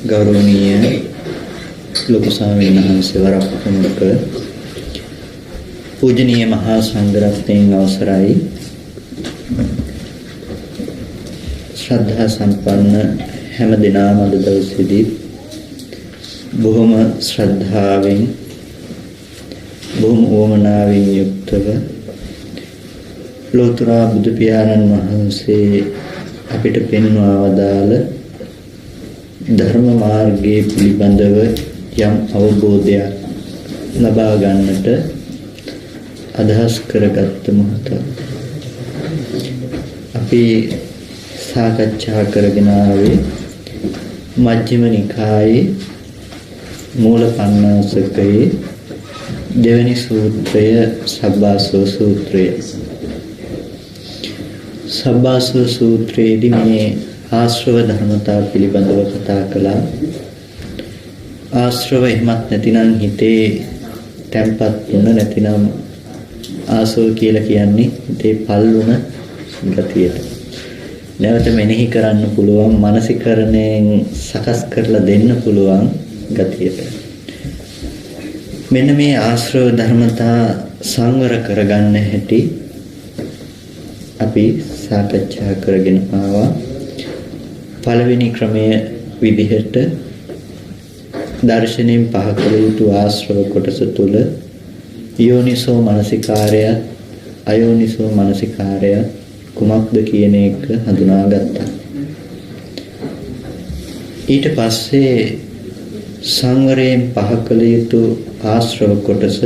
ගෞරවනීය ලොකු ස්වාමීන් වහන්සේ වරක් ප්‍රමුඛ පූජනීය මහා සංඝරත්නයන් අවසරයි ශ්‍රද්ධා සම්පන්න හැම දිනම අද දවසේදී බොහොම ශ්‍රද්ධාවෙන් බොහොම වමනාවෙන් යුක්තව ලෝතර බුදු පියාණන් වහන්සේ අපිට පෙන්වා වදාළ ධර්ම මාර්ගයේ පිළිබඳව යම් අවබෝධයක් ලබා ගන්නට අදහස් කරගත්ත මොහොත අපි සාකච්ඡා කරගෙන ආවේ මජ්ක්‍ධිම නිකායේ මූල පඤ්ඤාසකයේ දෙවැනි සූත්‍රය සබ්බාසව සූත්‍රය. සබ්බාසව සූත්‍රයේදී මේ ආශ්‍රව ධර්මතා පිළිබඳව කතා කළා. ආශ්‍රව එහෙමත් නැතිනම් හිතේ තැම්පත් වුණ නැතිනම් ආසව කියලා කියන්නේ හිතේ පල්ලුණ ගතියට. නැවත මෙනෙහි කරන්න පුළුවන් මානසිකරණයෙන් සකස් කරලා දෙන්න පුළුවන් ගතියට. මෙන්න මේ ආශ්‍රව ධර්මතා සංවර කරගන්න හැටි අපි සාකච්ඡා කරගෙන ආවා. පළවෙනි ක්‍රමයේ විදිහට දර්ශනයෙන් පහ කළ යුතු ආශ්‍රව කොටස තුල යෝනිසෝ මනසිකාරය අයෝනිසෝ මනසිකාරය කුමක්ද කියන එක හඳුනාගත්තා. ඊට පස්සේ සංවරයෙන් පහ කළ යුතු ආශ්‍රව කොටස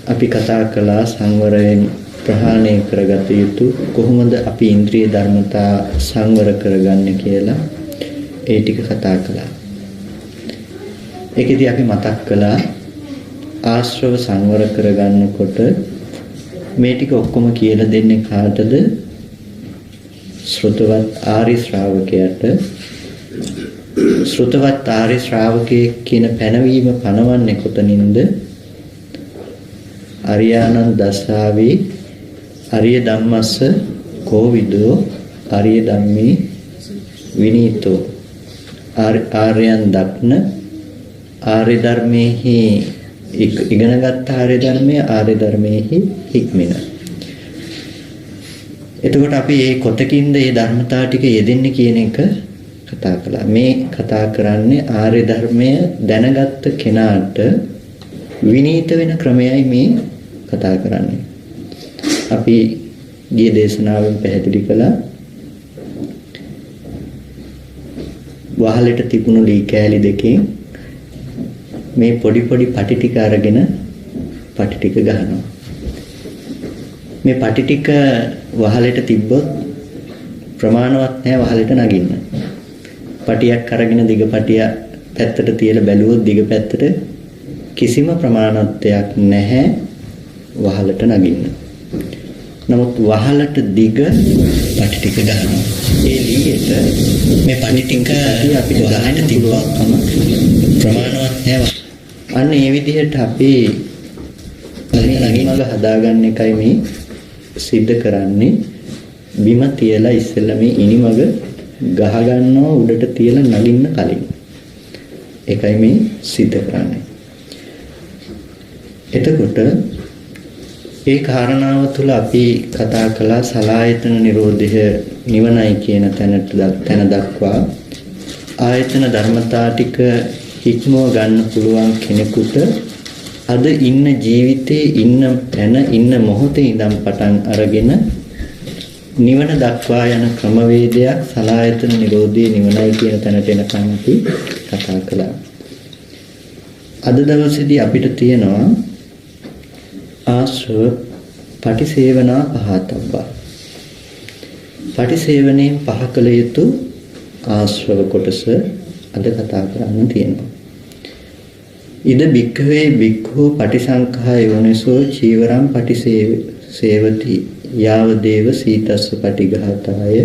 අපි කතා කළා. සංවරයෙන් ප්‍රහාණය කරගත යුතු කොහොමද අපි ඉන්ද්‍රිය ධර්මතා සංවර කරගන්නේ කියලා ඒ ටික කතා කළා. ඒකෙදි අපි මතක් කළා ආශ්‍රව සංවර කරගන්නකොට මේ ටික ඔක්කොම කියලා දෙන්නේ කාටද? ශ්‍රුතවත් ආර්ය ශ්‍රාවකයාට. ශ්‍රුතවත් ආර්ය ශ්‍රාවකයෙක් කියන පැනවීම පනවන්නේ කොතනින්ද? අරියානං දස්සාවේ අරිය ධම්මස්ස කෝවිදෝ අරිය ධම්මේ විනීතෝ. ආර්යයන් දක්න ආර්ය ධර්මයේහි ඉගෙනගත් ආර්ය ධර්මයේ ආර්ය ධර්මයේහි හික්මින. එතකොට අපි මේ කොටකින්ද මේ ධර්මතා ටික යෙදෙන්නේ කියන එක කතා කළා. මේ කතා කරන්නේ ආර්ය ධර්මය දැනගත්ත කෙනාට විනීත වෙන ක්‍රමයයි මේ කතා කරන්නේ. අපි ගිය දේශනාවෙන් පැහැදිලි කළා වහලට තිබුණු ලී කෑලි දෙකෙන් මේ පොඩි පොඩි පටි ටික අරගෙන පටි ටික ගහනවා. මේ පටි ටික වහලට තිබ්බොත් ප්‍රමාණවත් නැහැ වහලට නගින්න. පටියක් අරගෙන දිග පටිය පැත්තට තියලා බැලුවොත් දිග පැත්තට කිසිම ප්‍රමාණත්වයක් නැහැ වහලට නගින්න. නමුත් වහලට දිග පටි ටික ගන්නවා. ඒ ලීයට මේ පටි ටික අපිට ගහන්න තිබුණාම ප්‍රමාණවත් නැහැ. අන්න ඒ විදිහට අපි නගිමග හදාගන්න එකයි මේ සිද්ධ කරන්නේ. බිම තියලා ඉස්සෙල්ලා මේ ඉනිමග ගහ ගන්නවා උඩට තියලා නගින්න කලින්. ඒකයි මේ සිද්ධ කරන්නේ. එතකොට ඒ කාරණාව තුළ අපි කතා කළා සලායතන නිරෝධය නිවනයි කියන තැන දක්වා ආයතන ධර්මතා ටික හික්මව ගන්න පුළුවන් කෙනෙකුට අද ඉන්න ජීවිතේ ඉන්න තැන ඉන්න මොහොතේ ඉඳන් පටන් අරගෙන නිවන දක්වා යන ක්‍රමවේදයක් සලායතන නිරෝධය නිවනයි කියන තැනට එනකන් අපි කතා කළා. අද දවසේදී අපිට තියෙනවා ආශ්‍රව පටිසේවනා පහතබ්බා. පටිසේවණයෙන් පහ කළ යුතු ආශ්‍රව කොටස අද කතා කරන්න තියෙනවා. ඉද බික්ඛවේ බික්ඛෝ පටිසංඛා යෝනිසෝ චීවරං පටිසේවති යාව දේව සීතස්ස පටිඝාතාය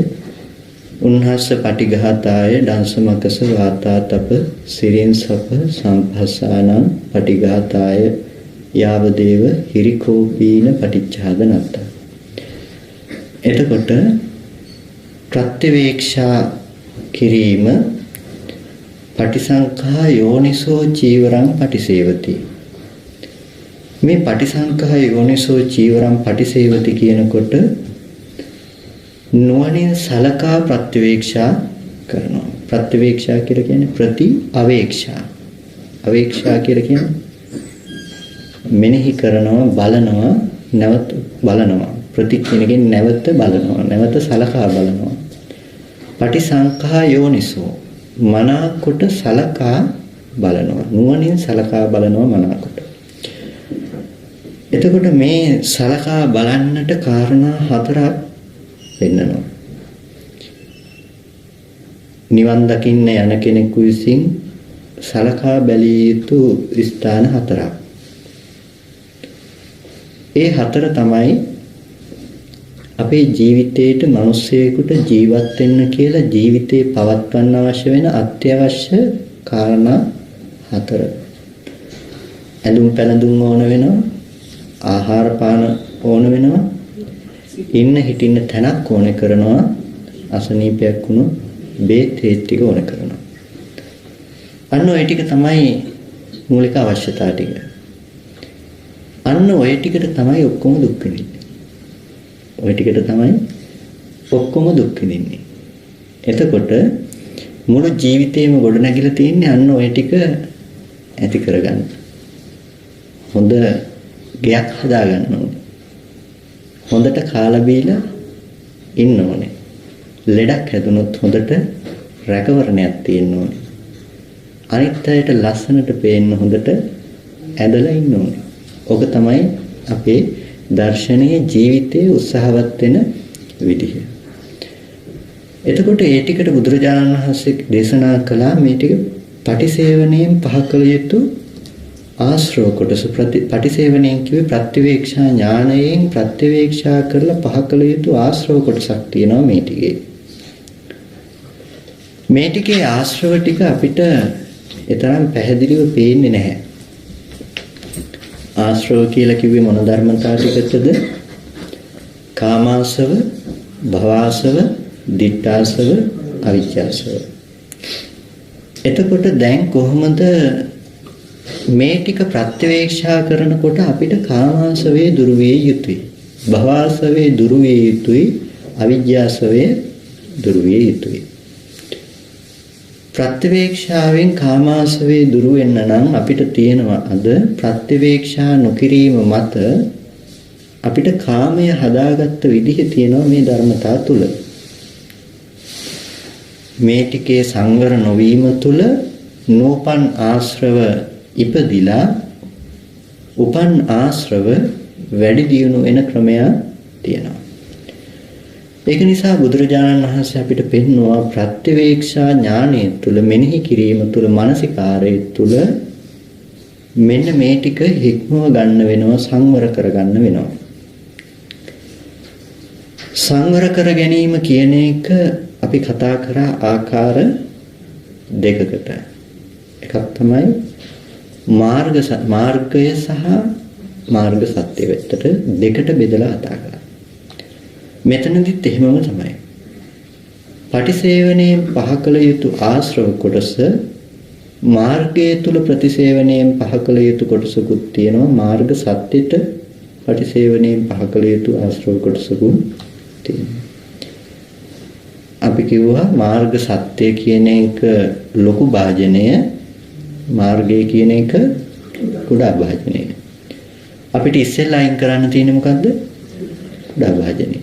උන්හස්ස පටිඝාතාය දංශමකස වාතාතප සිරින් සප සම්භස්සානං පටිඝාතාය යාව දේව හිරිකෝපීන පටිච්චාදනත්ත. එතකොට ප්‍රත්‍යවේක්ෂා කිරීම පටිසංඛා යෝනිසෝ චීවරං පටිසේවති. මේ පටිසංඛා යෝනිසෝ චීවරං පටිසේවති කියනකොට නුවණින් සලකා ප්‍රත්‍යවේක්ෂා කරනවා. ප්‍රත්‍යවේක්ෂා කියලා කියන්නේ ප්‍රති අවේක්ෂා. අවේක්ෂා කියලා කියන්නේ මෙනෙහි කරනවා, බලනවා, නැවත බලනවා. ප්‍රති කියනකින් නැවත බලනවා, නැවත සලකා බලනවා. පටිසංඛා යෝනිසෝ මනාකොට සලකා බලනවා. නුවණින් සලකා බලනවා මනාකොට. එතකොට මේ සලකා බලන්නට කාරණා හතරක් වෙන්නනවා. නිවන් දකින්න යන කෙනෙකු විසින් සලකා බැලිය යුතු ස්ථාන හතරක්. ඒ හතර තමයි අපේ ජීවිතේට මිනිස්සෙකුට ජීවත් වෙන්න කියලා ජීවිතේ පවත්වන්න අවශ්‍ය වෙන අත්‍යවශ්‍ය කාරණා හතර. ඇඳුම් පැළඳුම් ඕන වෙනවා, ආහාර පාන ඕන වෙනවා, ඉන්න හිටින්න තැනක් ඕන කරනවා, අසනීපයක් වුණොත් බේත් ටික ඕන කරනවා. අන්න ඔය ටික තමයි මූලික අවශ්‍යතා ටික. අන්න ඔය ටිකට තමයි ඔක්කොම දුක් විඳින්නේ. ඔය ටිකට තමයි ඔක්කොම දුක් විඳින්නේ. එතකොට මුළු ජීවිතේම ගොඩනැගිලා තියෙන්නේ අන්න ඔය ටික ඇති කරගන්න. හොඳ ගයක් හදාගන්න ඕනේ. හොඳට කාලා බීලා ඉන්න ඕනේ. ලෙඩක් හැදුනොත් හොඳට රැකවරණයක් තියෙන්න ඕනේ. අනිත් අයට ලස්සනට පේන්න හොඳට ඇදලා ඉන්න ඕනේ. ඔක තමයි අපේ දර්ශනීය ජීවිතයේ උත්සාහවත් වෙන විදිහ. එතකොට ඒ ටිකට බුදුරජාණන් වහන්සේ දේශනා කළා මේ ටික පටිසේවණයෙන් පහ කළ යුතු ආශ්‍රව කොටස. පටිසේවණයෙන් කිව්වේ ප්‍රත්‍යවේක්ෂා ඥානයෙන් ප්‍රත්‍යවේක්ෂා කරලා පහ කළ යුතු ආශ්‍රව කොටසක් තියෙනවා මේ ටිකේ. මේ ටිකේ ආශ්‍රව ටික අපිට ඒතරම් පැහැදිලිව පේන්නේ නැහැ. ආශ්‍රව කියලා කිව්වේ මොන ධර්මතා ටිකටද? කාමාශ්‍රව, භවආශ්‍රව, ditthාශ්‍රව, අවිජ්ජාශ්‍රව. එතකොට දැන් කොහොමද මේ ටික ප්‍රත්‍යවේක්ෂා කරනකොට අපිට කාමාශ්‍රවේ දුරු විය යුතුයි, භවආශ්‍රවේ දුරු විය යුතුයි, අවිජ්ජාශ්‍රවේ දුරු විය යුතුයි. ප්‍රත්‍යවේක්ෂාවෙන් කාමාශ්‍රවේ දුරු වෙන්න නම් අපිට තියෙනවා අද ප්‍රත්‍යවේක්ෂා නොකිරීම මත අපිට කාමය හදාගත්ත විදිහ තියෙනවා මේ ධර්මතා තුල. මේ ටිකේ සංවර නොවීම තුල නෝපන් ආශ්‍රව ඉපදිලා උපන් ආශ්‍රව වැඩි දියුණු වෙන ක්‍රමයක් තියෙනවා. ඒක නිසා බුදුරජාණන් වහන්සේ අපිට පෙන්වුවා ප්‍රත්‍යවේක්ෂා ඥානය තුළ මෙනෙහි කිරීම තුළ මානසිකාරය තුළ මෙන්න මේ ටික හික්මව ගන්න වෙනවා, සංවර කරගන්න වෙනවා. සංවර කර ගැනීම කියන එක අපි කතා කරා ආකාර දෙකකට. එකක් තමයි මාර්ගය සහ මාර්ග සත්‍ය වෙත්තට දෙකට බෙදලා කතා කරා. මෙතනදිත් එහෙමම තමයි. පටිසේවණයෙන් පහ කළ යුතු ආශ්‍රව කොටස මාර්ගයේ තුල ප්‍රතිසේවණයෙන් පහ කළ යුතු කොටසකුත් තියෙනවා. මාර්ග සත්‍යෙට පටිසේවණයෙන් පහ කළ යුතු ආශ්‍රව කොටසකුත් තියෙනවා. අපි කිව්වා මාර්ග සත්‍ය කියන එක ලොකු භාජනය, මාර්ගය කියන එක කුඩා භාජනය. අපිට ඉස්සෙල්ලා අයින් කරන්න තියෙන්නේ මොකද්ද? කුඩා භාජනය.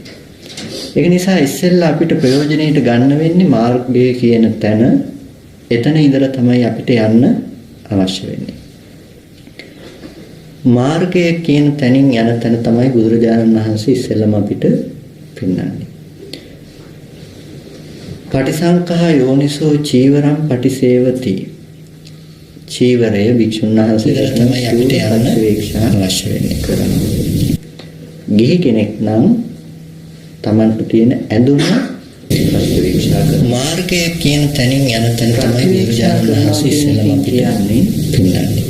ඒක නිසා ඉස්සෙල්ලා අපිට ප්‍රයෝජනෙට ගන්න වෙන්නේ මාර්ගය කියන තැන. එතන ඉඳලා තමයි අපිට යන්න අවශ්‍ය වෙන්නේ. මාර්ගය කියන තැනින් යන තැන තමයි බුදුරජාණන් වහන්සේ ඉස්සෙල්ලාම අපිට පෙන්වන්නේ. පටිසංඛා යෝනිසෝ චීවරං පටිසේවති. චීවරය භික්ෂුන් වහන්සේලා තමයි අපිට යන්න අවශ්‍ය වෙන්නේ කරන්නේ. ගිහි කෙනෙක් නම් තමන්ට තියෙන ඇඳුම ප්‍රතිවේක්ෂා කරන මාර්ගය කියන තැනින් යන තැන තමයි බුදුරජාණන් වහන්සේ ඉස්සෙල්ලාම කියන්නේ.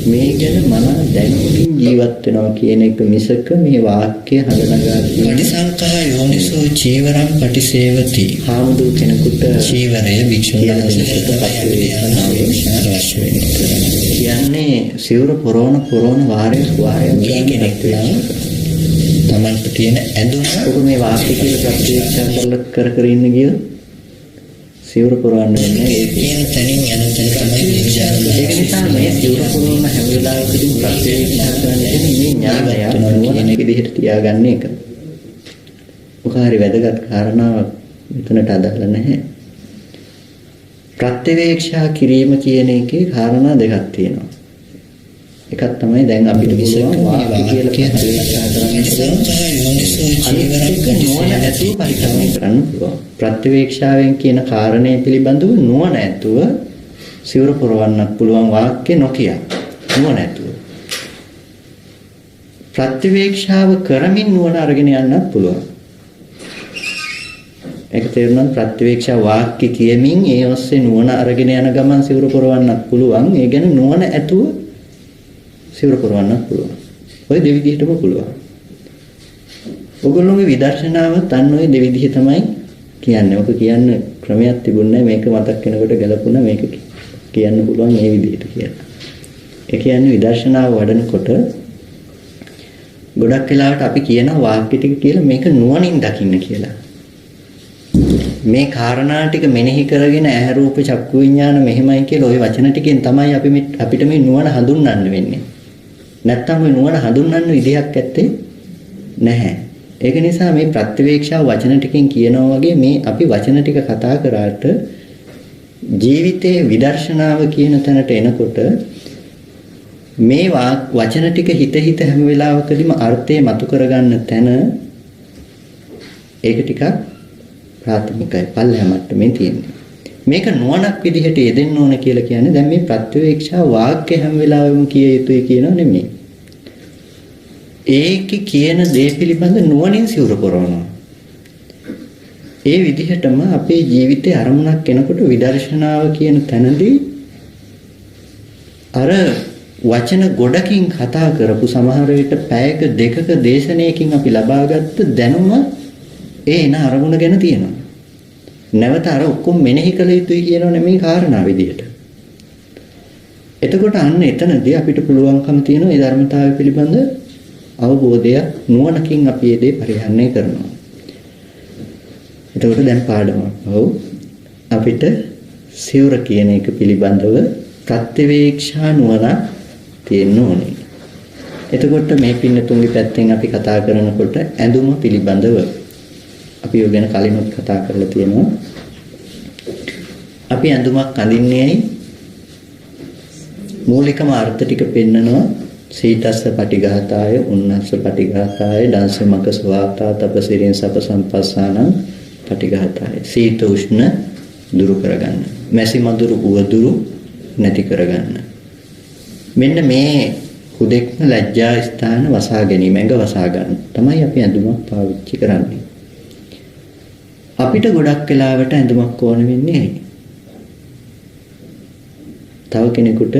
මේ ගැන මම දැනුමින් ජීවත් වෙනවා කියන එක මිසක මේ වාක්‍ය හඳනගා පටිසංඛා යෝනිසෝ චීවරං පටිසේවති. හාමුදුරු කෙනෙකුට චීවරය භික්ෂුන් වහන්සේට ප්‍රතිවේක්ෂා සිවුර පුරවන වාරයක් කෙනෙක් තමන්ට තියෙන ඇඳුම ඔබ මේ වාක්‍ය කියලා ප්‍රත්‍යක්ෂ කරලා කර ඉන්න ගියොත් සිවුර පුරවන්න වෙන්නේ ඒ කියන තැනින් යන තැන තමයි ඒක නිසා මේ සිවුර පුරවන හැම වෙලාවෙකදී ප්‍රත්‍යක්ෂ කරන්නේ මේ ඥානය වෙන විදිහට තියාගන්න එක. උකාරි වැදගත් කාරණාවක් මෙතනට අදාළ නැහැ. ප්‍රත්‍යවේක්ෂා කිරීම කියන එකේ කාරණා දෙකක් තියෙනවා. එකක් තමයි දැන් අපිට විශ්වාස වාක්‍ය කියලා ප්‍රත්‍යවේක්ෂා කරන්න පුළුවන්. ප්‍රත්‍යවේක්ෂාවෙන් කියන කාරණේ පිළිබඳව නුවණ ඇතුව සිවුර පුරවන්නත් පුළුවන් වාක්‍ය නොකිය. නුවණ ඇතුව. ප්‍රත්‍යවේක්ෂාව කරමින් නුවණ අරගෙන යන්නත් පුළුවන්. ඒක තේරුණාද? ප්‍රත්‍යවේක්ෂා වාක්‍ය කියමින් ඒ ඔස්සේ නුවණ අරගෙන යන ගමන් සිවුර පුරවන්නත් පුළුවන්. ඒ ගැන නුවණ ඇතුව සිවුර පුරවන්නත් පුළුවන්. ඔය දෙවිදිහටම පුළුවන්. ඔයගොල්ලෝගේ විදර්ශනාවත් අන්න ඔය දෙවිදිහ තමයි කියන්නේ. ඔක කියන්න ක්‍රමයක් තිබුණේ මේක මතක් වෙනකොට ගැලපුණා මේක කියන්න පුළුවන් මේ විදිහට කියලා. ඒ කියන්නේ විදර්ශනාව වඩනකොට ගොඩක් වෙලාවට අපි කියන වාක්‍ය ටික කියලා මේක නුවණින් දකින්න කියලා. මේ කාරණා ටික මෙනෙහි කරගෙන ඇහැ රූප චක්කු විඥාන මෙහෙමයි කියලා ওই වචන ටිකෙන් තමයි අපිට මේ නුවණ හඳුන්වන්න වෙන්නේ. නැත්තම් ওই නුවණ හඳුන්වන්න විදිහක් ඇත්තේ නැහැ. ඒක නිසා මේ ප්‍රත්‍යවේක්ෂා වචන ටිකෙන් කියනවා වගේ මේ අපි වචන ටික කතා කරාට ජීවිතයේ විදර්ශනාව කියන තැනට එනකොට මේ වචන ටික හිත හැම වෙලාවකදීම අර්ථය මතු කරගන්න තැන ඒක ටිකක් ප්‍රාථමිකයි පල්ලෙහා මට්ටමේ තියෙන්නේ. මේක නුවණක් විදිහට යෙදෙන්න ඕන කියලා කියන්නේ දැන් මේ ප්‍රත්‍යවේක්ෂා වාක්‍ය හැම වෙලාවෙම කිය යුතුයි කියනව නෙමෙයි. ඒකේ කියන දේ පිළිබඳ නුවණින් සිවුර පුරවනවා. ඒ විදිහටම අපේ ජීවිතේ අරමුණක් එනකොට විදර්ශනාව කියන තැනදී අර වචන ගොඩකින් කතා කරපු සමහර විට පැයක දෙකක දේශනාවකින් අපි ලබාගත්ත දැනුම ඒ එන අරමුණ ගැන තියෙනවා. නැවත අර ඔක්කොම මෙනෙහි කළ යුතුයි කියනෝ නෙමෙයි කාරණා විදියට. එතකොට අන්න එතනදී අපිට පුළුවන්කම තියෙනවා මේ ධර්මතාවය පිළිබඳ අවබෝධය නුවණකින් අපි මේ දේ පරිහරණය කරනවා. එතකොට දැන් පාඩමක්. ඔව් අපිට සිවුර කියන එක පිළිබඳව ප්‍රත්‍යවේක්ෂා නුවණ තියෙන්න ඕනේ. එතකොට මේ පින්නතුන්ගේ පැත්තෙන් අපි කතා කරනකොට ඇඳුම පිළිබඳව අපි ඔය ගැන කලිනුත් කතා කරලා තියෙනවා. අපි ඇඳුමක් අඳින්නේයි මූලිකම අර්ථ ටික පෙන්නනවා. සීතස්ස පටිඝාතාය, උන්නස්ස පටිඝාතාය, දංශමක සවාතා තපසිරින් සප සම්පස්සානං පටිඝාතාය. සීත උෂ්ණ දුරු කරගන්න. මැසි මදුරු උවදුරු නැති කරගන්න. මෙන්න මේ හුදෙක්ම ලැජ්ජා ස්ථාන වසා ගැනීම, ඇඟ වසා ගන්න තමයි අපි ඇඳුමක් පාවිච්චි කරන්නේ. අපිට ගොඩක් වෙලාවට ඇඳුමක් ඕන වෙන්නේ ඇයි? තව කෙනෙකුට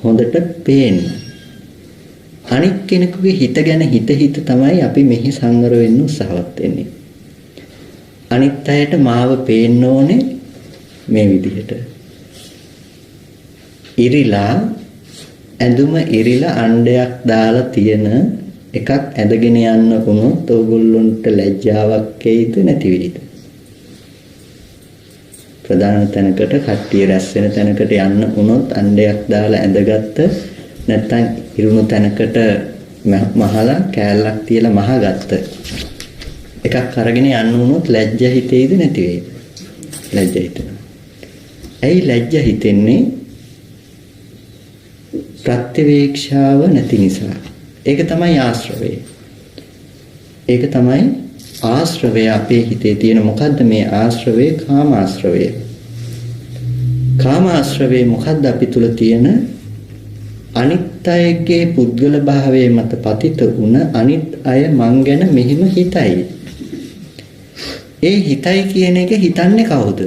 හොඳට පේන්න. අනිත් කෙනෙකුගේ හිත ගැන හිත තමයි අපි මෙහි සංවර වෙන්න උත්සාහවත් වෙන්නේ. අනිත් අයට මාව පේන්න ඕනේ මේ විදිහට. ඉරිලා ඇඳුම ඉරිලා අණ්ඩයක් දාලා තියෙන එකක් ඇදගෙන යන්න වුණොත් ඕගොල්ලොන්ට ලැජ්ජාවක් එයිද නැති වෙයිද? ප්‍රධාන තැනකට කට්ටිය රැස් වෙන තැනකට යන්න වුණොත් අණ්ඩයක් දාලා ඇඳගත්ත නැත්නම් ඉරුණු තැනකට මහලා කෑල්ලක් තියලා මහගත්ත එකක් අරගෙන යන්න වුණොත් ලැජ්ජ හිතෙයිද නැති වෙයිද? ලැජ්ජ හිතෙනවා. ඇයි ලැජ්ජ හිතෙන්නේ? ප්‍රත්‍යවේක්ෂාව නැති නිසා. ඒක තමයි ආශ්‍රවය. ඒක තමයි ආශ්‍රවය අපේ හිතේ තියෙන. මොකද්ද මේ ආශ්‍රවය? කාම ආශ්‍රවය. කාම ආශ්‍රවය මොකද්ද අපි තුල තියෙන? අනිත් අයගේ පුද්ගල භාවයේ මත පතිත වුණ අනිත් අය මං ගැන මෙහිම හිතයි. ඒ හිතයි කියන එක හිතන්නේ කවුද?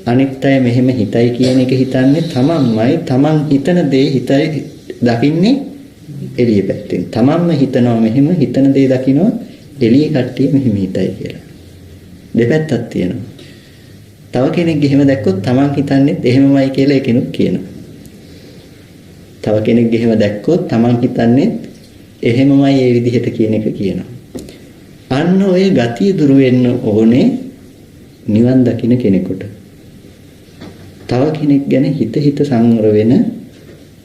අනිත් අය මෙහෙම හිතයි කියන එක හිතන්නේ තමන්මයි. තමන් හිතන දේ හිතයි දකින්නේ එළිය පැත්තෙන්. තමන්ම හිතනවා මෙහෙම, හිතන දේ දකිනවා එළිය කට්ටිය මෙහෙම හිතයි කියලා. දෙපැත්තක් තියෙනවා. තව කෙනෙක් එහෙම දැක්කොත් තමන් හිතන්නේ එහෙමමයි කියලා ඒකෙනුත් කියනවා. තව කෙනෙක් ගෙහෙම දැක්කොත් Taman හිතන්නේ එහෙමමයි ඒ විදිහට කියන එක කියනවා. අන්න ඔය ගතිය දුරු වෙන්න ඕනේ නිවන් දකින්න කෙනෙකුට. තව කෙනෙක් ගැන හිත සංවර වෙන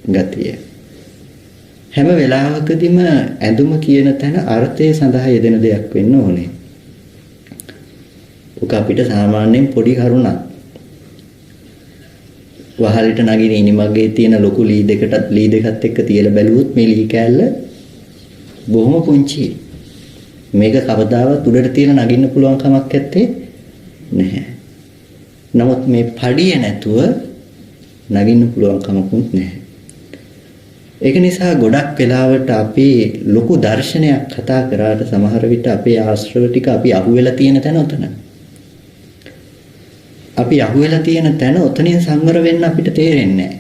ගතිය. හැම වෙලාවකදීම ඇඳුම කියන තැන අර්ථය සඳහා යෙදෙන දෙයක් වෙන්න ඕනේ. ඔක අපිට සාමාන්‍යයෙන් පොඩි කරුණක්. වහලට නගින ඉනිමගේ තියෙන ලොකු ලී දෙකත් එක්ක තියලා බැලුවොත් මේ ලී කෑල්ල බොහොම පුංචි. මේක කවදාවත් උඩට තියලා නගින්න පුළුවන් කමක් නැත්තේ නැහැ. නමුත් මේ පඩිය නැතුව නගින්න පුළුවන් කමකුත් නැහැ. ඒක නිසා ගොඩක් වෙලාවට අපි ලොකු දර්ශනයක් කතා කරාට සමහර විට අපේ ආශ්‍රව ටික අපි අහුවෙලා තියෙන තැන උතන. අපි අහුවෙලා තියෙන තැන උතනින් සංවර වෙන්න අපිට තේරෙන්නේ නැහැ.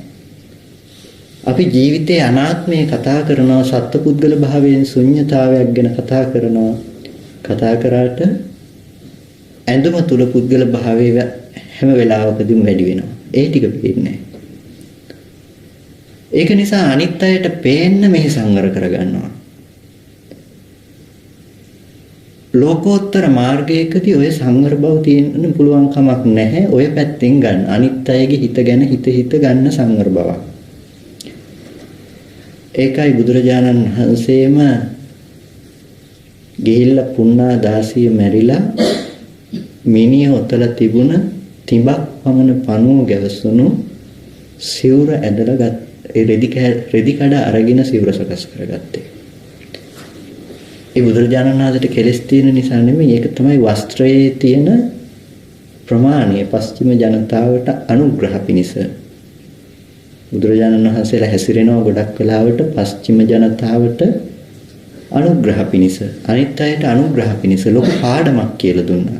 අපි ජීවිතයේ අනාත්මය කතා කරනවා, සත්පුද්ගල භාවයෙන් ශුන්්‍යතාවයක් ගැන කතා කරනවා. කතා කරාට ඇඳුම තුල පුද්ගල භාවය හැම වෙලාවකදීම වැඩි වෙනවා. ඒ ටික පේන්නේ නැහැ. ඒක නිසා අනිත් අයට පේන්න මෙහි සංවර කරගන්නවා. ලෝකෝත්තර මාර්ගයකදී ඔය සංවර බව තියෙන්න පුළුවන් කමක් නැහැ. ඔය පැත්තෙන් ගන්න. අනිත් අයගේ හිත ගැන හිත ගන්න සංවර බවක්. ඒකයි බුදුරජාණන් වහන්සේම ගිහිල්ලා පුණ්ණා දාසිය මැරිලා මිනිහ ඔතල තිබුණ තිබක් පමණ පණුව ගැවසුණු සිවුර ඇදලා ගත් රෙදි කඩ අරගෙන සිවුර සකස් කරගත්තේ. ඒ බුදුරජාණන් වහන්සේට කෙලස් තියෙන නිසා නෙමෙයි, ඒක තමයි වස්ත්‍රයේ තියෙන ප්‍රමාණය පස්චිම ජනතාවට අනුග්‍රහ පිණිස. බුදුරජාණන් වහන්සේලා හැසිරෙනවා ගොඩක් වෙලාවට පස්චිම ජනතාවට අනුග්‍රහ පිණිස, අනිත් අයට අනුග්‍රහ පිණිස ලොකු පාඩමක් කියලා දුන්නා.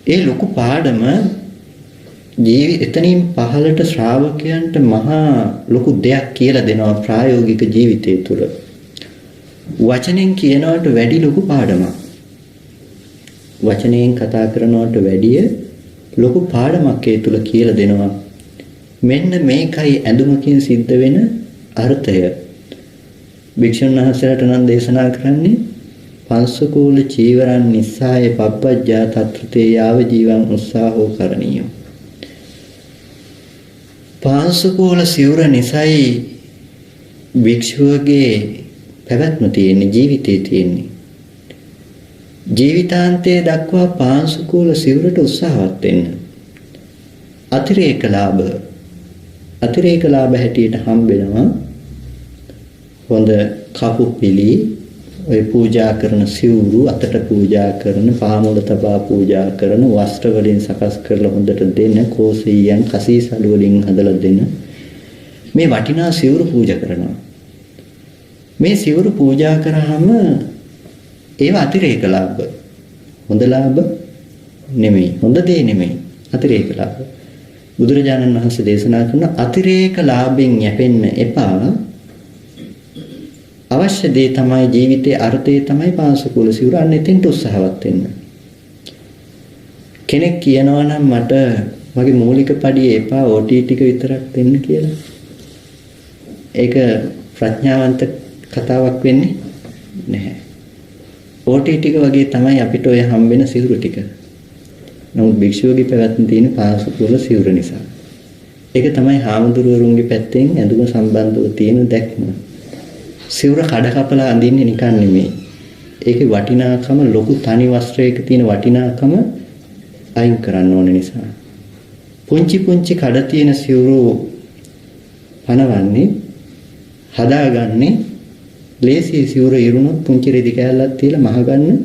ඒ ලොකු පාඩම එතනින් පහළට ශ්‍රාවකයන්ට මහා ලොකු දෙයක් කියලා දෙනවා ප්‍රායෝගික ජීවිතය තුළ. වචනෙන් කියනවට වැඩි ලොකු පාඩමක්. වචනයෙන් කතා කරනවට වැඩිය ලොකු පාඩමක් ඒ තුළ කියලා දෙනවා. මෙන්න මේකයි ඇඳුමකින් සිද්ධ වෙන අර්ථය. භික්ෂුන් වහන්සේලාට නම් දේශනා කරන්නේ පංසකූල චීවරන් නිස්සාය පබ්බජ්ජා තත්ත්‍රතේ යාව ජීවං උත්සාහෝ කරණීයෝ. පාංශුකූල සිවුර නිසයි භික්ෂුවගේ පැවැත්ම තියෙන්නේ, ජීවිතේ තියෙන්නේ. ජීවිතාන්තයේ දක්වා පාංශුකූල සිවුරට උත්සාහවත් වෙන්න. අතිරේක ලාභ හැටියට හම්බෙනවා හොඳ කපු පිළි, ඔය පූජා කරන සිවුරු, අතට පූජා කරන, පාමුල තබා පූජා කරන, වස්ත්‍ර වලින් සකස් කරලා හොඳට දෙන, කෝසීයන් කසීසලු වලින් හදලා දෙන මේ වටිනා සිවුරු පූජා කරනවා. මේ සිවුරු පූජා කරාම ඒව අතිරේක ලාභ. හොඳ ලාභ නෙමෙයි, හොඳ දේ නෙමෙයි, අතිරේක ලාභ. බුදුරජාණන් වහන්සේ දේශනා කරන අතිරේක ලාභෙන් යැපෙන්න එපා. අවශ්‍ය දේ තමයි, ජීවිතයේ අර්ථය තමයි පාංශුකූල සිවුර. අන්න එතෙන්ට උත්සාහවත් වෙන්න. කෙනෙක් කියනවා නම් මට මගේ මූලික පඩිය එපා, OT ටික විතරක් දෙන්න කියලා. ඒක ප්‍රඥාවන්ත කතාවක් වෙන්නේ නැහැ. OT ටික වගේ තමයි අපිට ඔය හම්බෙන සිවුරු ටික. නමුත් භික්ෂුවගේ පැවැත්ම තියෙන පාංශුකූල සිවුර නිසා. ඒක තමයි හාමුදුරුවරුන්ගේ පැත්තෙන් ඇඳුම සම්බන්ධව තියෙන දැක්ම. සිවුර කඩ කපලා අඳින්නේ නිකන් නෙමෙයි. ඒකේ වටිනාකම, ලොකු තනි වස්ත්‍රයක තියෙන වටිනාකම අයින් කරන්න ඕන නිසා. පුංචි කඩ තියෙන සිවුරු පනවන්නේ, හදාගන්නේ ලේසි. සිවුර ඉරුණොත් පුංචි රෙදි කෑල්ලක් තියලා මහගන්න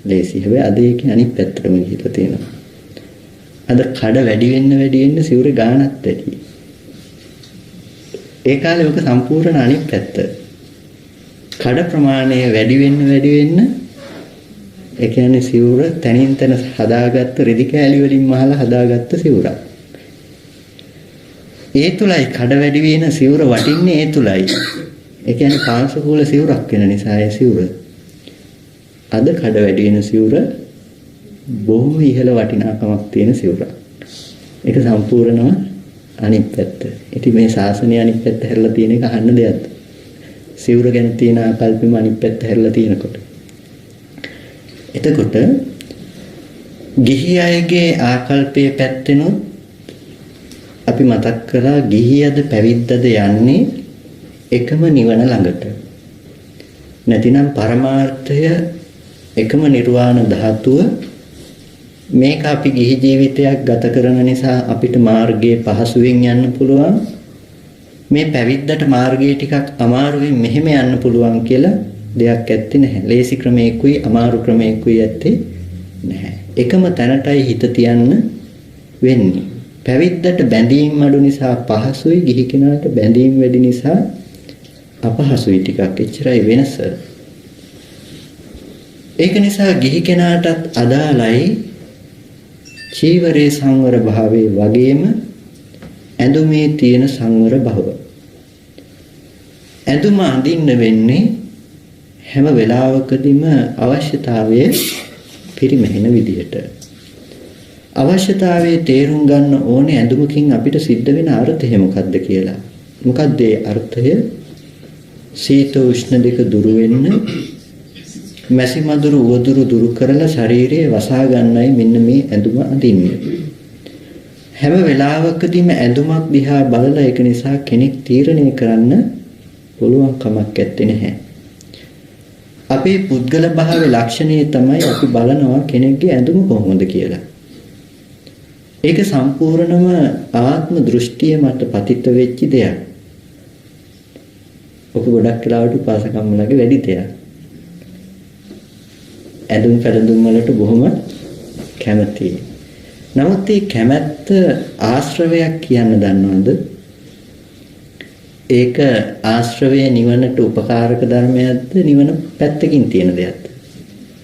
ලේසි. හැබැයි අද ඒකේ අනිත් පැත්තටම ගිහිලා තියෙනවා. අද කඩ වැඩි වෙන්න සිවුරේ ගාණක් වැඩි. ඒ කාලේ ඔක සම්පූර්ණ අනිත් පැත්ත. කඩ ප්‍රමාණය වැඩි වෙන්න ඒ කියන්නේ සිවුර තනින් තන හදාගත්ත රෙදි කෑලි වලින් මහලා හදාගත්ත සිවුරක්. ඒ තුලයි කඩ වැඩි වෙන සිවුර වටින්නේ ඒ තුලයි. ඒ කියන්නේ පාංශුකූල සිවුරක් වෙන නිසා ඒ සිවුර. අද කඩ වැඩි වෙන සිවුර බොහොම ඉහළ වටිනාකමක් තියෙන සිවුරක්. ඒක සම්පූර්ණම අනිත් පැත්ත. ඉතින් මේ ශාසනය අනිත් පැත්ත හැරලා තියෙන එක අහන්න දෙයක්ද? සිවුර ගැන තියෙන ආකල්පෙම අනිත් පැත්ත හැරලා තියෙනකොට. එතකොට ගිහි අයගේ ආකල්පයේ පැත්තෙනොත් අපි මතක් කරා ගිහියද පැවිද්දද යන්නේ එකම නිවන ළඟට. නැතිනම් පරමාර්ථය එකම නිර්වාණ ධාතුව. මේක අපි ගිහි ජීවිතයක් ගත කරන නිසා අපිට මාර්ගයේ පහසුවෙන් යන්න පුළුවන්. මේ පැවිද්දට මාර්ගයේ ටිකක් අමාරුවෙන් මෙහෙම යන්න පුළුවන් කියලා දෙයක් ඇත්තේ නැහැ. ලේසි ක්‍රමයකුයි අමාරු ක්‍රමයකුයි ඇත්තේ නැහැ. එකම තැනටයි හිත තියන්න වෙන්නේ. පැවිද්දට බැඳීම් අඩු නිසා පහසුයි, ගිහි කෙනාට බැඳීම් වැඩි නිසා අපහසුයි ටිකක්. එච්චරයි වෙනස. ඒක නිසා ගිහි කෙනාටත් අදාළයි චීවරේ සංවර භාවයේ වගේම ඇඳුමේ තියෙන සංවර භාව. ඇඳුම අඳින්න වෙන්නේ හැම වෙලාවකදීම අවශ්‍යතාවයේ පිරිමැහෙන විදියට. අවශ්‍යතාවයේ තේරුම් ගන්න ඕනේ ඇඳුමකින් අපිට සිද්ධ වෙන අර්ථය මොකක්ද කියලා. මොකක්ද ඒ අර්ථය? සීත උෂ්ණ දෙක දුරු වෙන්න, මැසි මදුරු උවදුරු දුරු කරලා ශරීරයේ වසා ගන්නයි මෙන්න මේ ඇඳුම අඳින්නේ. හැම වෙලාවකදීම ඇඳුමක් දිහා බලලා ඒක නිසා කෙනෙක් තීරණය කරන්න පුළුවන් කමක් නැත්තේ නැහැ. අපේ පුද්ගල භාවයේ ලක්ෂණය තමයි අපි බලනවා කෙනෙක්ගේ ඇඳුම කොහොමද කියලා. ඒක සම්පූර්ණම ආත්ම දෘෂ්ටිය මත පතිත වෙච්ච දෙයක්. ඔක ගොඩක් වෙලාවට උපාසකම්මලගේ වැඩි දෙයක්. ඇඳුම් පැළඳුම් වලට බොහොම කැමතියි. නමුත් මේ කැමැත්ත ආශ්‍රවයක් කියන්න දන්නවද? ඒක ආශ්‍රවයේ නිවනට උපකාරක ධර්මයක්ද? නිවන පැත්තකින් තියෙන දෙයක්ද?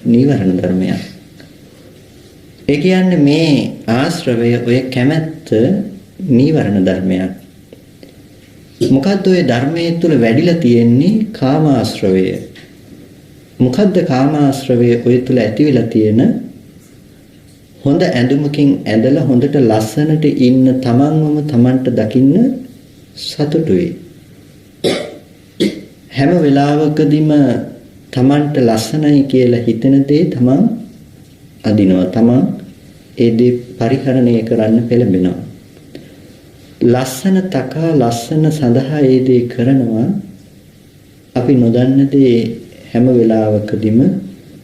නීවරණ ධර්මයක්. ඒ කියන්නේ මේ ආශ්‍රවය ඔය කැමැත්ත නීවරණ ධර්මයක්. මොකද්ද ඔය ධර්මයේ තුල වැඩිලා තියෙන්නේ? කාමාශ්‍රවය. මොකද්ද කාමාශ්‍රවය ඔය තුල ඇති වෙලා තියෙන? හොඳ ඇඳුමකින් ඇඳලා හොඳට ලස්සනට ඉන්න තමන්වම තමන්ට දකින්න සතුටුයි. හැම වෙලාවකදීම තමන්ට ලස්සනයි කියලා හිතන දේ තමන් අදිනවා. තමන් ඒ දේ පරිහරණය කරන්න පෙළඹෙනවා. ලස්සන තකා ලස්සන සඳහා ඒ දේ කරනවා. අපි නොදන්න දේ හැම වෙලාවකදීම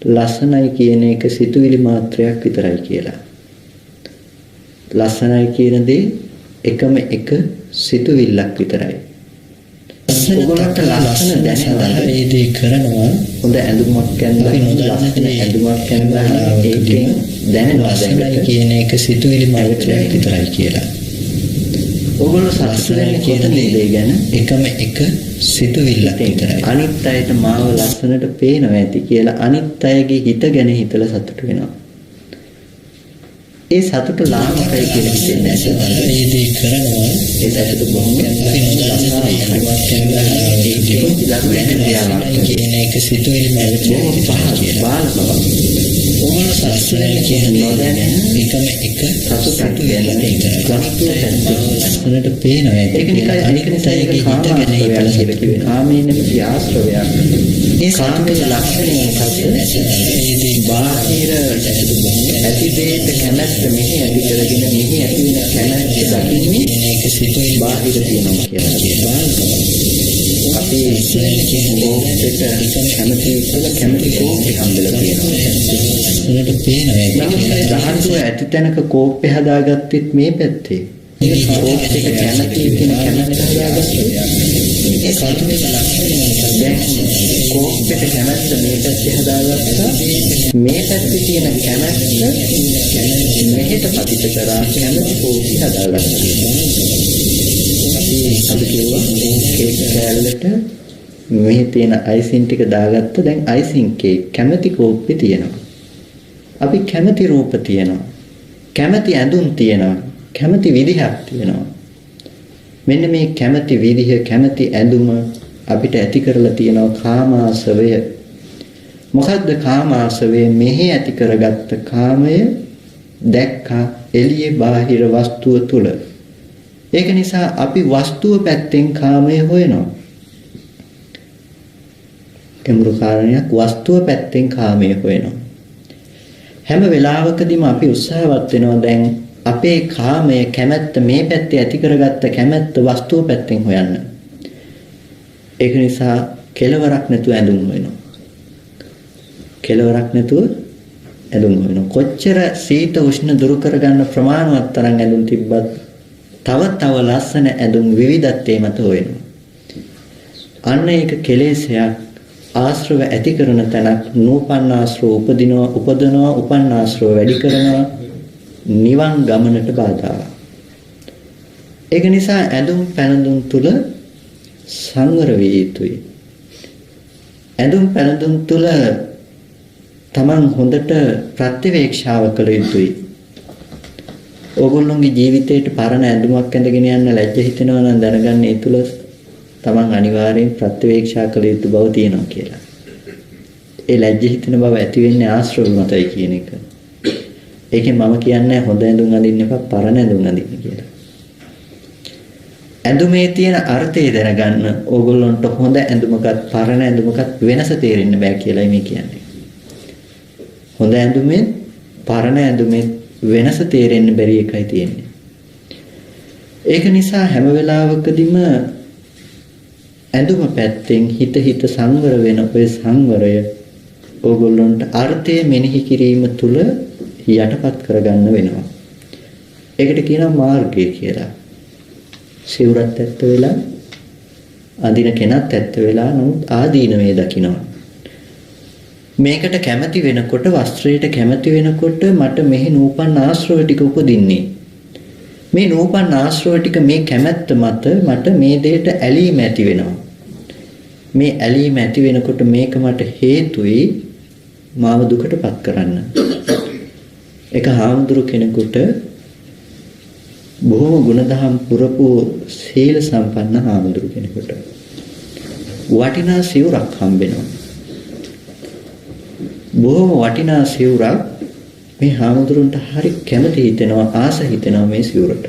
ලස්සනයි කියන එක සිතුවිලි මාත්‍රයක් විතරයි කියලා. ලස්සනයි කියන දේ එකම එක සිතුවිල්ලක් විතරයි. ඔයගොල්ලන්ට ලස්සන දැනෙනවා ඒ දේ කරනවා. හොඳ ඇඳුමක් ඇඳලා ලස්සන ඇඳුමක් ඇඳලා ඒකෙන් දැනෙනවා ලස්සනයි කියන එක සිතුවිලි මාත්‍රයක් විතරයි කියලා. ඔයගොල්ලෝ සත්‍යයෙන් කියන දේ ගැන එකම එක සිතුවිල්ලක් විතරයි. අනිත් අයට මාව ලස්සනට පේනවා ඇති කියලා අනිත් අයගේ හිත ගැන හිතලා සතුට වෙනවා. ඒ සතුට ලාමකයි කියලා හිතෙන්නේ නැහැ. ඒ දේ කරනවා ඒ සතුට බොහොම ලස්සනයි කියන එක සිතුවිලි මාත්‍රයක් විතරයි. ඔයගොල්ලෝ සත්‍යයෙන් කියන නොදැන එකම එක සතුටක් වෙනවා. ලස්සනට පේනවා ඒක නිකන් අනිත් අයගේ හිත ගැන හිතලා සතුට වෙනවා. කාමයේ නැති ආශ්‍රවයක්. ඒ කාමයේ ලක්ෂණය මොකක්ද? බාහිර ඇති දෙයට කැමැත්ත මෙහි ඇති කරගෙන මෙහි ඇති වෙන කැමැත්ත දකින්නේ මේක සිතුවිලි බාහිර තියෙනවා කියලා. අපි කෝපෙට කැමති කියලා කැමති කෝපෙ හම්බෙලා තියෙනවා. ඒකට පේනවා ධාතුව ඇති තැනක කෝප්පේ හදාගත්තෙත් මේ පැත්තේ. ඒක කෝප්පේට කැමති කියන කැමැත්ත හදාගත්තේ. ඒ සතුටේ ලක්ෂණය දැන් කෝප්පේට කැමැත්ත මේ පැත්තේ හදාගත්තා. මේ පැත්තේ තියෙන කැමැත්ත මෙහෙට පතිත කරා කැමැති කෝප්පේ හදාගත්තා. අපි කියුවා කේක් කෑල්ලට මෙහි තියෙන අයිසින් ටික දාගත්ත. දැන් අයිසින් කේක් කැමැති කෝප්පේ තියෙනවා. අපි කැමැති රූප තියෙනවා. කැමැති ඇඳුම් තියෙනවා. කැමැති විදිහක් තියෙනවා. මෙන්න මේ කැමැති විදිහ කැමැති ඇඳුම අපිට ඇති කරලා තියෙනවා කාමාශවය. මොකද්ද කාමාශවය? මෙහි ඇති කරගත්ත කාමය දැක්කා එළියේ බාහිර වස්තුව තුල. ඒක නිසා අපි වස්තුව පැත්තෙන් කාමය හොයනවා. ගැඹුරු කාරණයක් වස්තුව පැත්තෙන් කාමය හොයනවා. හැම වෙලාවකදීම අපි උත්සාහවත් වෙනවා දැන් අපේ කාමය කැමැත්ත මේ පැත්තේ ඇති කරගත්ත කැමැත්ත වස්තුව පැත්තෙන් හොයන්න. ඒක නිසා කෙලවරක් නැතුව ඇඳුම් හොයනවා. කෙලවරක් නැතුව ඇඳුම් හොයනවා. කොච්චර සීත උෂ්ණ දුරු කරගන්න ප්‍රමාණවත් තරම් ඇඳුම් තිබ්බත් තව ලස්සන ඇඳුම් විවිධත්වයේ මත හොයනවා. අන්න ඒක කෙලෙසයක් ආශ්‍රව ඇති කරන තැනක් නූපන්න ආශ්‍රව උපදනවා උපන්න ආශ්‍රව වැඩි කරනවා නිවන් ගමනට බාධාවක්. ඒක නිසා ඇඳුම් පැළඳුම් තුල සංවර විය යුතුයි. ඇඳුම් පැළඳුම් තුල තමන් හොඳට ප්‍රතිවේක්ෂාව කළ යුතුයි. ඕගොල්ලෝගේ ජීවිතේට පරණ ඇඳුමක් ඇඳගෙන යන්න ලැජ්ජ හිතෙනවා නම් දැනගන්න ඒ තුල තමන් අනිවාර්යෙන් ප්‍රතිවේක්ෂා කළ යුතු බව තියෙනවා කියලා. ඒ ලැජ්ජ හිතෙන බව ඇති වෙන්නේ ආශ්‍රව මතයි කියන එක. ඒකෙන් මම කියන්නේ හොඳ ඇඳුම් අඳින්න එපා පරණ ඇඳුම් අඳින්න කියලා. ඇඳුමේ තියෙන අර්ථය දැනගන්න ඕගොල්ලන්ට හොඳ ඇඳුමකත් පරණ ඇඳුමකත් වෙනස තේරෙන්න බෑ කියලායි මේ කියන්නේ. හොඳ ඇඳුමේ පරණ ඇඳුමේ වෙනස තේරෙන්න බැරි එකයි තියෙන්නේ. ඒක නිසා හැම වෙලාවකදීම ඇඳුම පැත්තෙන් හිත සංවර වෙන ඔය සංවරය ඕගොල්ලන්ට අර්ථය මෙනෙහි කිරීම තුළ යටපත් කරගන්න වෙනවා. ඒකට කියනවා මාර්ගය කියලා. සිවුරත් ඇත්ත වෙලා අඳින කෙනත් ඇත්ත වෙලා නමුත් ආදීනවේ දකිනවා. මේකට කැමැති වෙනකොට වස්ත්‍රයට කැමැති වෙනකොට මට මෙහි නූපන් ආශ්‍රව ටික උපදින්නේ. මේ නූපන් ආශ්‍රව ටික මේ කැමැත්ත මත මට මේ දෙයට ඇලීම ඇති වෙනවා. මේ ඇලීම ඇති වෙනකොට මේක මට හේතුයි මාව දුකටපත් කරන්න. එක හාමුදුරු කෙනෙකුට බොහොම ගුණධම් පුරපු සීල සම්පන්න හාමුදුරු කෙනෙකුට වටිනා සිවුරක් හම්බෙනවා. බොහොම වටිනා සිවුරක් මේ හාමුදුරන්ට හරි කැමති හිතෙනවා ආස හිතෙනවා මේ සිවුරට.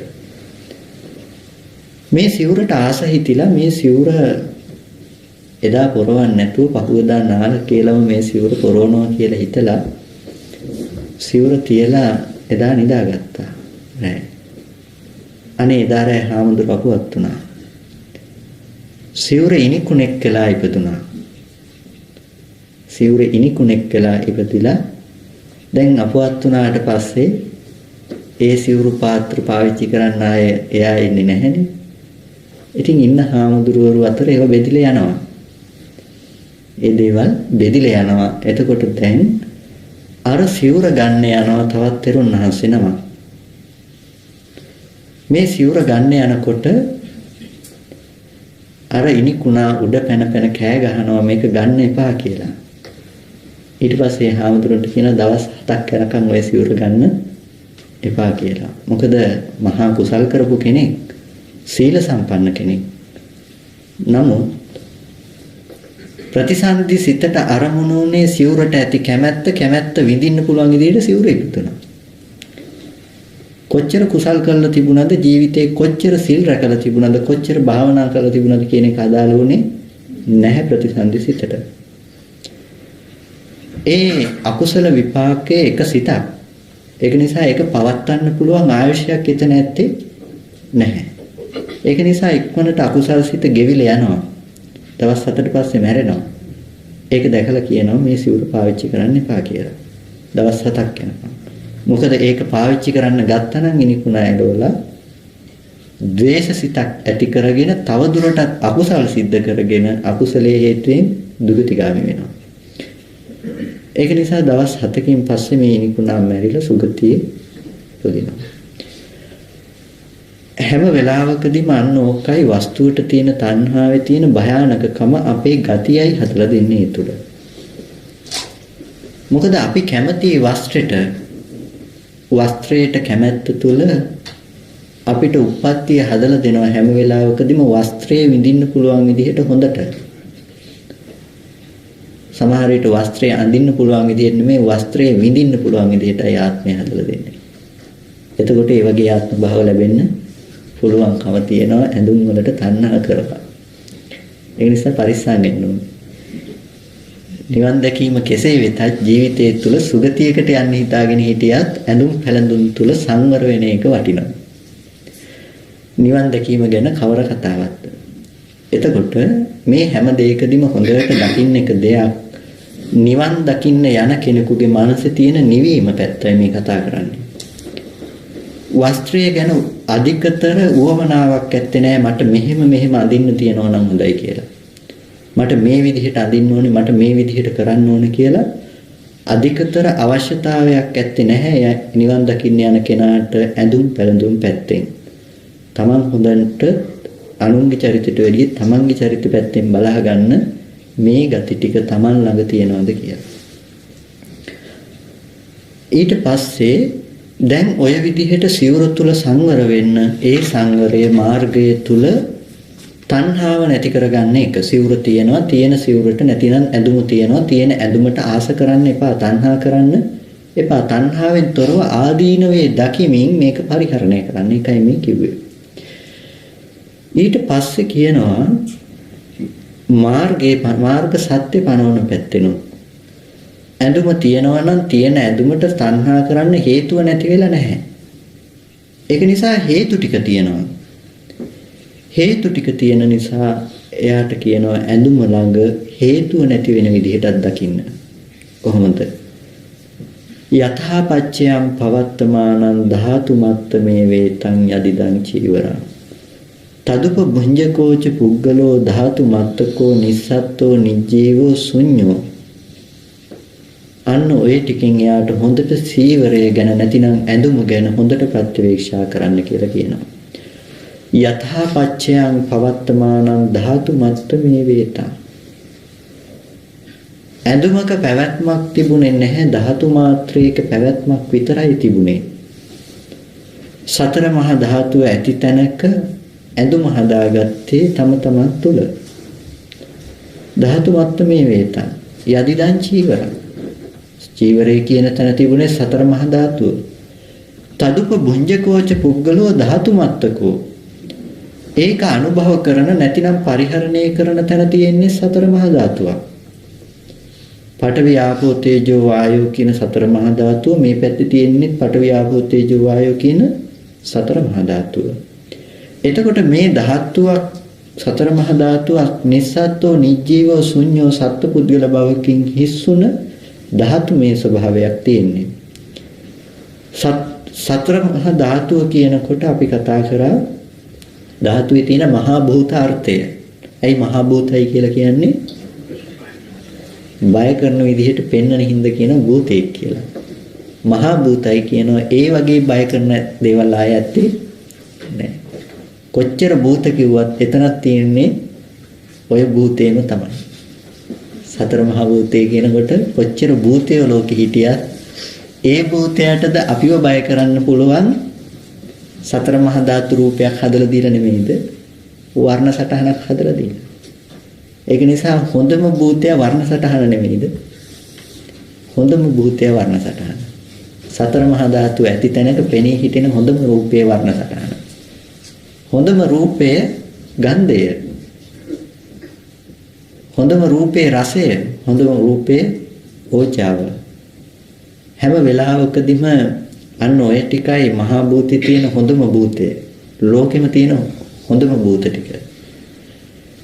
මේ සිවුරට ආස හිතිලා මේ සිවුර එදා පොරවන්න නැතුව පහුවදා නාල කියලාම මේ සිවුර පොරවනවා කියලා හිතලා සිවුර තියලා එදා නිදාගත්තා. නෑ. අනේ එදා රෑ හාමුදුර අපවත් වුණා. සිවුර ඉනිකුණෙක් වෙලා ඉපදුනා. සිවුර ඉනිකුණෙක් වෙලා ඉපදිලා දැන් අපවත් වුණාට පස්සේ ඒ සිවුරු පාත්‍ර පාවිච්චි කරන්න ආය එයා ඉන්නේ නැහැනේ. ඉතින් ඉන්න හාමුදුරුවරු අතර ඒව බෙදිලා යනවා. ඒ දේවල් බෙදිලා යනවා. එතකොට දැන් අර සිවුර ගන්න යනවා තවත් තෙරුන් වහන්සේ නමක්. මේ සිවුර ගන්න යනකොට අර ඉනිකුණා උඩ පැන කෑ ගහනවා මේක ගන්න එපා කියලා. ඊට පස්සේ හාමුදුරන්ට කියන දවස් 7ක් යනකම් ඔය සිවුර ගන්න එපා කියලා. මොකද මහා කුසල් කරපු කෙනෙක්, සීල සම්පන්න කෙනෙක්. නමුත් ප්‍රතිසන්දි සිතට අරමුණුනේ සිවුරට ඇති කැමැත්ත විඳින්න පුළුවන් විදිහට සිවුර ඉපදුණා. කොච්චර කුසල් කරලා තිබුණාද ජීවිතේ කොච්චර සිල් රැකලා තිබුණාද කොච්චර භාවනා කරලා තිබුණාද කියන එක අදාළ වුණේ නැහැ ප්‍රතිසන්දි සිතට. ඒ අකුසල විපාකයේ එක සිතක්. ඒක නිසා ඒක පවත්වන්න පුළුවන් ආයුෂයක් එතන නැත්තේ නැහැ. ඒක නිසා ඉක්මනට අකුසල සිත ගෙවිලා යනවා. දවස් 7කට පස්සේ මැරෙනවා. ඒක දැකලා කියනවා මේ සිවුර පාවිච්චි කරන්න එපා කියලා. දවස් 7ක් යනකම්. මොකද ඒක පාවිච්චි කරන්න ගත්තා නම් ඉනිකුණා ඇලවලා ද්වේෂ සිතක් ඇති කරගෙන තව දුරටත් අකුසල සිද්ධ කරගෙන අකුසලයේ හේතුවෙන් දුගතිගාමී වෙනවා. ඒක නිසා දවස් 7කින් පස්සේ මේ ඉනිකුණා මැරිලා සුගතියේ උපදිනවා. හැම වෙලාවකදීම අන්න ඕකයි වස්තුවට තියෙන තණ්හාවේ තියෙන භයානකකම අපේ ගතියයි හදලා දෙන්නේ ඒ තුල. මොකද අපි කැමති වස්ත්‍රයට කැමැත්ත තුල අපිට උප්පත්තිය හදලා දෙනවා හැම වෙලාවකදීම වස්ත්‍රයේ විඳින්න පුළුවන් විදිහට හොඳට. සමහර විට වස්ත්‍රය අඳින්න පුළුවන් විදිහට නෙමෙයි වස්ත්‍රයේ විඳින්න පුළුවන් විදිහටයි ආත්මය හදලා දෙන්නේ. එතකොට ඒ වගේ ආත්ම භාව ලැබෙන්න පුළුවන්කම තියෙනවා ඇඳුම් වලට තණ්හා කරලා. ඒ නිසා පරිස්සම් වෙන්න ඕනේ. නිවන් දැකීම කෙසේ වෙතත් ජීවිතයේ තුල සුගතියකට යන්න හිතාගෙන හිටියත් ඇඳුම් පැළඳුම් තුල සංවර වෙන එක වටිනවා. නිවන් දැකීම ගැන කවර කතාවක්ද? එතකොට මේ හැම දෙයකදීම හොඳට දකින්න එක දෙයක් නිවන් දකින්න යන කෙනෙකුගේ මනසේ තියෙන නිවීම පැත්තයි මේ කතා කරන්නේ. වස්ත්‍රය ගැන අධිකතර උවමනාවක් ඇත්තේ නැහැ මට මෙහෙම අඳින්න තියනවා නම් හොඳයි කියලා. මට මේ විදිහට අඳින්න ඕනේ මට මේ විදිහට කරන්න ඕනේ කියලා අධිකතර අවශ්‍යතාවයක් ඇත්තේ නැහැ නිවන් දකින්න යන කෙනාට ඇඳුම් පැළඳුම් පැත්තෙන්. තමන් හොඳට අනුන්ගේ චරිතයට වැඩිය තමන්ගේ චරිත පැත්තෙන් බලා ගන්න මේ ගති ටික තමන් ළඟ තියනවාද කියලා. ඊට පස්සේ දැන් ඔය විදිහට සිවුර තුල සංවර වෙන්න ඒ සංවරයේ මාර්ගය තුල තණ්හාව නැති කරගන්න එක. සිවුර තියෙනවා තියෙන සිවුරට නැතිනම් ඇඳුම තියෙනවා තියෙන ඇඳුමට ආස කරන්න එපා තණ්හා කරන්න එපා. තණ්හාවෙන් තොරව ආදීනවේ දකිමින් මේක පරිහරණය කරන්න එකයි මේ කිව්වේ. ඊට පස්සේ කියනවා මාර්ග සත්‍ය පනවන පැත්තෙනුත් ඇඳුම තියනවා නම් තියෙන ඇඳුමට තණ්හා කරන්න හේතුව නැති වෙලා නැහැ. ඒක නිසා හේතු ටික තියෙනවා. හේතු ටික තියෙන නිසා එයාට කියනවා ඇඳුම ළඟ හේතුව නැති වෙන විදිහටත් දකින්න. කොහොමද? යථාපච්චයම් පවත්තමානං ධාතු මත්තමේ වේතං යදිදං චීවරං තදුප භුඤ්ජකෝච පුග්ගලෝ ධාතු මත්තකෝ නිස්සත්තෝ නිජ්ජීවෝ ශුඤ්ඤෝ. අන්න ඔය ටිකෙන් එයාට හොඳට සීවරය ගැන නැතිනම් ඇඳුම ගැන හොඳට ප්‍රත්‍යවේක්ෂා කරන්න කියලා කියනවා. යථාපච්චයං පවත්තමානං ධාතු මත්තමේ වේතං. ඇඳුමක පැවැත්මක් තිබුණේ නැහැ ධාතු මාත්‍රයක පැවැත්මක් විතරයි තිබුණේ. සතර මහා ධාතුව ඇති තැනක ඇඳුම හදාගත්තේ තම තමන් තුල. ධාතු මත්තමේ වේතං යදිදං චීවරං. චීවරේ කියන තැන තිබුණේ සතර මහා ධාතුව. තදුප භුඤ්ජකෝච පුග්ගලෝ ධාතු මත්තකෝ. ඒක අනුභව කරන නැතිනම් පරිහරණය කරන තැන තියෙන්නේ සතර මහා ධාතුවක්. පඨවි ආපෝ තේජෝ වායෝ කියන සතර මහා ධාතුව මේ පැත්තේ තියෙන්නේ පඨවි ආපෝ තේජෝ වායෝ කියන සතර මහා ධාතුව. එතකොට මේ ධාතුවක් සතර මහා ධාතුවක් නිස්සත්තෝ නිජ්ජීවෝ ශුන්‍යෝ සත්පුද්ගල භවකින් හිස්සුන ධාතු මේ ස්වභාවයක් තියෙන්නේ. සතර මහා ධාතුව කියනකොට අපි කතා කරා ධාතුවේ තියෙන මහා භූතාර්ථය. ඇයි මහා භූතයි කියලා කියන්නේ? බය කරන විදිහට පෙන්වන හින්දා කියන භූතෙක් කියලා. මහා භූතයි කියනවා ඒ වගේ බය කරන දේවල් ආය ඇත්තේ නැහැ. කොච්චර භූත කිව්වත් එතනක් තියෙන්නේ ඔය භූතේම තමයි. සතර මහා භූතේ කියනකොට කොච්චර භූතයෝ ලෝකෙ හිටියත් ඒ භූතයටද අපිව බය කරන්න පුළුවන් සතර මහා ධාතු රූපයක් හදලා දීලා නෙමෙයිද? වර්ණ සටහනක් හදලා දීලා. ඒක නිසා හොඳම භූතය වර්ණ සටහන නෙමෙයිද? හොඳම භූතය වර්ණ සටහන. සතර මහා ධාතු ඇති තැනක පෙනී හිටින හොඳම රූපයේ වර්ණ සටහන. හොඳම රූපය ගන්ධය. හොඳම රූපේ රසය. හොඳම රූපේ ඕජාව. හැම වෙලාවකදීම අන්න ඔය ටිකයි මහා භූතේ තියෙන හොඳම භූතය. ලෝකෙම තියෙන හොඳම භූත ටික.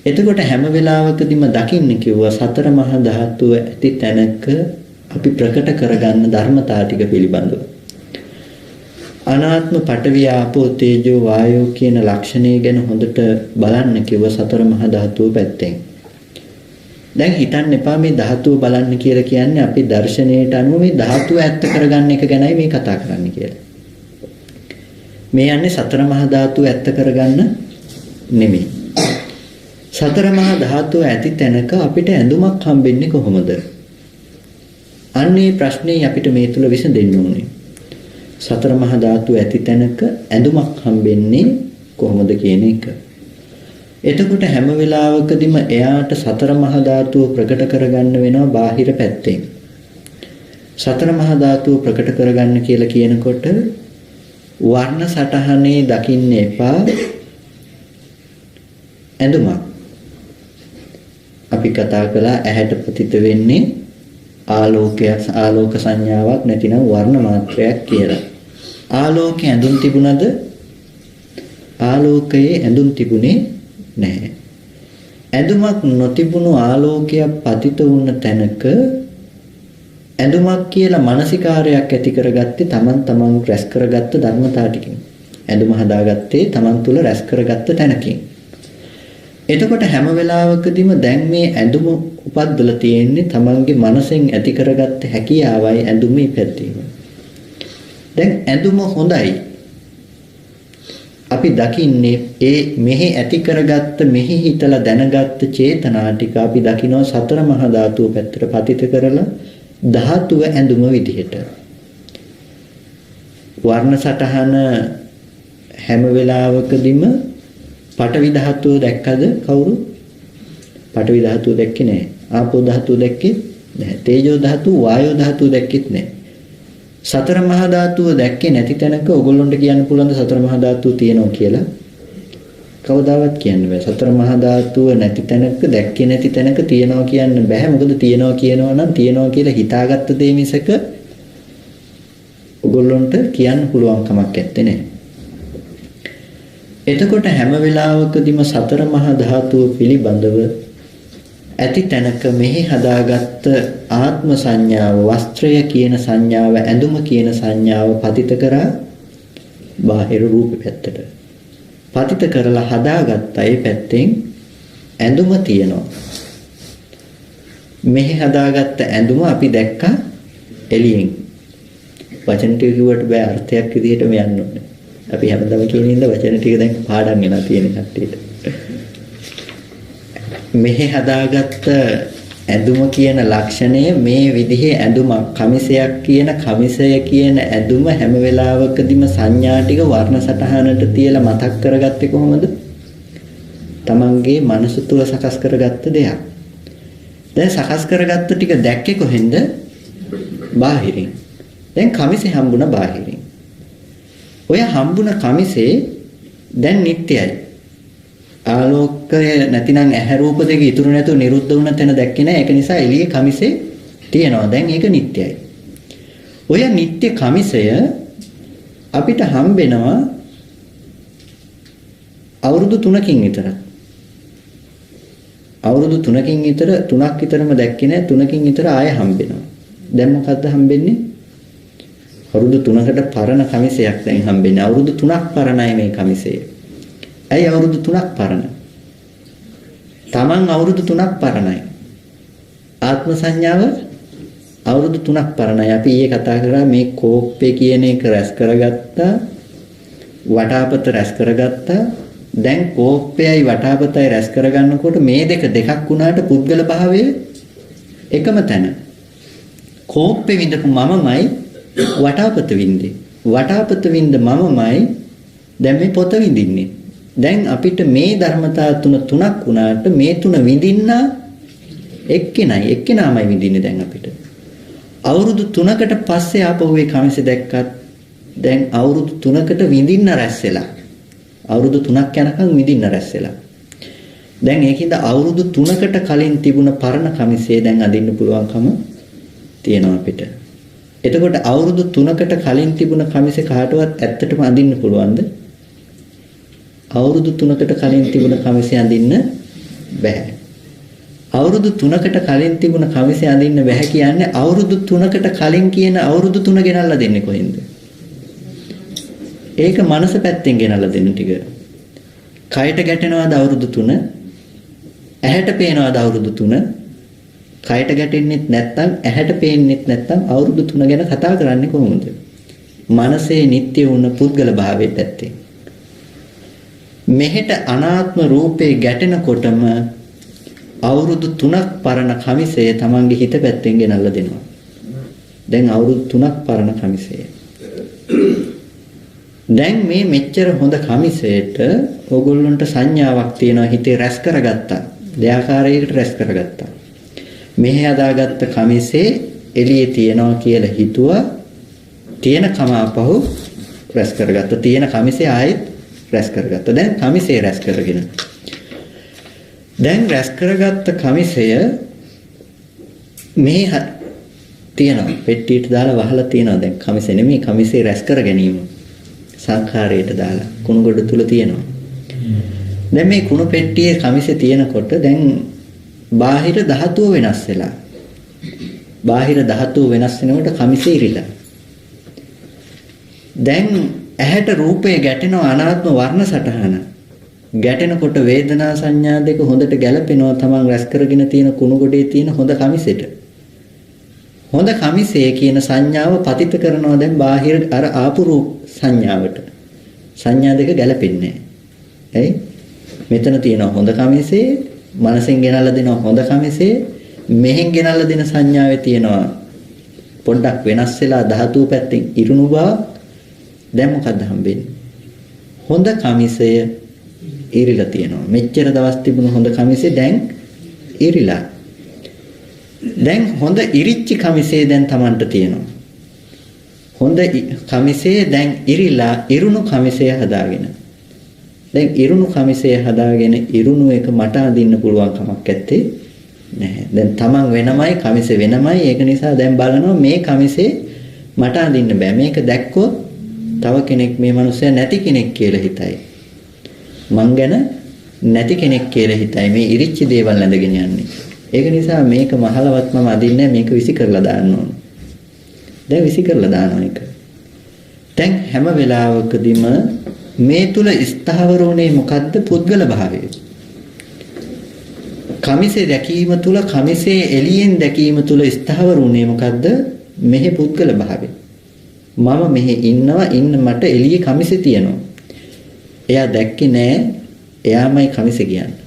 එතකොට හැම වෙලාවකදීම දකින්න කිව්වා සතර මහා ධාතුව ඇති තැනක අපි ප්‍රකට කරගන්න ධර්මතා ටික පිළිබඳව. අනාත්ම පඨවි ආපෝ තේජෝ වායෝ කියන ලක්ෂණය ගැන හොඳට බලන්න කිව්වා සතර මහා ධාතුව පැත්තෙන්. දැන් හිතන්න එපා මේ ධාතුව බලන්න කියලා කියන්නේ අපි දර්ශනයට අනුව මේ ධාතුව ඇත්ත කරගන්න එක ගැනයි මේ කතා කරන්නේ කියලා. මේ යන්නේ සතර මහා ධාතුව ඇත්ත කරගන්න නෙමෙයි. සතර මහා ධාතුව ඇති තැනක අපිට ඇඳුමක් හම්බෙන්නේ කොහොමද? අන්නේ ප්‍රශ්නේ අපිට මේ තුල විසඳෙන්න ඕනේ. සතර මහා ධාතුව ඇති තැනක ඇඳුමක් හම්බෙන්නේ කොහොමද කියන එක. එතකොට හැම වෙලාවකදීම එයාට සතර මහා ධාතුව ප්‍රකට කරගන්න වෙනවා බාහිර පැත්තෙන්. සතර මහා ධාතුව ප්‍රකට කරගන්න කියලා කියනකොට වර්ණ සටහනේ දකින්න එපා ඇඳුමක්. අපි කතා කළා ඇහැට පතිත වෙන්නේ ආලෝක සංඥාවක් නැතිනම් වර්ණ මාත්‍රයක් කියලා. ආලෝකයේ ඇඳුම් තිබුණද? ආලෝකයේ ඇඳුම් තිබුණේ නැහැ. ඇඳුමක් නොතිබුණු ආලෝකයක් පතිත වුණ තැනක ඇඳුමක් කියලා මානසිකාරයක් ඇති කරගත්තේ තමන් රැස් කරගත්ත ධර්මතාව ටිකෙන්. ඇඳුම හදාගත්තේ තමන් තුළ රැස් කරගත්ත තැනකින්. එතකොට හැම වෙලාවකදීම දැන් මේ ඇඳුම උපද්දලා තියෙන්නේ තමන්ගේ මනසෙන් ඇති කරගත්ත හැකියාවයි ඇඳුමේ පැත්තීම. දැන් ඇඳුම හොඳයි. අපි දකින්නේ ඒ මෙහි ඇති කරගත්ත මෙහි හිතලා දැනගත්ත චේතනා ටික අපි දකිනවා සතර මහා ධාතුව පැත්තට පතිත කරලා ධාතුව ඇඳුම විදිහට. වර්ණ සටහන හැම වෙලාවකදීම පඨවි ධාතුව දැක්කද කවුරු? පඨවි ධාතුව දැක්කේ නැහැ. ආපෝ ධාතුව දැක්කේ නැහැ. තේජෝ ධාතුව, වායෝ ධාතුව දැක්කෙත් නැහැ. සතර මහා ධාතුව දැක්කේ නැති තැනක ඔයගොල්ලන්ට කියන්න පුළුවන් ද සතර මහා ධාතුව තියෙනවා කියලා? කවදාවත් කියන්න බෑ. සතර මහා ධාතුව නැති තැනක දැක්කේ නැති තැනක තියෙනවා කියන්න බෑ. මොකද තියෙනවා කියනවා නම් තියෙනවා කියලා හිතාගත්ත දේ මිසක ඔයගොල්ලන්ට කියන්න පුළුවන් කමක් නැත්තේ නේ. එතකොට හැම වෙලාවකදීම සතර මහා ධාතුව පිළිබඳව ඇති තැනක මෙහි හදාගත්ත ආත්ම සංඥාව, වස්ත්‍රය කියන සංඥාව, ඇඳුම කියන සංඥාව පතිත කරා බාහිර රූප පැත්තට. පතිත කරලා හදාගත්ත ඒ පැත්තෙන් ඇඳුම තියෙනවා. මෙහි හදාගත්ත ඇඳුම අපි දැක්කා එළියෙන්. වචන ටික කිව්වට බෑ අර්ථයක් විදිහටම යන්න ඕනේ. අපි හැමදාම කියන ඉඳ වචන ටික දැන් පාඩම් වෙනවා තියෙන කට්ටියට. මෙහි හදාගත්ත ඇඳුම කියන ලක්ෂණය මේ විදිහේ ඇඳුමක් කමිසයක් කියන කමිසය කියන ඇඳුම හැම වෙලාවකදීම සංඥා ටික වර්ණ සටහනට තියලා මතක් කරගත්තේ කොහොමද? තමන්ගේ මනස තුල සකස් කරගත්ත දෙයක්. දැන් සකස් කරගත්ත ටික දැක්කේ කොහෙන්ද? බාහිරින්. දැන් කමිසේ හම්බුණා බාහිරින්. ඔය හම්බුණ කමිසේ දැන් නිට්ටයයි. ආලෝකය නැතිනම් ඇහැ රූප දෙක ඉතුරු නැතුව නිරුද්ධ වුණ තැන දැක්කේ නැහැ. ඒක නිසා එළියේ කමිසේ තියෙනවා. දැන් ඒක නිට්ටයයි. ඔය නිට්ටය කමිසය අපිට හම්බෙනවා අවුරුදු 3කින් විතර. අවුරුදු 3කින් විතර 3ක් විතරම දැක්කේ නැහැ. 3කින් විතර ආය හම්බෙනවා. දැන් මොකද්ද හම්බෙන්නේ? අවුරුදු 3කට පරණ කමිසයක් දැන් හම්බෙන්නේ. අවුරුදු 3ක් පරණයි මේ කමිසය. ඇයි අවුරුදු 3ක් පරණ? Taman අවුරුදු 3ක් පරණයි. ආත්ම සංඥාව අවුරුදු 3ක් පරණයි. අපි ඊයේ කතා කරා මේ කෝප්පේ කියන එක රැස් කරගත්තා. වටාපත රැස් කරගත්තා. දැන් කෝප්පයයි වටාපතයි රැස් කරගන්නකොට මේ දෙකක් වුණාට පුද්ගල භාවය එකම තැන. කෝප්පේ විඳපු මමමයි වටාපත විඳේ. වටාපත විඳ මමමයි දැන් මේ පොත විඳින්නේ. දැන් අපිට මේ ධර්මතා තුනක් වුණාට මේ තුන විඳින්න එක්කෙනාමයි විඳින්නේ දැන් අපිට. අවුරුදු 3කට පස්සේ ආපහු ඒ කමිස දැක්කත් දැන් අවුරුදු 3කට විඳින්න රැස්සෙලා. අවුරුදු 3ක් යනකම් විඳින්න රැස්සෙලා. දැන් ඒකින්ද අවුරුදු 3කට කලින් තිබුණ පරණ කමිසේ දැන් අදින්න පුළුවන්කම තියෙනවා අපිට. එතකොට අවුරුදු 3කට කලින් තිබුණ කමිසේ කාටවත් ඇත්තටම අදින්න පුළුවන්ද? අවුරුදු 3කට කලින් තිබුණ කමිසේ අඳින්න බෑ. අවුරුදු 3කට කලින් තිබුණ කමිසේ අඳින්න බෑ කියන්නේ අවුරුදු 3කට කලින් කියන අවුරුදු 3 ගෙනල්ලා දෙන්නේ කොහෙන්ද? ඒක මනස පැත්තෙන් ගෙනල්ලා දෙන්න ටික. කයට ගැටෙනවද අවුරුදු 3? ඇහැට පේනවද අවුරුදු 3? කයට ගැටෙන්නෙත් නැත්නම් ඇහැට පේන්නෙත් නැත්නම් අවුරුදු 3 ගැන කතා කරන්නේ කොහොමද? මනසේ නිට්ටය වුණ පුද්ගල භාවයේ පැත්තෙන්. මෙහෙට අනාත්ම රූපේ ගැටෙනකොටම අවුරුදු 3ක් පරණ කමිසය තමන්ගේ හිත පැත්තෙන් ගෙනල්ලා දෙනවා. දැන් අවුරුදු 3ක් පරණ කමිසය. දැන් මේ මෙච්චර හොඳ කමිසයට ඕගොල්ලන්ට සංඥාවක් තියෙනවා හිතේ රැස් කරගත්තා. දෙආකාරයකට රැස් කරගත්තා. මෙහෙ හදාගත්ත කමිසේ එළියේ තියනවා කියලා හිතුවා. තියෙන කම අපහු රැස් කරගත්ත. තියෙන කමිසේ ආයෙත් රැස් කරගත්ත. දැන් කමිසේ රැස් කරගෙන. දැන් රැස් කරගත්ත කමිසය මේ තියෙනවා. පෙට්ටියට දාලා වහලා තියෙනවා. දැන් කමිසේ නෙමෙයි කමිසේ රැස් කර ගැනීම. සංඛාරයට දාලා කුණු ගොඩ තුල තියෙනවා. දැන් මේ කුණු පෙට්ටියේ කමිසේ තියෙනකොට දැන් බාහිර ධාතුව වෙනස් වෙලා. බාහිර ධාතුව වෙනස් වෙනකොට කමිසේ ඉරිලා. දැන් ඇහැට රූපය ගැටෙන අනාත්ම වර්ණ සටහන. ගැටෙනකොට වේදනා සංඥා දෙක හොඳට ගැලපෙනවා තමන් රැස් කරගෙන තියෙන කුණු ගොඩේ තියෙන හොඳ කමිසෙට. හොඳ කමිසේ කියන සංඥාව පතිත කරනවා දැන් බාහිර අර ආපු රූප සංඥාවට. සංඥා දෙක ගැලපෙන්නේ නැහැ. ඇයි? මෙතන තියෙන හොඳ කමිසේ මනසෙන් ගෙනල්ලා දෙන හොඳ කමිසේ මෙහෙන් ගෙනල්ලා දෙන සංඥාවේ තියෙනවා පොඩ්ඩක් වෙනස් වෙලා ධාතු පැත්තෙන් ඉරුණු බව. දැන් මොකද්ද හම්බෙන්නේ? හොඳ කමිසය ඉරිලා තියෙනවා. මෙච්චර දවස් තිබුණු හොඳ කමිසේ දැන් ඉරිලා. දැන් හොඳ ඉරිච්ච කමිසේ දැන් Tamanට තියෙනවා. හොඳ කමිසේ දැන් ඉරිලා ඉරුණු කමිසය හදාගෙන. දැන් ඉරුණු කමිසය හදාගෙන ඉරුණු එක මට අඳින්න පුළුවන් කමක් නැත්තේ නැහැ. දැන් Taman වෙනමයි කමිසේ වෙනමයි. ඒක නිසා දැන් බලනවා මේ කමිසේ මට අඳින්න බෑ. මේක දැක්කොත් තව කෙනෙක් මේ මිනිස්සයා නැති කෙනෙක් කියලා හිතයි. මං ගැන නැති කෙනෙක් කියලා හිතයි. මේ ඉරිච්ච දේවල් ඇඳගෙන යන්නේ. ඒක නිසා මේක මහලවත් මම අදින්නේ මේක විසි කරලා දාන්න ඕන. දැන් විසි කරලා දානවා ඒක. දැන් හැම වෙලාවකදීම මේ තුල ස්ථාවර වුණේ මොකද්ද? පුද්ගල භාවය. කමිසේ දැකීම තුල කමිසේ එළියෙන් දැකීම තුල ස්ථාවර වුණේ මොකද්ද? මෙහි පුද්ගල භාවය. මම මෙහි ඉන්නවා ඉන්න මට එළියේ කමිසේ තියෙනවා. එයා දැක්කේ නෑ. එයාමයි කමිසේ කියන්නේ.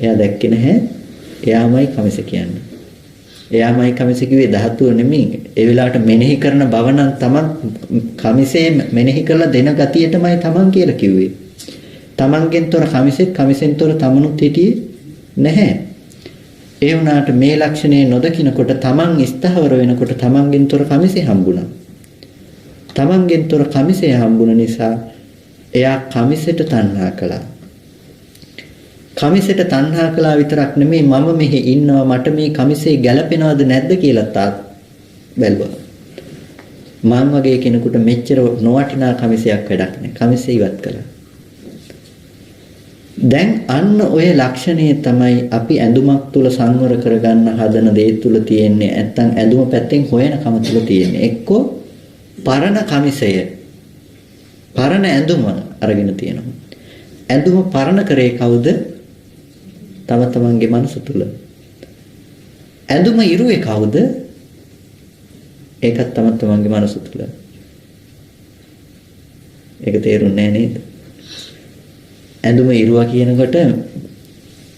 එයා දැක්කේ නැහැ. එයාමයි කමිසේ කියන්නේ. එයාමයි කමිසේ කිව්වේ ධාතුව නෙමෙයි. ඒ වෙලාවට මෙනෙහි කරන බව නම් තමන් කමිසේ මෙනෙහි කරලා දෙන ගතියටමයි තමන් කියලා කිව්වේ. තමන්ගෙන් තොර කමිසෙත් කමිසෙන් තොර තමනුත් හිටියේ නැහැ. ඒ වුණාට මේ ලක්ෂණේ නොදකිනකොට තමන් ස්ථාවර වෙනකොට තමන්ගෙන් තොර කමිසේ හම්බුණා. තමන්ගෙන් තොර කමිසේ හම්බුන නිසා එයා කමිසෙට තණ්හා කළා. කමිසෙට තණ්හා කළා විතරක් නෙමෙයි මම මෙහි ඉන්නවා මට මේ කමිසේ ගැළපෙනවද නැද්ද කියලා තාත් බැලුවා. මං වගේ කෙනෙකුට මෙච්චර නොවටිනා කමිසයක් වැඩක් නැහැ. කමිසේ ඉවත් කළා. දැන් අන්න ඔය ලක්ෂණය තමයි අපි ඇඳුමක් තුල සංවර කරගන්න හදන දේ තුල තියෙන්නේ. නැත්තම් ඇඳුම පැත්තෙන් හොයන කම තුල තියෙන්නේ. එක්කෝ පරණ කමිසය පරණ ඇඳුම අරගෙන තියෙනවා. ඇඳුම පරණ කරේ කවුද? තම තමන්ගේ මනස තුල. ඇඳුම ඉරුවේ කවුද? ඒකත් තම තමන්ගේ මනස තුල. ඒක තේරුන්නේ නේද? ඇඳුම ඉරුවා කියනකොට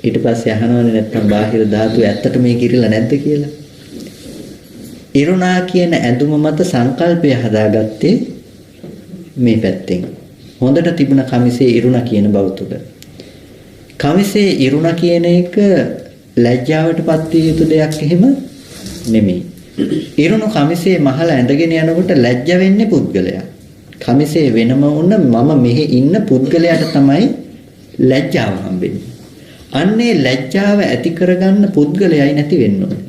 ඊට පස්සේ අහනවනේ නැත්තම් බාහිර ධාතු ඇත්තට මේක ඉරිලා නැද්ද කියලා. ඉරුණා කියන ඇඳුම මත සංකල්පය හදාගත්තේ මේ පැත්තෙන්. හොඳට තිබුණ කමිසේ ඉරුණා කියන බව තුල. කමිසේ ඉරුණා කියන එක ලැජ්ජාවටපත් විය යුතු දෙයක් එහෙම නෙමෙයි. ඉරුණු කමිසේ මහල ඇඳගෙන යනකොට ලැජ්ජ වෙන්නේ පුද්ගලයා. කමිසේ වෙනම වුණ මම මෙහි ඉන්න පුද්ගලයාට තමයි ලැජ්ජාව හම්බෙන්නේ. අන්නේ ලැජ්ජාව ඇති කරගන්න පුද්ගලයයි නැති වෙන්න ඕනේ.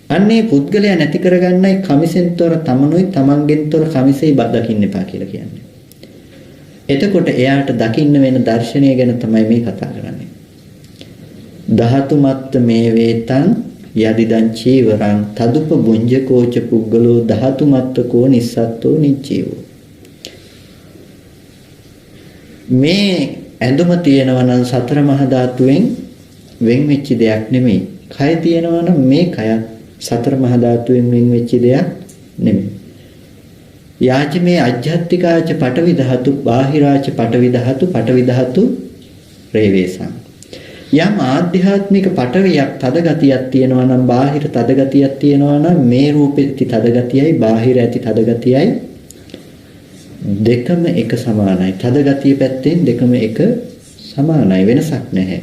අන්නේ පුද්ගලයා නැති කරගන්නයි කමිසෙන්තොර තමනුයි තමන්ගෙන්තොර කමිසෙයි දකින්න එපා කියලා කියන්නේ. එතකොට එයාට දකින්න වෙන දර්ශනය ගැන තමයි මේ කතා කරන්නේ. ධාතු මත්ත මේ වේතං යදිදං චීවරං තදුප බුඤ්ජකෝච පුද්ගලෝ ධාතු මත්තකෝ නිස්සත්තෝ නිච්චීවෝ. මේ ඇඳුම තියෙනවා නම් සතර මහා ධාතුවෙන් වෙන් වෙච්ච දෙයක් නෙමෙයි. කය තියෙනවා නම් මේ කයත් සතර මහා ධාතුවෙන් වෙන් වෙච්ච දෙයක් නෙමෙයි. යාචමේ අජ්ජත්තිකාච පඨවි ධාතු බාහිරාච පඨවි ධාතු රේවේසං. යම් ආධ්‍යාත්මික පඨවියක් තද ගතියක් තියෙනවා නම් බාහිර තද ගතියක් තියෙනවා නම් මේ රූපෙති තද ගතියයි බාහිර ඇති තද ගතියයි දෙකම එක සමානයි. තද ගතිය පැත්තෙන් දෙකම එක සමානයි, වෙනසක් නැහැ.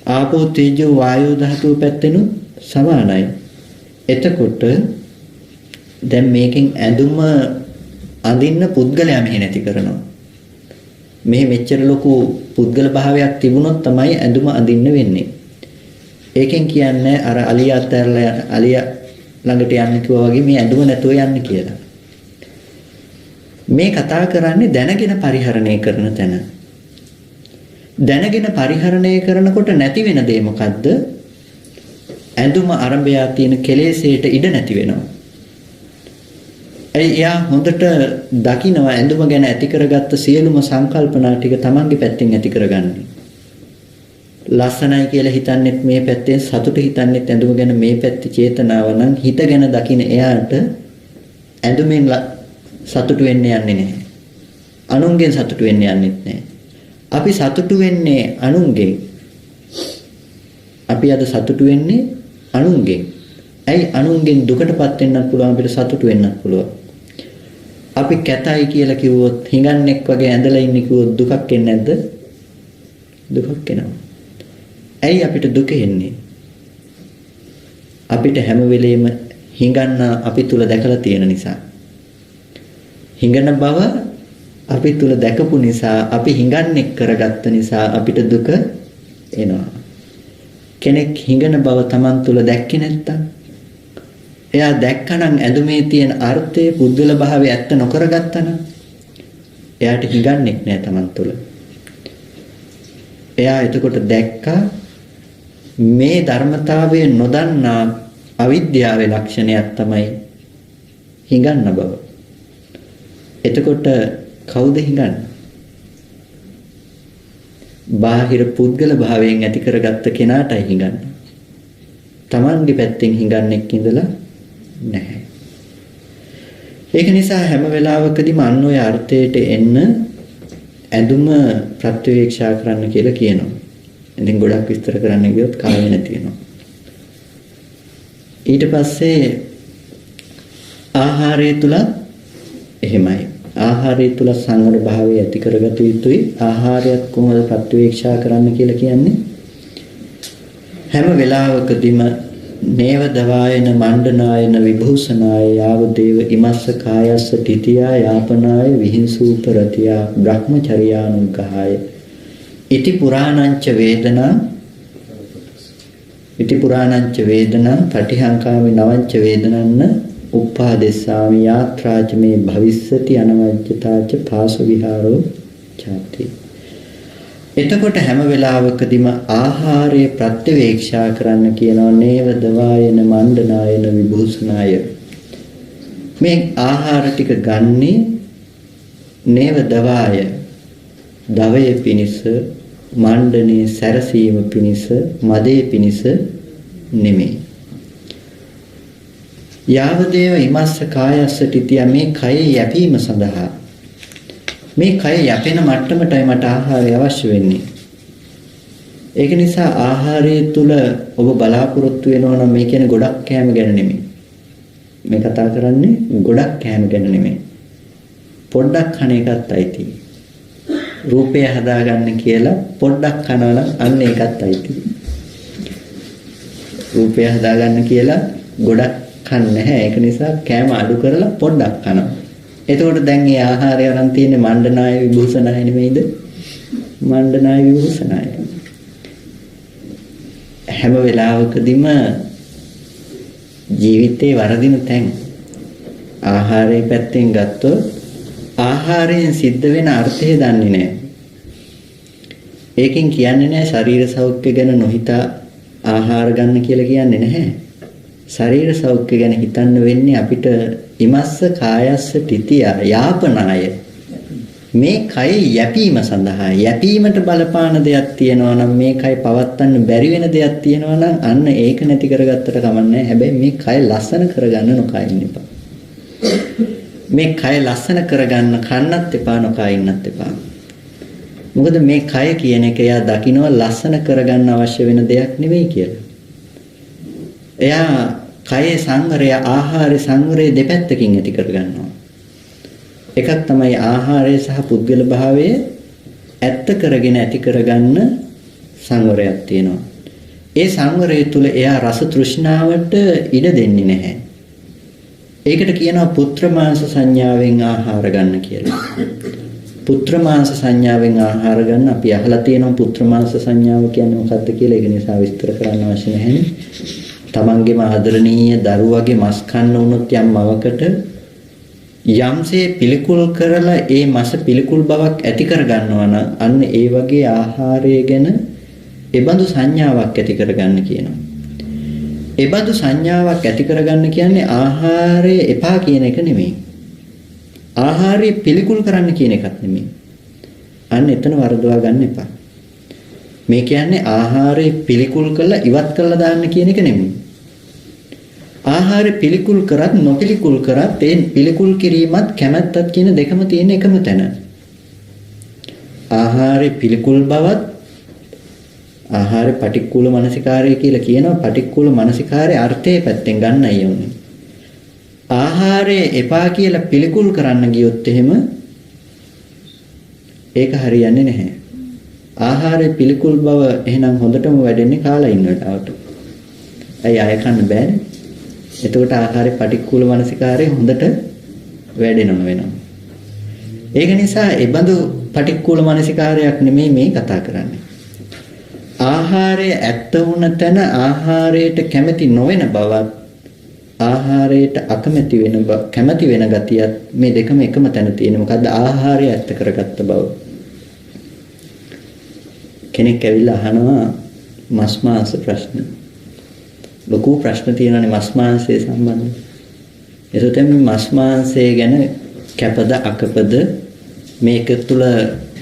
ආපෝ තේජෝ වායෝ ධාතුව පැත්තෙනුත් සමානයි. එතකොට දැන් මේකෙන් ඇඳුම අඳින්න පුද්ගලයා මෙහෙ නැති කරනවා. මෙහෙ මෙච්චර ලොකු පුද්ගල භාවයක් තිබුණොත් තමයි ඇඳුම අඳින්න වෙන්නේ. ඒකෙන් කියන්නේ අර අලියා අතහැරලා අලියා ළඟට යන්න කිව්වා වගේ මේ ඇඳුම නැතුව යන්න කියලා. මේ කතා කරන්නේ දැනගෙන පරිහරණය කරන තැන. දැනගෙන පරිහරණය කරනකොට නැති වෙන දේ මොකද්ද? ඇඳුම අරඹයා තියෙන කෙලෙසේට ඉඩ නැති වෙනවා. එයා හොඳට දකිනවා ඇඳුම ගැන ඇති කරගත්ත සියලුම සංකල්පනා ටික Tamange පැත්තෙන් ඇති කරගන්නේ. ලස්සනයි කියලා හිතන්නෙත් මේ පැත්තෙන්, සතුට හිතන්නෙත් ඇඳුම ගැන මේ පැත්තේ චේතනාව නම් හිත ගැන දකින එයාට ඇඳුමෙන් සතුට වෙන්න යන්නේ නැහැ. අනුන්ගෙන් සතුට වෙන්න යන්නෙත් නැහැ. අපි සතුට වෙන්නේ අනුන්ගෙන්. අපි අද සතුට වෙන්නේ අනුන්ගෙන්. ඇයි අනුන්ගෙන් දුකටපත් වෙන්නත් පුළුවන් අපිට සතුට වෙන්නත් පුළුවන්. අපි කැතයි කියලා කිව්වොත් හිඟන්නෙක් වගේ ඇඳලා ඉන්නේ කිව්වොත් දුකක් එන්නේ නැද්ද? දුකක් එනවා. ඇයි අපිට දුක එන්නේ? අපිට හැම වෙලෙම හිඟන්න අපි තුල දැකලා තියෙන නිසා. හිඟන බව අපි තුල දැකපු නිසා, අපි හිඟන්නෙක් කරගත්ත නිසා අපිට දුක එනවා. කෙනෙක් හිඟන බව Taman තුල දැක්කේ නැත්තම්, එයා දැක්කනම් ඇඳුමේ තියෙන අර්ථය, පුද්ගල භාවය ඇත්ත නොකරගත්තා නම් එයාට හිඟන්නෙක් නෑ Taman තුල. එයා එතකොට දැක්කා මේ ධර්මතාවය නොදන්නා අවිද්‍යාවේ ලක්ෂණයක් තමයි හිඟන්න බව. එතකොට කවුද හිඟන්නේ? බාහිර පුද්ගල භාවයෙන් ඇති කරගත්ත කෙනාටයි හිඟන්නේ. Tamange පැත්තෙන් හිඟන්නෙක් ඉඳලා නැහැ. ඒක නිසා හැම වෙලාවකදීම අන්න ඔය අර්ථයට එන්න ඇඳුම ප්‍රත්‍යවේක්ෂා කරන්න කියලා කියනවා. ඉතින් ගොඩක් විස්තර කරන්න ගියොත් කාලය නැති වෙනවා. ඊට පස්සේ ආහාරය තුල එහෙමයි. ආහාරය තුල සංවර භාවය ඇති කරගත යුතුයි. ආහාරයත් කොහොමද ප්‍රත්‍යවේක්ෂා කරන්න කියලා කියන්නේ? හැම වෙලාවකදීම නේව දවායන මණ්ඩනායන විභූෂනාය යාව දේව ඉමස්ස කායස්ස තිතියා යාපනාය විහිංසූපරතියා බ්‍රහ්මචර්යානුග්‍රහාය ඉති පුරාණංච වේදනා පටිහංකාමි නවංච වේදනන්න උප්පාදෙස්සාමි යාත්‍රාච මේ භවිස්සති අනවජ්ජතාච පාස විහාරෝ චාති. එතකොට හැම වෙලාවකදීම ආහාරය ප්‍රත්‍යවේක්ෂා කරන්න කියනවා නේව දවායන මණ්ඩනායන විභූෂනාය. මේ ආහාර ටික ගන්නේ නේව දවාය දවයේ පිනිස, මණ්ඩනේ සැරසීම පිනිස, මදේ පිනිස නෙමෙයි. යාවදේව ඉමස්ස කායස්ස තිතිය මේ කය යැපීම සඳහා, මේ කය යැපෙන මට්ටමටයි මට ආහාරය අවශ්‍ය වෙන්නේ. ඒක නිසා ආහාරය තුල ඔබ බලාපොරොත්තු වෙනවා නම් මේ කියන්නේ ගොඩක් කෑම ගැන නෙමෙයි. මේ කතා කරන්නේ ගොඩක් කෑම ගැන නෙමෙයි. පොඩ්ඩක් කන එකත් අයිති. රූපය හදාගන්න කියලා පොඩ්ඩක් කනවා නම් අන්න ඒකත් අයිති. රූපය හදාගන්න කියලා ගොඩක් කන්නේ නැහැ. ඒක නිසා කෑම අඩු කරලා පොඩ්ඩක් කනවා. එතකොට දැන් මේ ආහාරය අරන් තියෙන්නේ මණ්ඩනාය විභූෂනාය නෙමෙයිද? මණ්ඩනාය විභූෂනාය. හැම වෙලාවකදීම ජීවිතේ වරදින තැන් ආහාරයේ පැත්තෙන් ගත්තොත් ආහාරයෙන් සිද්ධ වෙන අර්ථය දන්නේ නැහැ. ඒකෙන් කියන්නේ නැහැ ශරීර සෞඛ්‍ය ගැන නොහිතා ආහාර ගන්න කියලා කියන්නේ නැහැ. ශරීර සෞඛ්‍ය ගැන හිතන්න වෙන්නේ අපිට ඉමස්ස කායස්ස තිතිය යාපනාය. මේ කය යැපීම සඳහා යැපීමට බලපාන දෙයක් තියෙනවා නම්, මේ කය පවත්වන්න බැරි වෙන දෙයක් තියෙනවා නම් අන්න ඒක නැති කරගත්තට කමන්නේ. හැබැයි මේ කය ලස්සන කරගන්න නොකයින් එපා. මේ කය ලස්සන කරගන්න කන්නත් එපා, නොකා ඉන්නත් එපා. මොකද මේ කය කියන එක එයා දකිනවා ලස්සන කරගන්න අවශ්‍ය වෙන දෙයක් නෙවෙයි කියලා. එයා කයේ සංවරය, ආහාරයේ සංවරය දෙපැත්තකින් ඇති කරගන්නවා. එකක් තමයි ආහාරය සහ පුද්ගල භාවය ඇත්ත කරගෙන ඇති කරගන්න සංවරයක් තියෙනවා. ඒ සංවරය තුල එයා රස තෘෂ්ණාවට ඉඩ දෙන්නේ නැහැ. ඒකට කියනවා පුත්‍ර මාංශ සංඥාවෙන් ආහාර ගන්න කියලා. පුත්‍ර මාංශ සංඥාවෙන් ආහාර ගන්න අපි අහලා තියෙනවා පුත්‍ර මාංශ සංඥාව කියන්නේ මොකක්ද කියලා. ඒක නිසා විස්තර කරන්න අවශ්‍ය නැහැ. තමන්ගේම ආදරණීය දරුවගේ මස් කන්න වුණොත් යම් මවකට යම්සේ පිළිකුල් කරලා ඒ මස පිළිකුල් බවක් ඇති කර ගන්නවා නම් අන්න ඒ වගේ ආහාරය ගැන ඒබඳු සංඥාවක් ඇති කරගන්න කියනවා. ඒබඳු සංඥාවක් ඇති කරගන්න කියන්නේ ආහාරය එපා කියන එක නෙමෙයි. ආහාරය පිළිකුල් කරන්න කියන එකක් නෙමෙයි. අන්න එතන වරදවා ගන්න එපා. මේ කියන්නේ ආහාරය පිළිකුල් කරලා ඉවත් කරලා දාන්න කියන එක නෙමෙයි. ආහාරය පිළිකුල් කරත් නොපිළිකුල් කරත් ඒ පිළිකුල් කිරීමත් කැමැත්තත් කියන දෙකම තියෙන එකම තැන. ආහාරය පිළිකුල් බවත් ආහාර පටික්කුල මනසිකාරය කියලා කියනවා. පටික්කුල මනසිකාරයේ අර්ථයේ පැත්තෙන් ගන්නයි යන්නේ. ආහාරය එපා කියලා පිළිකුල් කරන්න ගියොත් එහෙම ඒක හරියන්නේ නැහැ. ආහාරයේ පිළිකුල් බව එහෙනම් හොඳටම වැඩෙන්නේ කාලා ඉන්න වෙලාවට. ඇයි අය කන්න බෑනේ? එතකොට ආහාරයේ පටික්කුල මනසිකාරය හොඳට වැඩෙනව වෙනවා. ඒක නිසා ඒ බඳු පටික්කුල මනසිකාරයක් නෙමෙයි මේ කතා කරන්නේ. ආහාරය ඇත්ත වුණ තැන ආහාරයට කැමති නොවන බවත් ආහාරයට අකමැති වෙන බව කැමති වෙන ගතියත් මේ දෙකම එකම තැන තියෙන. මොකද්ද? ආහාරය ඇත්ත කරගත්ත බව. කෙනෙක් ඇවිල්ලා අහනවා මස් මාංශ ප්‍රශ්න. ලොකු ප්‍රශ්න තියෙනවානේ මස් මාංශය සම්බන්ධව. ඒකට මේ මස් මාංශය ගැන කැපද අකපද මේක තුල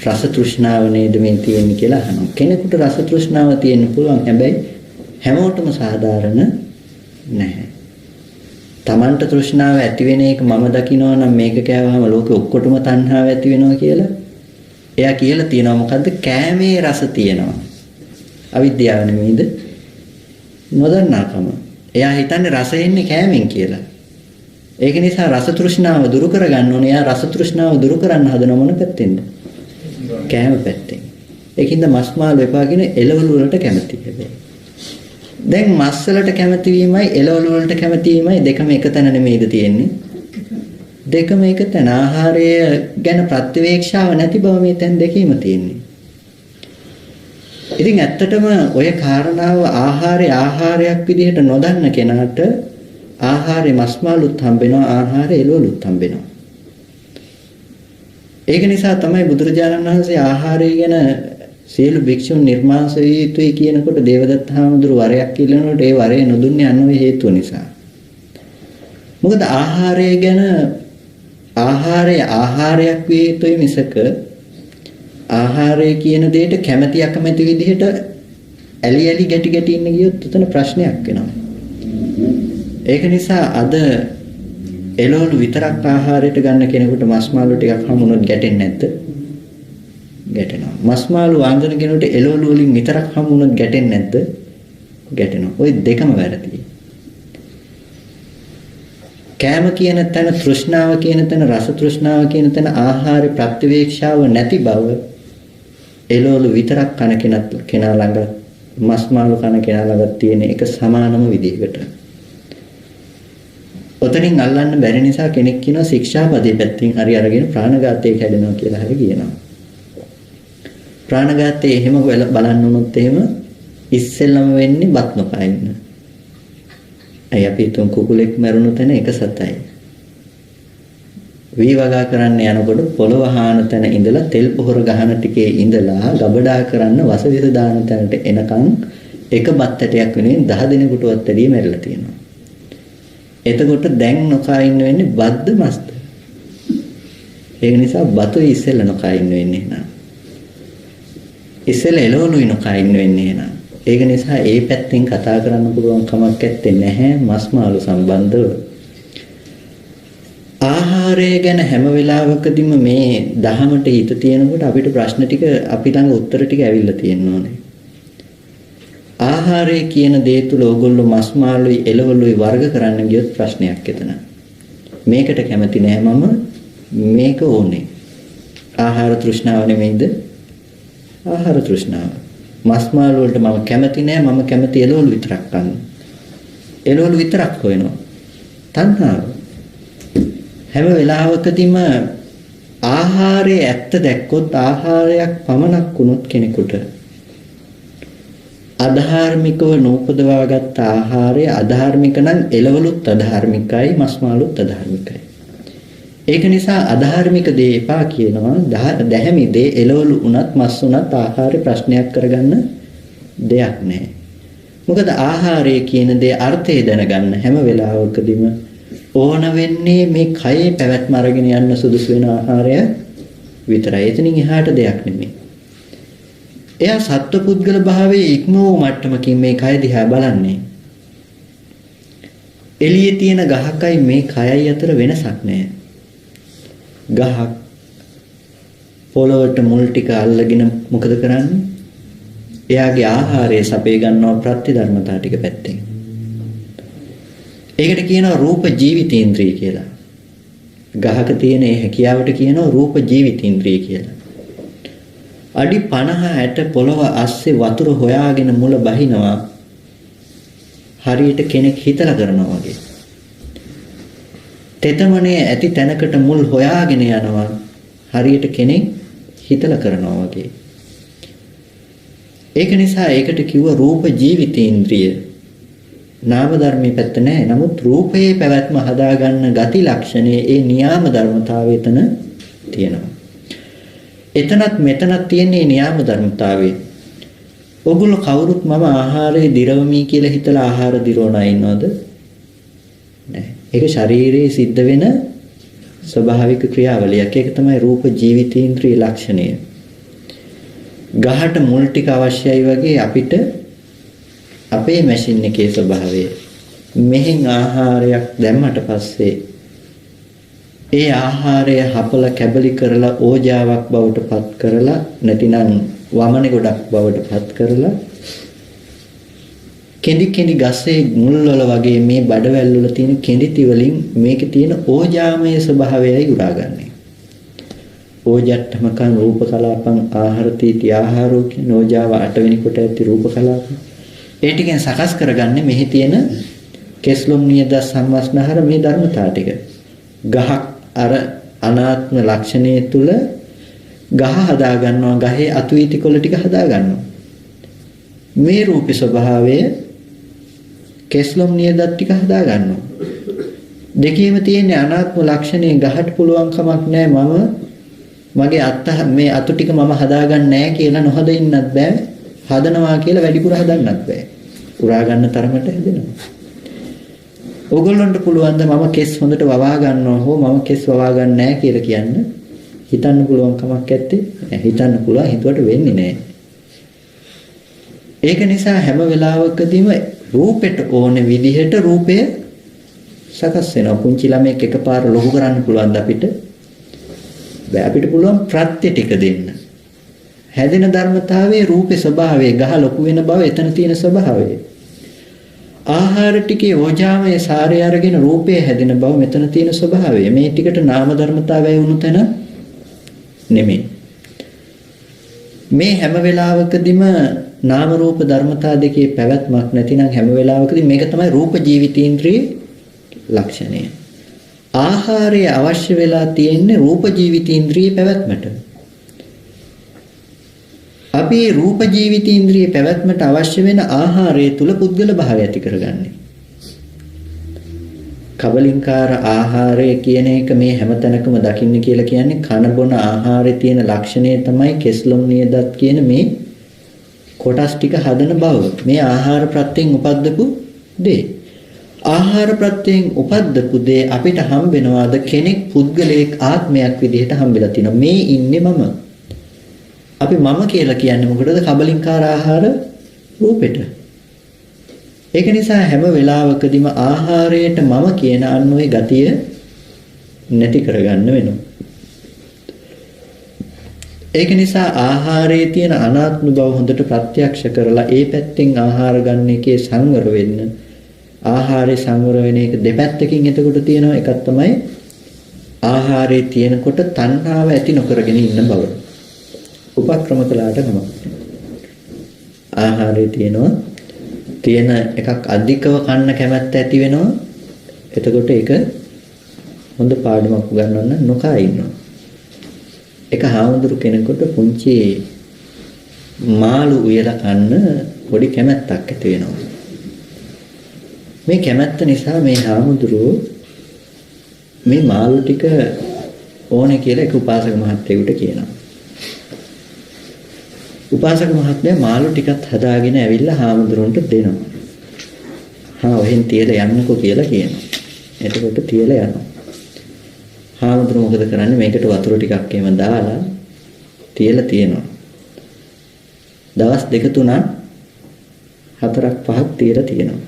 රස තෘෂ්ණාව නේද මේ තියෙන්නේ කියලා අහනවා. කෙනෙකුට රස තෘෂ්ණාව තියෙන්න පුළුවන්. හැබැයි හැමෝටම සාධාරණ නැහැ. Tamanට තෘෂ්ණාව ඇති වෙන එක මම දකිනවා නම් මේක කෑවහම ලෝකෙ ඔක්කොටම තණ්හාව ඇති වෙනවා කියලා. එයා කියලා තියෙනවා මොකද්ද? කෑමේ රස තියෙනවා. අවිද්‍යාව නෙමෙයිද? නොදන්නාකම. එයා හිතන්නේ රස එන්නේ කෑමෙන් කියලා. ඒක නිසා රස තෘෂ්ණාව දුරු කරගන්න ඕනේ. එයා රස තෘෂ්ණාව දුරු කරන්න හදන මොන පැත්තෙන්ද? කෑම පැත්තෙන්. ඒකින්ද මස් මාළු එපාගෙන එළවලු වලට කැමති හැබැයි. දැන් මස් වලට කැමති වීමයි එළවලු වලට කැමති වීමයි දෙකම එක තැන නෙමෙයිද තියෙන්නේ? දෙකම එක තැන. ආහාරය ගැන ප්‍රතිවේක්ෂාව නැති බව මේ තැන් දෙකේම තියෙන්නේ. ඉතින් ඇත්තටම ඔය කාරණාව ආහාරයක් විදිහට නොදන්න කෙනාට ආහාරේ මස් මාළුත් හම්බෙනවා, ආහාරේ එළවලුත් හම්බෙනවා. ඒක නිසා තමයි බුදුරජාණන් වහන්සේ ආහාරය ගැන සියලු භික්ෂුන් නිර්මාංශ විය යුතුයි කියනකොට දේවදත්ත හාමුදුරු වරයක් ඉල්ලනකොට ඒ වරය නොදුන්නේ අන්න ඔය හේතුව නිසා. මොකද ආහාරය ගැන ආහාරයක් විය යුතුයි මිසක ආහාරය කියන දෙයට කැමැති අකමැති විදිහට ඇලි ගැටි ඉන්න ගියොත් උතන ප්‍රශ්නයක් වෙනවා. ඒක නිසා අද එළවලු විතරක් ආහාරයට ගන්න කෙනෙකුට මස් මාළු ටිකක් හමුනොත් ගැටෙන්නේ නැද්ද? ගැටෙනවා. මස් මාළු වන්දන කෙනෙකුට එළවලු වලින් විතරක් හමුනොත් ගැටෙන්නේ නැද්ද? ගැටෙනවා. ওই දෙකම වැරදි. කෑම කියන තැන තෘෂ්ණාව කියන තැන රස තෘෂ්ණාව කියන තැන ආහාර ප්‍රතිවේක්ෂාව නැති බව එළවලු විතරක් කන කෙනා ළඟ මස් මාළු කන කෙනා ළඟ තියෙන එක සමානම විදිහකට. ඔතනින් අල්ලන්න බැරි නිසා කෙනෙක් කියනවා ශික්ෂාපදේ පැත්තෙන් හරි අරගෙන ප්‍රාණඝාතය කැඩෙනවා කියලා හරි කියනවා. ප්‍රාණඝාතය එහෙම බලන්න උනොත් එහෙම ඉස්සෙල්ලම වෙන්නේ බත් නොකා ඉන්න. අය අපි තුන් කුකුලෙක් මරුණු තැන එක සතයි. වී වගා කරන්න යනකොට පොළව හාන තැන ඉඳලා තෙල් පොහොර ගහන ටිකේ ඉඳලා ගබඩා කරන්න වසවිස දාන තැනට එනකන් එක බත් ඇටයක් වෙනුවෙන් 10 දිනකටවත් වැඩිය මැරිලා තියෙනවා. එතකොට දැන් නොකා ඉන්න වෙන්නේ බද්ද මස්ද? ඒක නිසා බතුයි ඉස්සෙල්ල නොකා ඉන්න වෙන්නේ නෑ. ඉස්සෙල්ල එළවලුයි නොකා ඉන්න වෙන්නේ නෑ. ඒක නිසා ඒ පැත්තෙන් කතා කරන්න පුළුවන් කමක් නැත්තේ නැහැ මස් මාළු සම්බන්ධව. ආහාරය ගැන හැම වෙලාවකදීම මේ දහමට හිත තියෙනකොට අපිට ප්‍රශ්න ටික අපි ළඟ උත්තර ටික ඇවිල්ලා තියෙන්න ඕනේ. ආහාරය කියන දේ තුල ඕගොල්ලෝ මස් මාළුයි එළවලුයි වර්ග කරන්න ගියොත් ප්‍රශ්නයක් එතන. මේකට කැමති නෑ මම මේක ඕනේ. ආහාර තෘෂ්ණාව නෙමෙයිද? ආහාර තෘෂ්ණාව. මස් මාළු වලට මම කැමති නෑ මම කැමති එළවලු විතරක් කන්න. එළවලු විතරක් හොයනවා. තණ්හාව. හැම වෙලාවකදීම ආහාරයේ ඇත්ත දැක්කොත් ආහාරයක් පමණක් වුණොත් කෙනෙකුට අධාර්මිකව නූපදවාගත් ආහාරය අධාර්මික නම් එළවලුත් අධාර්මිකයි මස්මාළුත් අධාර්මිකයි. ඒක නිසා අධාර්මික දේ එපා කියනවා. දැහැමි දේ එළවලු උනත් මස් උනත් ආහාරේ ප්‍රශ්නයක් කරගන්න දෙයක් නැහැ. මොකද ආහාරය කියන දේ අර්ථය දැනගන්න හැම වෙලාවකදීම ඕන වෙන්නේ මේ කයේ පැවැත්ම අරගෙන යන්න සුදුසු වෙන ආහාරය විතරයි. එතනින් එහාට දෙයක් නෙමෙයි. එයා සත්පුද්ගල භාවයේ ඉක්ම වූ මට්ටමකින් මේ කය දිහා බලන්නේ. එළියේ තියෙන ගහකයි මේ කයයි අතර වෙනසක් නැහැ. ගහක් පොළොවට මුල් ටික අල්ලගෙන මොකද කරන්නේ? එයාගේ ආහාරය සපේ ගන්නවා ප්‍රතිධර්මතා ටික පැත්තෙන්. ඒකට කියනවා රූප ජීවිතේන්ද්‍රිය කියලා. ගහක තියෙන ඒ හැකියාවට කියනවා රූප ජීවිතේන්ද්‍රිය කියලා. අඩි 50 60 පොළොව අස්සේ වතුර හොයාගෙන මුල බහිනවා. හරියට කෙනෙක් හිතලා කරනවා වගේ. තෙතමනේ ඇති තැනකට මුල් හොයාගෙන යනවා. හරියට කෙනෙක් හිතලා කරනවා වගේ. ඒක නිසා ඒකට කිව්ව රූප ජීවිතේන්ද්‍රිය. නාම ධර්මයේ පැත්ත නැහැ. නමුත් රූපයේ පැවැත්ම හදාගන්න ගති ලක්ෂණයේ ඒ නියාම ධර්මතාවය එතන තියෙනවා. එතනත් මෙතනත් තියෙන්නේ නියාම ධර්මතාවය. ඔගොල්ලෝ කවුරුත් මම ආහාරයේ දිරවමි කියලා හිතලා ආහාර දිරවනා ඉන්නවද? නැහැ. ඒක ශරීරයේ සිද්ධ වෙන ස්වභාවික ක්‍රියාවලියක්. ඒක තමයි රූප ජීවිතේන්ද්‍රිය ලක්ෂණය. ගහට මුල් ටික අවශ්‍යයි වගේ අපිට අපේ මැෂින් එකේ ස්වභාවය. මෙහෙන් ආහාරයක් දැම්මට පස්සේ ඒ ආහාරය හපල කැබලි කරලා ඕජාවක් බවට පත් කරලා නැතිනම් වමනේ ගොඩක් බවට පත් කරලා කෙඳි ගසේ මුල් වල වගේ මේ බඩවැල් වල තියෙන කෙඳිති වලින් මේකේ තියෙන ඕජාමය ස්වභාවයයි උරාගන්නේ. ඕජට්ඨමකං රූප කලාපං ආහාරති ආහාරෝ කියන ඕජාව 8 වෙනි කොට ඇති රූප කලාප. ඒ ටිකෙන් සකස් කරගන්නේ මෙහි තියෙන කෙස්ලොම් නියද සම්වස්නහර මේ ධර්මතා ටික. ගහක් අර අනාත්ම ලක්ෂණයේ තුල ගහ හදා ගන්නවා, ගහේ අතු ඉති කොළ ටික හදා ගන්නවා. මේ රූපේ ස්වභාවය කෙස්ලොම් නියදත් ටික හදා ගන්නවා. දෙකේම තියෙන අනාත්ම ලක්ෂණේ ගහට පුළුවන් කමක් නැහැ මගේ මේ අතු ටික මම හදාගන්නේ නැහැ කියලා නොහද ඉන්නත් බෑ. හදනවා කියලා වැඩිපුර හදන්නත් බෑ. උරා ගන්න තරමට හැදෙනවා. ඕගොල්ලන්ට පුළුවන් ද මම කෙස් හොඳට වවා ගන්නවා හෝ මම කෙස් වවා ගන්න නැහැ කියලා කියන්න? හිතන්න පුළුවන් කමක් නැත්තේ. හිතන්න පුළුවන්, හිතුවට වෙන්නේ නැහැ. ඒක නිසා හැම වෙලාවකදීම රූපෙට ඕන විදිහට රූපය සකස් වෙනවා. පුංචි ළමෙක් එකපාර ලොකු කරන්න පුළුවන් ද අපිට? බෑ. අපිට පුළුවන් ප්‍රත්‍ය ටික දෙන්න. හැදෙන ධර්මතාවයේ රූපේ ස්වභාවය, ගහ ලොකු වෙන බව, එතන තියෙන ස්වභාවය. ආහාර ටිකේ ඕජාමය සාරය අරගෙන රූපය හැදෙන බව, මෙතන තියෙන ස්වභාවය. මේ ටිකට නාම ධර්මතාවය වුණු තැන නෙමෙයි. මේ හැම වෙලාවකදීම නාම රූප ධර්මතා දෙකේ පැවැත්මක් නැතිනම් හැම වෙලාවකදී මේක තමයි රූප ජීවිතේන්ද්‍රියේ ලක්ෂණය. ආහාරය අවශ්‍ය වෙලා තියෙන්නේ රූප ජීවිතේන්ද්‍රියේ පැවැත්මට. අපි රූප ජීවිතේන්ද්‍රියේ පැවැත්මට අවශ්‍ය වෙන ආහාරය තුල පුද්ගල භාවය ඇති කරගන්නේ. කබලින්කාර ආහාරය කියන එක මේ හැමතැනකම දකින්න කියලා කියන්නේ කන බොන ආහාරයේ තියෙන ලක්ෂණය තමයි කෙස්ලොම් නියදත් කියන මේ කොටස් ටික හදන බව. මේ ආහාර ප්‍රත්‍යයෙන් උපද්දපු දේ. ආහාර ප්‍රත්‍යයෙන් උපද්දපු දේ අපිට හම්බෙනවාද කෙනෙක් පුද්ගලයෙක් ආත්මයක් විදිහට හම්බෙලා තිනවා. මේ ඉන්නේ මම. අපි මම කියලා කියන්නේ මොකටද? කබලින්කාර ආහාර රූපෙට. ඒක නිසා හැම වෙලාවකදීම ආහාරයට මම කියන අන්න ඔය ගතිය නැති කරගන්න වෙනවා. ඒක නිසා ආහාරයේ තියෙන අනාත්ම බව හොඳට ප්‍රත්‍යක්ෂ කරලා ඒ පැත්තෙන් ආහාර ගන්න එකේ සංවර වෙන්න. ආහාරයේ සංවර වෙන එක දෙපැත්තකින් එතකොට තියෙනවා. එකක් තමයි ආහාරයේ තියෙනකොට තණ්හාව ඇති නොකරගෙන ඉන්න බව. උපක්‍රම කළාට නම. ආහාරයේ තියෙන එකක් අධිකව කන්න කැමැත්ත ඇති වෙනවා. එතකොට ඒක හොඳ පාඩමක් උගන්වන්න නොකා ඉන්නවා. එක හාමුදුරු කෙනෙකුට පුංචි මාළු උයලා කන්න පොඩි කැමැත්තක් ඇති වෙනවා. මේ කැමැත්ත නිසා මේ හාමුදුරුවෝ මේ මාළු ටික ඕනේ කියලා එක උපාසක මහත්තයෙකුට කියනවා. උපාසක මහත්මයා මාළු ටිකත් හදාගෙන ඇවිල්ලා හාමුදුරුවන්ට දෙනවා. ඔහෙන් තියලා යන්නකෝ කියලා කියනවා. එතකොට තියලා යනවා. හාමුදුරුවෝ මොකද කරන්නේ? මේකට වතුර ටිකක් එහෙම දාලා තියලා තියෙනවා. දවස් 2-3 4ක් 5ක් තියලා තියෙනවා.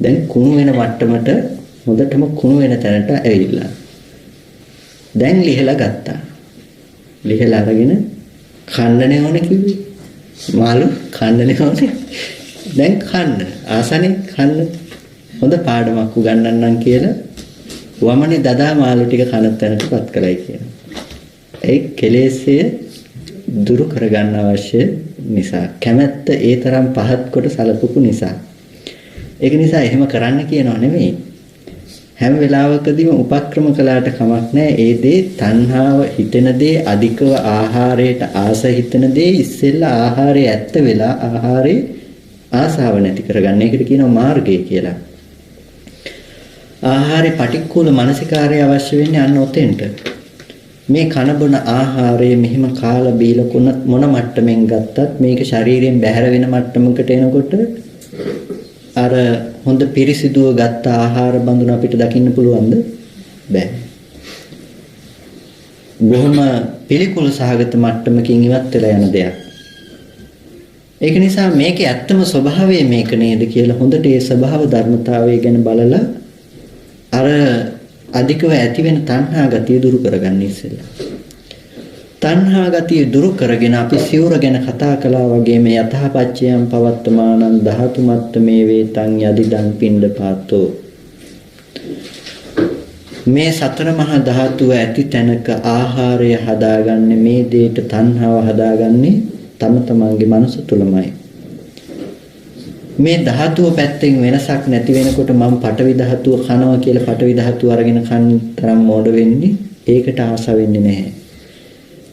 දැන් කුණු වෙන මට්ටමට හොඳටම කුණු වෙන තැනට ඇවිල්ලා. දැන් ලිහලා ගත්තා. ලිහලා අරගෙන කන්නනේ ඕනේ කිව්වේ. මාළු කන්නනේ ඕනේ. දැන් කන්න. ආසනේ කන්න. හොඳ පාඩමක් උගන්වන්නම් කියලා වමනේ දදා මාළු ටික කන තැනටපත් කළයි කියනවා. ඒ කෙලෙස්ය දුරු කරගන්න අවශ්‍ය නිසා කැමැත්ත ඒ තරම් පහත් කොට සලකපු නිසා. ඒක නිසා එහෙම කරන්න කියනව නෙමෙයි. හැම වෙලාවකදීම උපක්‍රම කළාට කමක් නැහැ. ඒ දේ තණ්හාව හිතෙන දේ අධිකව ආහාරයට ආස හිතෙන දේ ඉස්සෙල්ලා ආහාරයේ ඇත්ත වෙලා ආහාරේ ආසාව නැති කරගන්න. ඒකට කියනවා මාර්ගය කියලා. ආහාරේ පටික්කුල මානසිකාරය අවශ්‍ය වෙන්නේ අන්න ඔතෙන්ට. මේ කන බොන ආහාරය මෙහිම කාලා බීලා මොන මට්ටමින් ගත්තත් මේක ශරීරයෙන් බැහැර වෙන මට්ටමකට එනකොට අර හොඳ පිරිසිදුව ගත්ත ආහාර බඳුන අපිට දකින්න පුළුවන්ද? බෑ. බොහොම පිළිකුල් සහගත මට්ටමකින් ඉවත් වෙලා යන දෙයක්. ඒක නිසා මේකේ ඇත්තම ස්වභාවය මේක නේද කියලා හොඳට ඒ ස්වභාව ධර්මතාවය ගැන බලලා අර අධිකව ඇති වෙන තණ්හා ගතිය දුරු කරගන්න ඉස්සෙල්ලා. තණ්හා ගතිය දුරු කරගෙන අපි සිවුර ගැන කතා කළා වගේ මේ යතහපච්චයන් පවත්තමානං ධාතු මත්තමේ වේතං යදිදං පිණ්ඩපාතෝ. මේ සතර මහා ධාතුව ඇති තැනක ආහාරය හදාගන්නේ මේ දෙයට තණ්හාව හදාගන්නේ තම තමන්ගේ මනස තුලමයි. මේ ධාතුව පැත්තෙන් වෙනසක් නැති වෙනකොට මම පඨවි ධාතුව කනවා කියලා පඨවි ධාතුව අරගෙන කන්න තරම් මෝඩ වෙන්නේ ඒකට ආස වෙන්නේ නැහැ.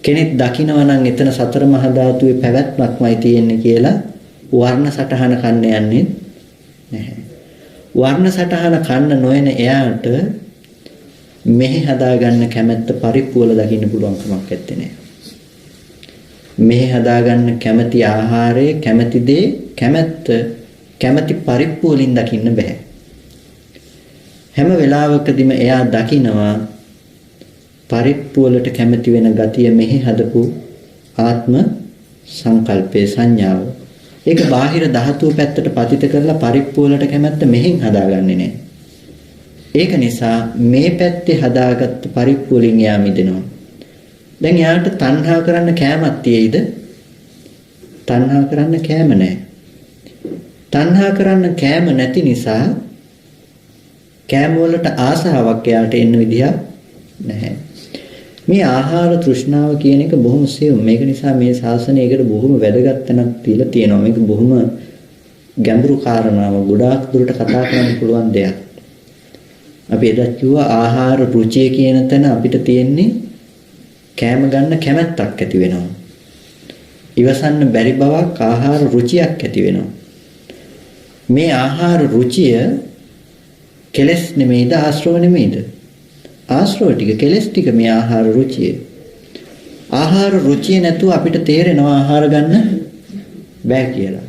කෙනෙක් දකිනවා නම් එතන සතර මහා ධාතුවේ පැවැත්මක්මයි තියෙන්නේ කියලා වර්ණ සටහන කන්න යන්නේ නැහැ. වර්ණ සටහන කන්න නොයන එයාට මෙහි හදාගන්න කැමැත්ත පරිප්පුවල දකින්න පුළුවන් කමක් නැත්තේ නෑ. මෙහි හදාගන්න කැමැති ආහාරය කැමැති දේ කැමැති පරිප්පුවලින් දකින්න බෑ. හැම වෙලාවකදීම එයා දකිනවා පරිප්පුවලට කැමැති වෙන ගතිය මෙහි හදපු ආත්ම සංකල්පේ සංඥාව. ඒක බාහිර ධාතුව පැත්තට පතිත කරලා පරිප්පුවලට කැමැත්ත මෙහෙන් හදාගන්නේ නැහැ. ඒක නිසා මේ පැත්තේ හදාගත්ත පරිප්පුවලින් එයා මිදෙනවා. දැන් එයාට තණ්හා කරන්න කෑමක් තියෙයිද? තණ්හා කරන්න කෑම නැහැ. තණ්හා කරන්න කෑම නැති නිසා කෑම වලට ආසාවක් එයාට එන්න විදිහක් නැහැ. මේ ආහාර තෘෂ්ණාව කියන එක බොහොම සියුම්. මේක නිසා මේ ශාසනයකට බොහොම වැදගත් තැනක් තියලා තියෙනවා. මේක බොහොම ගැඹුරු කාරණාව. ගොඩාක් දුරට කතා කරන්න පුළුවන් දෙයක්. අපි එදා කිව්වා ආහාර රුචිය කියන තැන අපිට තියෙන්නේ කෑම ගන්න කැමැත්තක් ඇති වෙනවා. ඉවසන්න බැරි බවක් ආහාර රුචියක් ඇති වෙනවා. මේ ආහාර රුචිය කෙලස් නෙමෙයිද ආශ්‍රව නෙමෙයිද? ආශ්‍රව ටික කෙලස් ටික මේ ආහාර රුචිය. ආහාර රුචිය නැතුව අපිට තේරෙනවා ආහාර ගන්න බෑ කියලා.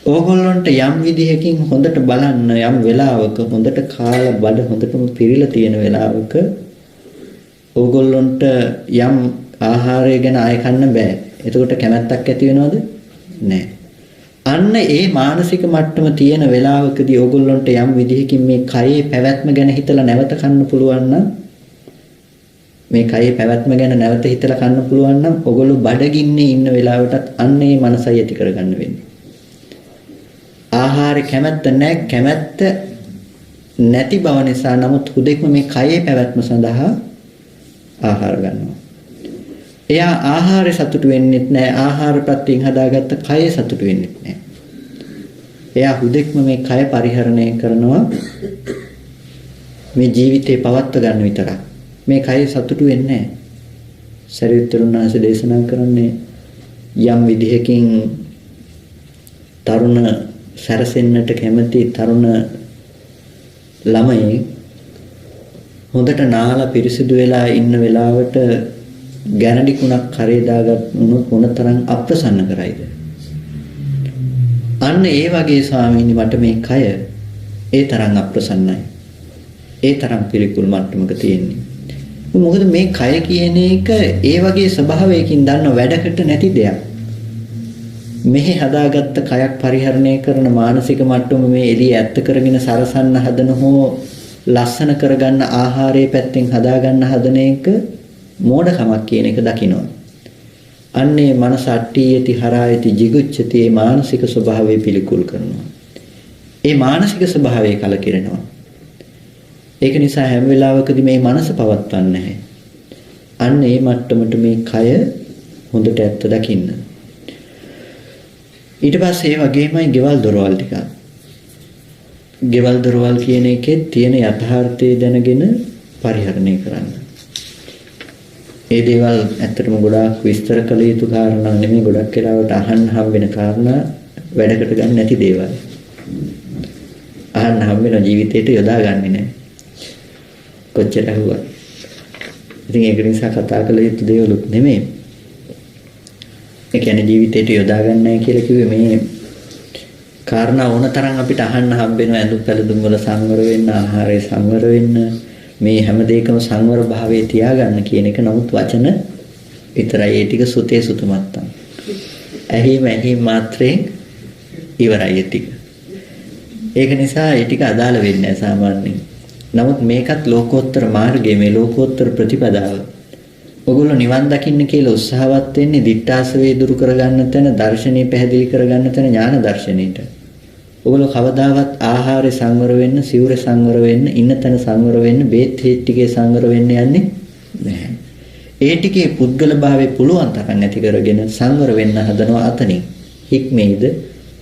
ඕගොල්ලන්ට යම් විදිහකින් හොඳට බලන්න යම් වෙලාවක හොඳට කාලා බඩ හොඳටම පිරීලා තියෙන වෙලාවක ඕගොල්ලන්ට යම් ආහාරය ගැන ආය කන්න බෑ. එතකොට කැමැත්තක් ඇති වෙනවද? නෑ. අන්න ඒ මානසික මට්ටම තියෙන වෙලාවකදී ඕගොල්ලන්ට යම් විදිහකින් මේ කයේ පැවැත්ම ගැන හිතලා නැවත කන්න පුළුවන් නම් මේ කයේ පැවැත්ම ගැන නැවත හිතලා කන්න පුළුවන් නම් ඕගොල්ලෝ බඩගින්නේ ඉන්න වෙලාවටත් අන්න ඒ මනසයි ඇති කරගන්න වෙන්නේ. ආහාරේ කැමැත්ත නැහැ. කැමැත්ත නැති බව නිසා නමුත් හුදෙක්ම මේ කයේ පැවැත්ම සඳහා ආහාර ගන්නවා. එයා ආහාරේ සතුටු වෙන්නේ නැහැ. ආහාර ප්‍රත්‍යයෙන් හදාගත්ත කය සතුටු වෙන්නේ නැහැ. එයා හුදෙක්ම මේ කය පරිහරණය කරනවා මේ ජීවිතේ පවත්ව ගන්න විතරක්. මේ කය සතුටු වෙන්නේ නැහැ. සරියුත්තරුන්වහන්සේ දේශනා කරන්නේ යම් විදිහකින් තරුණ සැරසෙන්නට කැමති තරුණ ළමයි හොඳට නාලා පිරිසිදු වෙලා ඉන්න වෙලාවට ගැරඩි කුණක් කරේ දාගන්නොත් මොනතරම් අප්‍රසන්න කරයිද? අන්න ඒ වගේ ස්වාමීනි මට මේ කය ඒ තරම් අප්‍රසන්නයි. ඒ තරම් පිළිකුල් මට්ටමක තියෙන්නේ. මොකද මේ කය කියන එක ඒ වගේ ස්වභාවයකින් දන්න වැඩකට නැති දෙයක්. මෙහි හදාගත්ත කයක් පරිහරණය කරන මානසික මට්ටම මේ එළිය ඇත්ත කරගෙන සරසන්න හදන හෝ ලස්සන කරගන්න ආහාරයේ පැත්තෙන් හදාගන්න හදන එක මෝඩකමක් කියන එක දකිනවා. අන්නේ මනස අට්ඨියති හරායති jigucchati මේ මානසික ස්වභාවය පිළිකුල් කරනවා. ඒ මානසික ස්වභාවය කලකිරෙනවා. ඒක නිසා හැම වෙලාවකදී මේ මනස පවත්වන්නේ නැහැ. අන්න ඒ මට්ටමට මේ කය හොඳට ඇත්ත දකින්න. ඊට පස්සේ ඒ වගේමයි ගෙවල් දොරවල් ටික. ගෙවල් දොරවල් කියන එකේ තියෙන යථාර්ථය දැනගෙන පරිහරණය කරන්න. ඒ දේවල් ඇත්තටම ගොඩාක් විස්තර කළ යුතු කාරණා නෙමෙයි, ගොඩක් වෙලාවට අහන්න හම් වෙන කාරණා වැඩකට ගන්න නැති දේවල්. අහන්න හම් වෙන ජීවිතේට යොදාගන්නේ නැහැ. කොච්චර ඇහුවා. ඉතින් ඒක නිසා කතා කළ යුතු දේවලුත් නෙමෙයි. ඒ කියන්නේ ජීවිතේට යොදා ගන්න නැහැ කියලා කිව්වේ මේ කාරණා ඕන තරම් අපිට අහන්න හම්බ වෙන ඇඳුම් පැළඳුම් වල සංවර වෙන්න, ආහාරයේ සංවර වෙන්න, මේ හැම දෙයකම සංවර භාවයේ තියාගන්න කියන එක. නමුත් වචන විතරයි. ඒ ටික සුතේ සුතුමත්තම්. ඇහිම මාත්‍රයෙන් ඉවරයි ඒ ටික. ඒක නිසා ඒ ටික අදාළ වෙන්නේ නැහැ සාමාන්‍යයෙන්. නමුත් මේකත් ලෝකෝත්තර මාර්ගයේ, මේ ලෝකෝත්තර ප්‍රතිපදාව. ඔගොල්ලෝ නිවන් දකින්න කියලා උත්සාහවත් වෙන්නේ දිට්ඨාසවේ දුරු කරගන්න තැන, දර්ශනීය පැහැදිලි කරගන්න තැන, ඥාන දර්ශනීයට. ඔගොල්ලෝ කවදාවත් ආහාරය සංවර වෙන්න, සිවුර සංවර වෙන්න, ඉන්න තැන සංවර වෙන්න, බේත් හේත් ටිකේ සංවර වෙන්න යන්නේ නැහැ. ඒ ටිකේ පුද්ගල භාවයේ පුළුවන් තරම් නැති කරගෙන සංවර වෙන්න හදනවා අතනින්. හික්මේද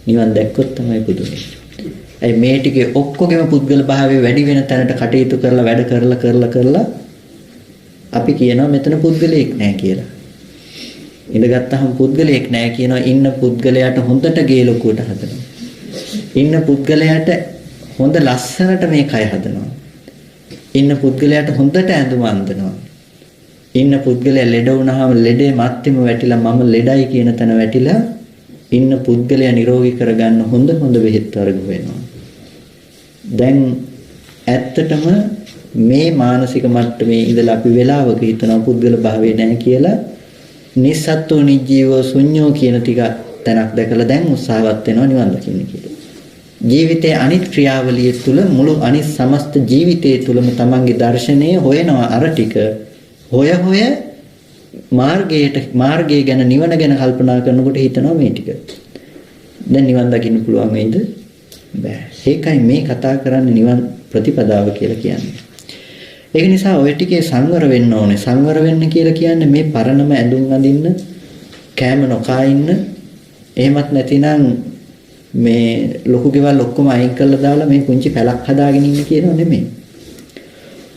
නිවන් දැක්කොත් තමයි පුදුමයි. ඒ මේ ටිකේ ඔක්කොගෙම පුද්ගල භාවයේ වැඩි වෙන තැනට කටයුතු කරලා වැඩ කරලා අපි කියනවා මෙතන පුද්ගලයෙක් නැහැ කියලා. ඉඳගත්tාම පුද්ගලයෙක් නැහැ කියනවා. ඉන්න පුද්ගලයාට හොඳට ගේ ලොකුවට හදනවා. ඉන්න පුද්ගලයාට හොඳ ලස්සනට මේ කය හදනවා. ඉන්න පුද්ගලයාට හොඳට ඇඳුම අඳිනවා. ඉන්න පුද්ගලයා ලෙඩ වුණාම ලෙඩේ මැත්තේම වැටිලා මම ලෙඩයි කියන තැන වැටිලා ඉන්න පුද්ගලයා නිරෝගී කරගන්න හොඳ බෙහෙත් වර්ග වෙනවා. දැන් ඇත්තටම මේ මානසික මට්ටමේ ඉඳලා අපි වෙලාවක හිතනවා පුද්ගල භාවය නැහැ කියලා. නිස්සත්ත්ව නිජීවෝ ශුන්‍යෝ කියන ටික තැනක් දැකලා දැන් උත්සාහවත් වෙනවා නිවන් දකින්න කියලා. ජීවිතයේ අනිත් ක්‍රියාවලිය තුළ මුළු අනිත් සමස්ත ජීවිතයේ තුළම තමන්ගේ දර්ශනය හොයනවා. අර ටික හොය මාර්ගය ගැන, නිවන ගැන කල්පනා කරනකොට හිතනවා මේ ටික. දැන් නිවන් දකින්න පුළුවන් වෙයිද? බෑ. ඒකයි මේ කතා කරන්නේ නිවන් ප්‍රතිපදාව කියලා කියන්නේ. ඒක නිසා ওই ටිකේ සංවර වෙන්න ඕනේ. සංවර වෙන්න කියලා කියන්නේ මේ පරණම ඇඳුම් අඳින්න, කෑම නොකා ඉන්න, එහෙමත් නැතිනම් මේ ලොකු ගෙවල් ඔක්කොම අයින් කරලා දාලා මේ පුංචි පැලක් හදාගෙන ඉන්න කියනව නෙමෙයි.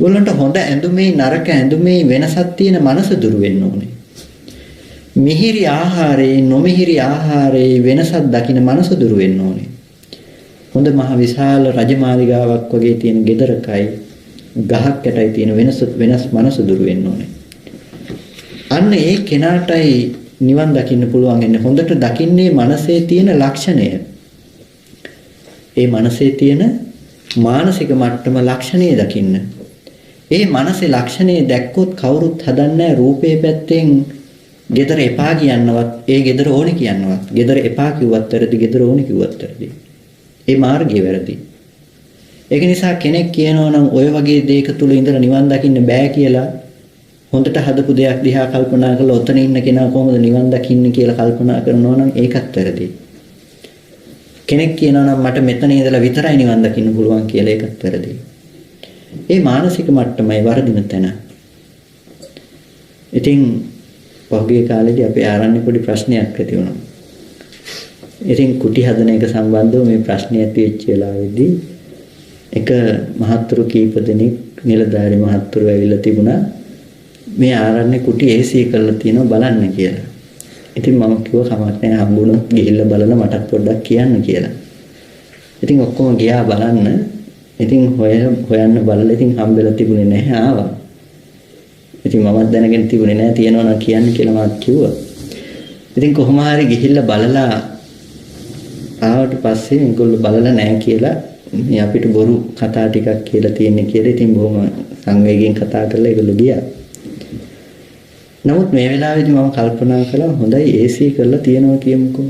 ඔයගොල්ලන්ට හොඳ ඇඳුමේ නරක ඇඳුමේ වෙනසක් තියෙන මනස දුරු වෙන්න ඕනේ. මිහිරි ආහාරයේ නොමිහිරි ආහාරයේ වෙනසක් දකින මනස දුරු වෙන්න ඕනේ. හොඳ මහ විශාල රජමාලිගාවක් වගේ තියෙන ගෙදරකයි ගහක් යටයි තියෙන වෙනස් මනස දුරු වෙන්න ඕනේ. අන්න ඒ කෙනාටයි නිවන් දකින්න පුළුවන් වෙන්නේ. හොඳට දකින්නේ මනසේ තියෙන ලක්ෂණය. ඒ මනසේ තියෙන මානසික මට්ටම ලක්ෂණය දකින්න. ඒ මනසේ ලක්ෂණය දැක්කොත් කවුරුත් හදන්නේ රූපේ පැත්තෙන් ගෙදර එපා කියන්නවත්, ඒ ගෙදර ඕනේ කියන්නවත්. ගෙදර එපා කිව්වත් වැරදි, ගෙදර ඕනේ කිව්වත් වැරදි. ඒ මාර්ගය වැරදි. ඒක නිසා කෙනෙක් කියනවා නම් ඔය වගේ දෙයක තුල ඉඳලා නිවන් දකින්න බෑ කියලා හොඳට හදපු දෙයක් දිහා කල්පනා කරලා ඔතන ඉන්න කෙනා කොහොමද නිවන් දකින්නේ කියලා කල්පනා කරනවා නම් ඒකත් වැරදි. කෙනෙක් කියනවා නම් මට මෙතන ඉඳලා විතරයි නිවන් දකින්න පුළුවන් කියලා ඒකත් වැරදි. ඒ මානසික මට්ටමයි වර්ධින තැන. ඉතින් පහුගිය කාලේදී අපේ ආරණ්‍ය පොඩි ප්‍රශ්නයක් ඇති වුණා. ඉතින් කුටි හදන එක සම්බන්ධව මේ ප්‍රශ්නේ ඇති වෙච්ච වෙලාවේදී එක මහත්තුරු කීප දෙනෙක් නිලධාරි මහත්තුරු ඇවිල්ලා තිබුණා මේ ආරණ්‍ය කුටි AC කරලා තියෙනවා බලන්න කියලා. ඉතින් මම කිව්වා කමක් නැහැ හම්බුනොත් ගිහිල්ලා බලලා මටත් පොඩ්ඩක් කියන්න කියලා. ඉතින් ඔක්කොම ගියා බලන්න. ඉතින් හොයන්න බලලා ඉතින් හම්බෙලා තිබුණේ නැහැ ආවා. ඉතින් මමත් දැනගෙන තිබුණේ නැහැ තියනවා නම් කියන්න කියලා මම කිව්වා. ඉතින් කොහොම හරි ගිහිල්ලා බලලා ආවට පස්සේ මේගොල්ලෝ බලලා නැහැ කියලා මේ අපිට බොරු කතා ටිකක් කියලා තියෙන්නේ කියලා ඉතින් බොහොම සංවේගයෙන් කතා කරලා ඒගොල්ලෝ ගියා. නමුත් මේ වෙලාවේදී මම කල්පනා කළා හොඳයි AC කරලා තියනවා කියමුකෝ.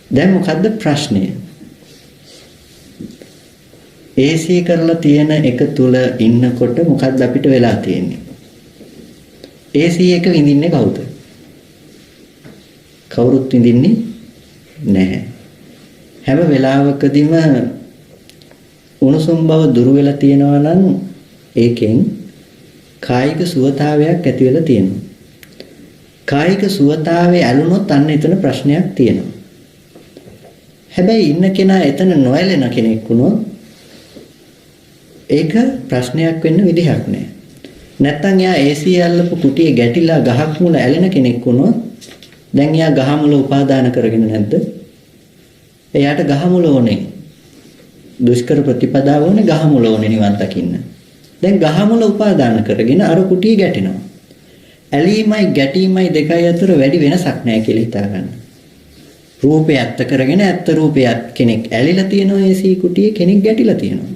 දැන් මොකද්ද ප්‍රශ්නේ? AC කරලා තියෙන එක තුල ඉන්නකොට මොකද්ද අපිට වෙලා තියෙන්නේ? AC එක විඳින්නේ කවුද? කවුරුත් විඳින්නේ නැහැ. හැම වෙලාවකදීම උණුසුම් බව දුර වෙලා තියෙනවා නම් ඒකෙන් කායික සුවතාවයක් ඇති වෙලා තියෙනවා. කායික සුවතාවේ ඇලුනොත් අන්න එතන ප්‍රශ්නයක් තියෙනවා. හැබැයි ඉන්න කෙනා එතන නොඇලෙන කෙනෙක් වුණොත් ඒක ප්‍රශ්නයක් වෙන්න විදිහක් නැහැ. නැත්තම් එයා AC අල්ලපු කුටියේ ගැටිලා ගහක් මුල ඇලෙන කෙනෙක් වුණොත් දැන් එයා ගහ මුල උපාදාන කරගෙන නැද්ද? එයාට ගහ මුල ඕනේ. දුෂ්කර ප්‍රතිපදාව ඕනේ ගහ මුල ඕනේ නිවන් දකින්න. දැන් ගහ මුල උපාදාන කරගෙන අර කුටිය ගැටෙනවා. ඇලීමයි ගැටීමයි දෙකයි අතර වැඩි වෙනසක් නැහැ කියලා හිතා ගන්න. රූපය ඇත්ත කරගෙන ඇත්ත රූපයක් කෙනෙක් ඇලිලා තියෙනවා AC කුටියේ කෙනෙක් ගැටිලා තියෙනවා.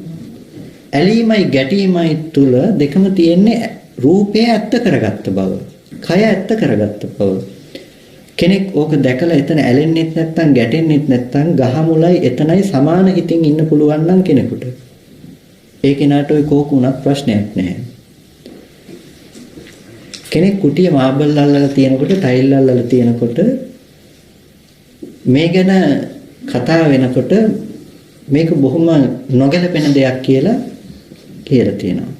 ඇලීමයි ගැටීමයි තුල දෙකම තියෙන්නේ රූපය ඇත්ත කරගත්ත බව. කය ඇත්ත කරගත්ත බව. කෙනෙක් ඕක දැකලා එතන ඇලෙන්නෙත් නැත්නම් ගැටෙන්නෙත් නැත්නම් ගහ මුලයි එතනයි සමාන හිතින් ඉන්න පුළුවන් නම් කෙනෙකුට ඒ කෙනාට ඔය කෝක උනත් ප්‍රශ්නයක් නැහැ. කෙනෙක් කුටිය මාබල් අල්ලලා තියෙනකොට ටයිල් අල්ලලා තියෙනකොට මේ ගැන කතා වෙනකොට මේක බොහොම නොගැලපෙන දෙයක් කියලා තියෙනවා.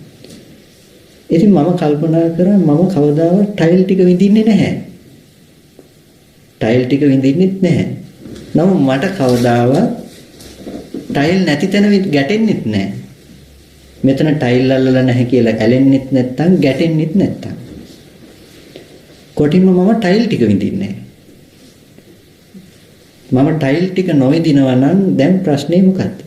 ඉතින් මම කල්පනා කරා මම කවදාවත් ටයිල් ටික විඳින්නේ නැහැ. ටයිල් ටික විඳින්නෙත් නැහැ. නමුත් මට කවදාවත් ටයිල් නැති තැන ගැටෙන්නෙත් නැහැ. මෙතන ටයිල් අල්ලලා නැහැ කියලා ඇලෙන්නෙත් නැත්තම් ගැටෙන්නෙත් නැත්තම්. කොටින්ම මම ටයිල් ටික විඳින්නේ නැහැ. මම ටයිල් ටික නොවිඳිනවා නම් දැන් ප්‍රශ්නේ මොකද්ද?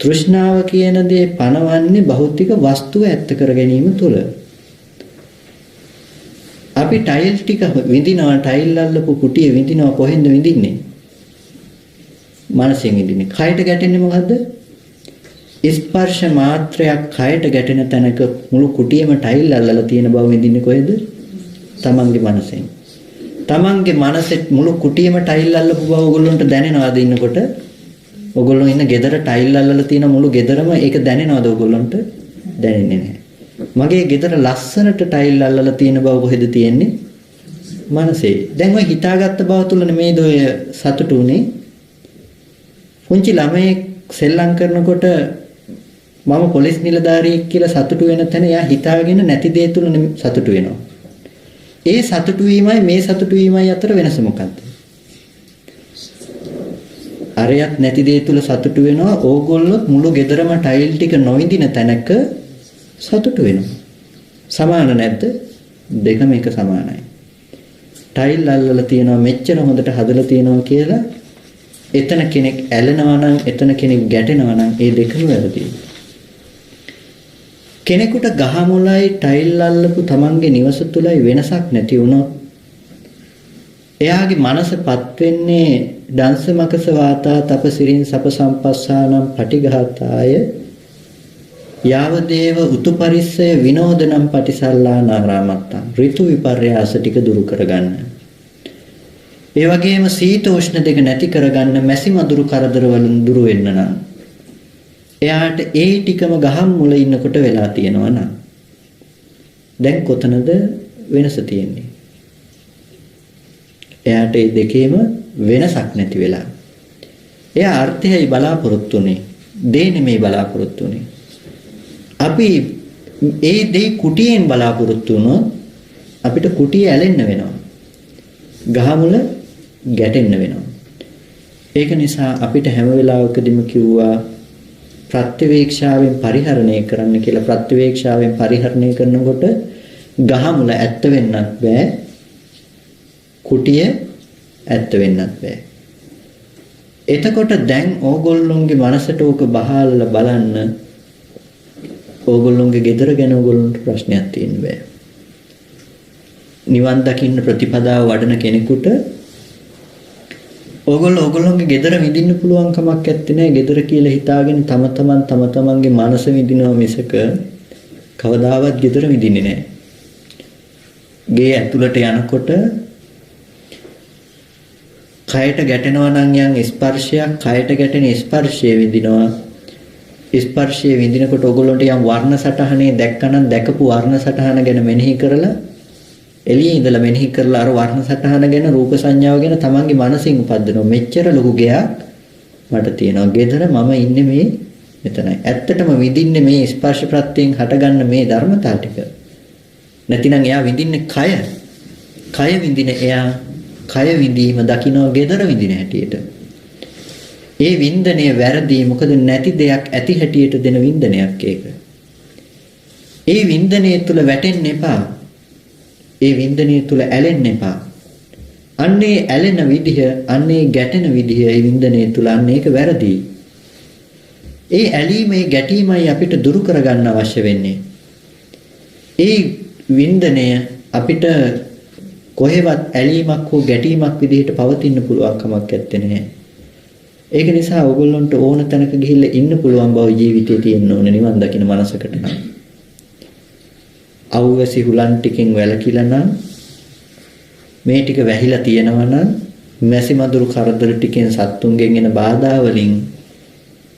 තෘෂ්ණාව කියන දේ පනවන්නේ භෞතික වස්තුව ඇත්ත කර ගැනීම තුළ. අපි ටයිල් ටික විඳිනවා ටයිල් අල්ලපු කුටිය විඳිනවා කොහෙන්ද විඳින්නේ? මනසෙන් විඳින්නේ. කයට ගැටෙන්නේ මොකද්ද? ස්පර්ශ මාත්‍රයක් කයට ගැටෙන තැනක මුළු කුටියම ටයිල් අල්ලලා තියෙන බව විඳින්නේ කොහෙද? තමන්ගේ මනසෙන්. තමන්ගේ මනසෙත් මුළු කුටියම ටයිල් අල්ලපු බව ඔයගොල්ලන්ට දැනෙනවද ඉන්නකොට? ඔයගොල්ලෝ ඉන්න ගෙදර ටයිල් අල්ලලා තියෙන මුළු ගෙදරම ඒක දැනෙනවද ඔයගොල්ලන්ට? දැනෙන්නේ නැහැ. මගේ ගෙදර ලස්සනට ටයිල් අල්ලලා තියෙන බව කොහෙද තියෙන්නේ? මනසේ. දැන් ඔය හිතාගත්ත බව තුල නෙමෙයිද ඔය සතුටු උනේ? පුංචි ළමයෙක් සෙල්ලම් කරනකොට මම පොලිස් නිලධාරියෙක් කියලා සතුටු වෙන තැන එයා හිතාගෙන නැති දේ තුල සතුටු වෙනවා. ඒ සතුටු වීමයි මේ සතුටු වීමයි අතර වෙනස මොකක්ද? අරයත් නැති දේ තුල සතුටු වෙනවා. ඕගොල්ලොත් මුළු ගෙදරම ටයිල් ටික නොවිඳින තැනක සතුටු වෙනවා. සමාන නැද්ද? දෙකම එක සමානයි. ටයිල් අල්ලලා තියනවා මෙච්චර හොඳට හදලා තියනවා කියලා එතන කෙනෙක් ඇලෙනවා නම් එතන කෙනෙක් ගැටෙනවා නම් ඒ දෙකම වැරදියි. කෙනෙකුට ගහ මුලයි ටයිල් අල්ලපු තමන්ගේ නිවස තුලයි වෙනසක් නැති වුණොත් එයාගේ මනසපත් වෙන්නේ දංශමකස වාතා තපසිරින් සප සම්පස්සානම් පටිඝාතාය යාවදේව උතුපරිස්සය විනෝදනම් පටිසල්ලානාරාමත්තං ඍතු විපර්යාස ටික දුරු කරගන්න. ඒ වගේම සීත උෂ්ණ දෙක නැති කරගන්න මැසි මදුරු කරදර වලින් දුර වෙන්න නම් එයාට ඒ ටිකම ගහම් මුල ඉන්නකොට වෙලා තියෙනවා නම් දැන් කොතනද වෙනස තියෙන්නේ? එයාට මේ දෙකේම වෙනසක් නැති වෙලා. එයා අර්ථයයි බලාපොරොත්තු වෙන්නේ. දේ නෙමෙයි බලාපොරොත්තු වෙන්නේ. අපි ඒ දේ කුටියෙන් බලාපොරොත්තු වුණොත් අපිට කුටිය ඇලෙන්න වෙනවා. ගහ මුල ගැටෙන්න වෙනවා. ඒක නිසා අපිට හැම වෙලාවකදීම කිව්වා ප්‍රතිවේක්ෂාවෙන් පරිහරණය කරන්න කියලා ප්‍රතිවේක්ෂාවෙන් පරිහරණය කරනකොට ගහමුල ඇත්ත වෙන්නත් බෑ. කුටිය ඇත්ත වෙන්නත් බෑ. එතකොට දැන් ඕගොල්ලොන්ගේ මනසට ඕක බහාලා බලන්න ඕගොල්ලොන්ගේ ගෙදර ගැන ඕගොල්ලන්ට ප්‍රශ්නයක් තියෙන්න බෑ. නිවන් දකින්න ප්‍රතිපදාව වඩන කෙනෙකුට ඕගොල්ලෝගේ ගෙදර විඳින්න පුළුවන් කමක් නැත්තේ නෑ. ගෙදර කියලා හිතාගෙන තම තමන්ගේ මනස විඳිනවා මිසක කවදාවත් ගෙදර විඳින්නේ නෑ. ගේ ඇතුළට යනකොට කයට ගැටෙනවා නම් යම් ස්පර්ශයක් කයට ගැටෙන ස්පර්ශය විඳිනවා. ස්පර්ශය විඳිනකොට ඕගොල්ලන්ට යම් වර්ණ සටහනේ දැක්කනම් දැකපු වර්ණ සටහන ගැන මෙනෙහි කරලා එළියේ ඉඳලා මෙනෙහි කරලා අර වර්ණ සටහන ගැන රූප සංඥාව ගැන තමන්ගේ මනසින් උපදිනවා. මෙච්චර ලොකු ගයක් මට තියෙනවා. ගෙදර මම ඉන්නේ මේ මෙතනයි. ඇත්තටම විඳින්නේ මේ ස්පර්ශ ප්‍රත්‍යයෙන් හටගන්න මේ ධර්මතාව ටික. නැතිනම් එයා විඳින්නේ කය. කය විඳින එයා කය විඳීම දකින්න ගෙදර විඳින හැටියට. ඒ වින්දනය වැරදි. මොකද නැති දෙයක් ඇති හැටියට දෙන වින්දනයක් ඒක. ඒ වින්දනය තුල වැටෙන්න එපා. ඒ වින්දනය තුල ඇලෙන්න එපා. අන්නේ ඇලෙන විදිහ, අන්නේ ගැටෙන විදිහ ඒ වින්දනය තුල අන්න ඒක වැරදි. ඒ ඇලීමේ ගැටීමයි අපිට දුරු කරගන්න අවශ්‍ය වෙන්නේ. ඒ වින්දනය අපිට කොහෙවත් ඇලීමක් හෝ ගැටීමක් විදිහට පවතින්න පුළුවන් කමක් නැත්තේ. ඒක නිසා ඕගොල්ලන්ට ඕන තැනක ගිහිල්ලා ඉන්න පුළුවන් බව ජීවිතේ තියෙන්න ඕන නිවන් දකින්න මනසකට නම්. අවුවැසි හුලන් ටිකෙන් වැළකීලා නම් මේ ටික වැහිලා තියෙනවා නම් මැසි මදුරු කරදර ටිකෙන් සත්තුන්ගෙන් එන බාධා වලින්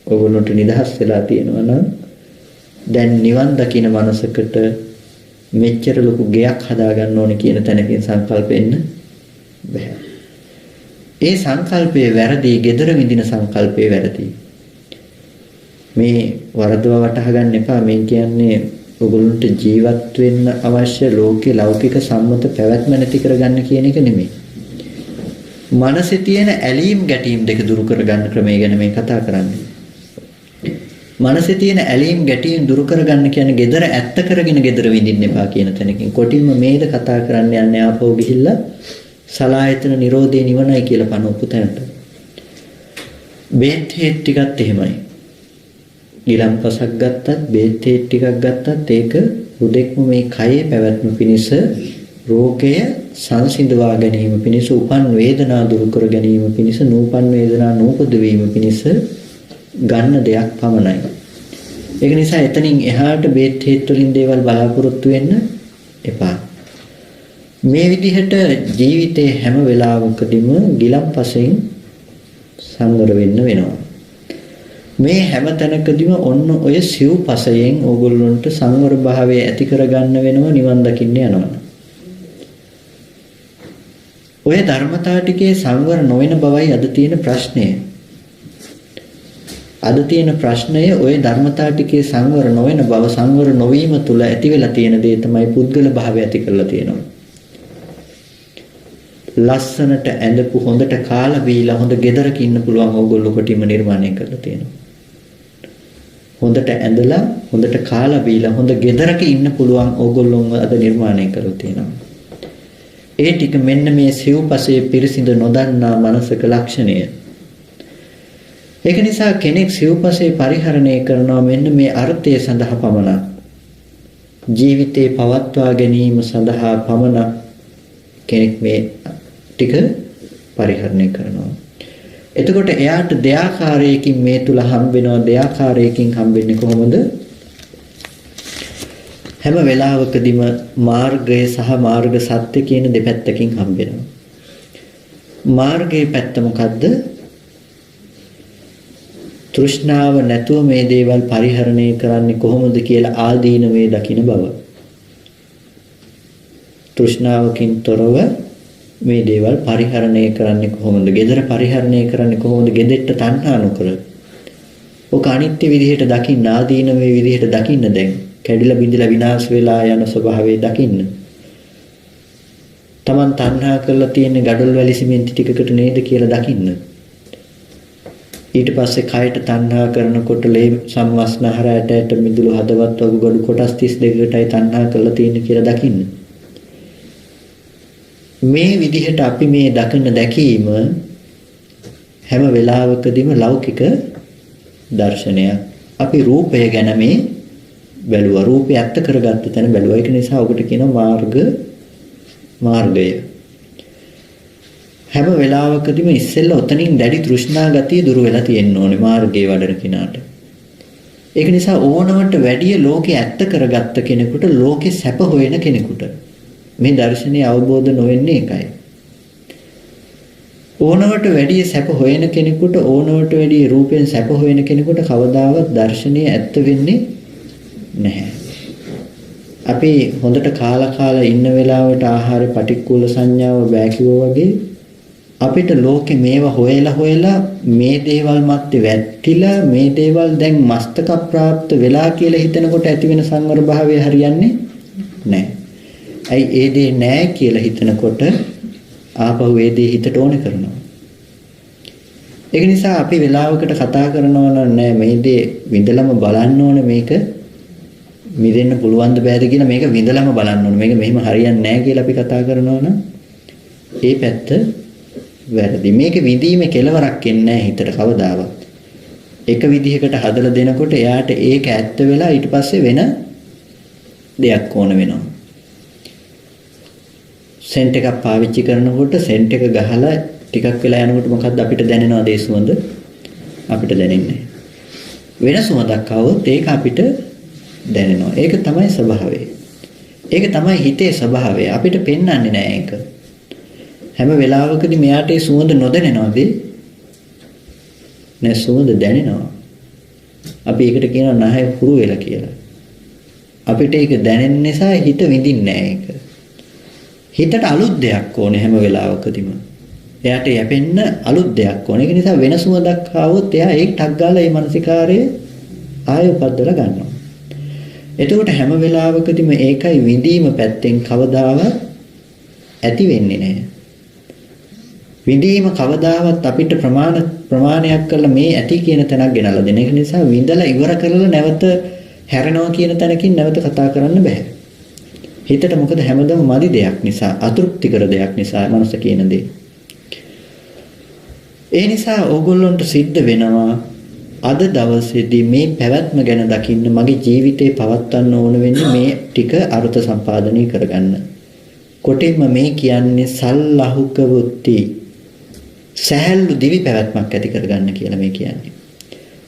ඕගොල්ලන්ට නිදහස් වෙලා තියෙනවා නම් දැන් නිවන් දකින්න මනසකට මෙච්චර ලොකු ගයක් හදා ගන්න ඕනේ කියන තැනකින් සංකල්පෙන්න බෑ. ඒ සංකල්පයේ වැරදි, gedara විඳින සංකල්පයේ වැරදි. මේ වරදව වටහා ගන්න එපා. මේ කියන්නේ ඔයගොල්ලන්ට ජීවත් වෙන්න අවශ්‍ය ලෝකේ ලෞකික සම්මත පැවැත්ම නැති කරගන්න කියන එක නෙමෙයි. මනසේ තියෙන ඇලීම් ගැටීම් දෙක දුරු කරගන්න ක්‍රමය ගැන මේ කතා කරන්නේ. මනසේ තියෙන ඇලීම් ගැටීම් දුරු කරගන්න කියන්නේ gedara ඇත්ත කරගෙන gedara විඳින්න එපා කියන තැනකින් කොටින්ම මේද කතා කරන්න යන්නේ ආපහු ගිහිල්ලා සලායතන නිරෝධේ නිවනයි කියලා පනවපු තැනට. බේත් හේත් ටිකත් එහෙමයි. ඊළම්පසක් ගත්තත් බේත් හේත් ටිකක් ගත්තත් ඒක හුදෙක්ම මේ කයේ පැවැත්ම පිණිස රෝගය සංසිඳවා ගැනීම පිණිස උපන් වේදනා දුරු කර ගැනීම පිණිස නූපන් වේදනා නූපද වීම පිණිස ගන්න දෙයක් පමණයි. ඒක නිසා එතනින් එහාට බේත් හේත් වලින් දේවල් බලාපොරොත්තු වෙන්න එපා. මේ විදිහට ජීවිතේ හැම වෙලාවකදීම ගිලම්පසෙන් සංවර වෙන්න වෙනවා. මේ හැම තැනකදීම ඔන්න ඔය සිව්පසයෙන් ඕගොල්ලන්ට සංවර භාවය ඇති කරගන්න වෙනවා නිවන් දකින්න යනවා. ඔය ධර්මතාව ටිකේ සංවර නොවන බවයි අද තියෙන ප්‍රශ්නය. අද තියෙන ප්‍රශ්නය ඔය ධර්මතාව ටිකේ සංවර නොවන බව, සංවර නොවීම තුල ඇති වෙලා තියෙන දේ තමයි පුද්ගල භාවය ඇති කරලා තියෙනවා. ලස්සනට ඇඳපු හොඳට කාලා බීලා හොඳ ගෙදරක ඉන්න පුළුවන් ඕගොල්ලෝ කොටිම නිර්මාණය කරලා තියෙනවා. හොඳට ඇඳලා හොඳට කාලා බීලා හොඳ ගෙදරක ඉන්න පුළුවන් ඕගොල්ලෝම අද නිර්මාණය කරලා තියෙනවා. ඒ ටික මෙන්න මේ සිව්පසයේ පිරිසිදු නොදන්නා මනසක ලක්ෂණය. ඒක නිසා කෙනෙක් සිව්පසයේ පරිහරණය කරනවා මෙන්න මේ අර්ථය සඳහා පමණක්. ජීවිතේ පවත්වා ගැනීම සඳහා පමණක් කෙනෙක් මේ ටික පරිහරණය කරනවා. එතකොට එයාට දෙආකාරයකින් මේ තුල හම්බ වෙනවා. දෙආකාරයකින් හම්බෙන්නේ කොහොමද? හැම වෙලාවකදීම මාර්ගය සහ මාර්ග සත්‍ය කියන දෙපැත්තකින් හම්බ වෙනවා. මාර්ගයේ පැත්ත මොකද්ද? තෘෂ්ණාව නැතුව මේ දේවල් පරිහරණය කරන්නේ කොහොමද කියලා ආදීනවේ දකින බව. තෘෂ්ණාවකින් තොරව මේ දේවල් පරිහරණය කරන්නේ කොහොමද? gedara පරිහරණය කරන්නේ කොහොමද? gedetta තණ්හා නොකර. ඔක අනිත්‍ය විදිහට දකින්න, ආදීනවේ විදිහට දකින්න දැන්. කැඩිලා බිඳිලා විනාශ වෙලා යන ස්වභාවය දකින්න. Taman තණ්හා කරලා තියෙන gadol වැලි සිමෙන්ති ටිකකට නේද කියලා දකින්න. ඊට පස්සේ කයට තණ්හා කරනකොට ලේ සම්වස්නහර ඇටයට මිදුළු හදවත් වගේ ගොඩ කොටස් 32කටයි තණ්හා කරලා තියෙන්නේ කියලා දකින්න. මේ විදිහට අපි මේ දකින දැකීම හැම වෙලාවකදීම ලෞකික දර්ශනයක්. අපි රූපය ගැන මේ බැලුවා. රූපය ඇත්ත කරගත්ත තැන බැලුවා. ඒක නිසා ඔබට කියනවා මාර්ගය. හැම වෙලාවකදීම ඉස්සෙල්ලා ඔතනින් දැඩි තෘෂ්ණා ගතිය දුර වෙලා තියෙන්න ඕනේ මාර්ගයේ වඩන කෙනාට. ඒක නිසා ඕනවට වැඩිය ලෝකේ ඇත්ත කරගත්ත කෙනෙකුට ලෝකේ සැප හොයන කෙනෙකුට මේ දර්ශනය අවබෝධ නොවෙන්නේ ඒකයි. ඕනවට වැඩිය සැප හොයන කෙනෙකුට ඕනවට වැඩිය රූපෙන් සැප හොයන කෙනෙකුට කවදාවත් දර්ශනය ඇත්ත වෙන්නේ නැහැ. අපි හොඳට කාලා ඉන්න වෙලාවට ආහාරේ පටික්කුල සංඥාව බෑ කිව්වා වගේ අපිට ලෝකේ මේවා හොයලා මේ දේවල් මැත්තේ වැටිලා මේ දේවල් දැන් මස්තක ප්‍රාප්ත වෙලා කියලා හිතනකොට ඇති වෙන සංවර භාවය හරියන්නේ නැහැ. ඇයි ඒ දේ නැහැ කියලා හිතනකොට ආපහු ඒ දේ හිතට ඕනේ කරනවා. ඒක නිසා අපි වෙලාවකට කතා කරනවා නෑ මේ දේ විඳලම බලන්න ඕනේ මේක මිදෙන්න පුළුවන්ද බෑද කියලා මේක විඳලම බලන්න ඕනේ. මේක මෙහෙම හරියන්නේ නැහැ කියලා අපි කතා කරනවා නම් ඒ පැත්ත වැරදි. මේක විඳීමේ කෙලවරක් එන්නේ නැහැ හිතට කවදාවත්. එක විදිහකට හදලා දෙනකොට එයාට ඒක ඇත්ත වෙලා ඊට පස්සේ වෙන දෙයක් ඕන වෙනවා. සෙන්ට් එකක් පාවිච්චි කරනකොට සෙන්ට් එක ගහලා ටිකක් වෙලා යනකොට මොකද්ද අපිට දැනෙනවද ඒ සුවඳ? අපිට දැනෙන්නේ වෙන සුවඳක් આવොත් ඒක අපිට දැනෙනවා. ඒක තමයි ස්වභාවය. ඒක තමයි හිතේ ස්වභාවය. අපිට පෙන්වන්නේ නැහැ ඒක. හැම වෙලාවකදී මෙයාට ඒ සුවඳ නොදැනෙනවද? නෑ සුවඳ දැනෙනවා. අපි ඒකට කියනවා නහය හුරු වෙලා කියලා. අපිට ඒක දැනෙන නිසා හිත විඳින්නේ නැහැ ඒක. හිතට අලුත් දෙයක් ඕනේ හැම වෙලාවකදීම. එයාට යැපෙන්න අලුත් දෙයක් ඕනේ. ඒක නිසා වෙන සුවඳක් ආවොත් එයා ඒක ටක් ගාලා ඒ මානසිකාරයේ ආයෙ උපද්දලා ගන්නවා. එතකොට හැම වෙලාවකදීම ඒකයි විඳීම පැත්තෙන් කවදාවත් ඇති වෙන්නේ නැහැ. විඳීම කවදාවත් අපිට ප්‍රමාණයක් කරලා මේ ඇති කියන තැනක් ගෙනල්ලා දෙන. ඒක නිසා විඳලා ඉවර කරලා නැවත හැරෙනවා කියන තැනකින් නැවත කතා කරන්න බෑ. හිතට මොකද හැමදම මදි දෙයක් නිසා, අතෘප්තිකර දෙයක් නිසා මනස කියන දේ. ඒ නිසා ඕගොල්ලන්ට සිද්ධ වෙනවා අද දවසේදී මේ පැවැත්ම ගැන දකින්න මගේ ජීවිතේ පවත්වන්න ඕන වෙන්නේ මේ ටික අර්ථ සම්පාදනය කරගන්න. කොටින්ම මේ කියන්නේ සල්ලහුක වුත්ති සහැල්ලු දිවි පැවැත්මක් ඇති කරගන්න කියලා මේ කියන්නේ.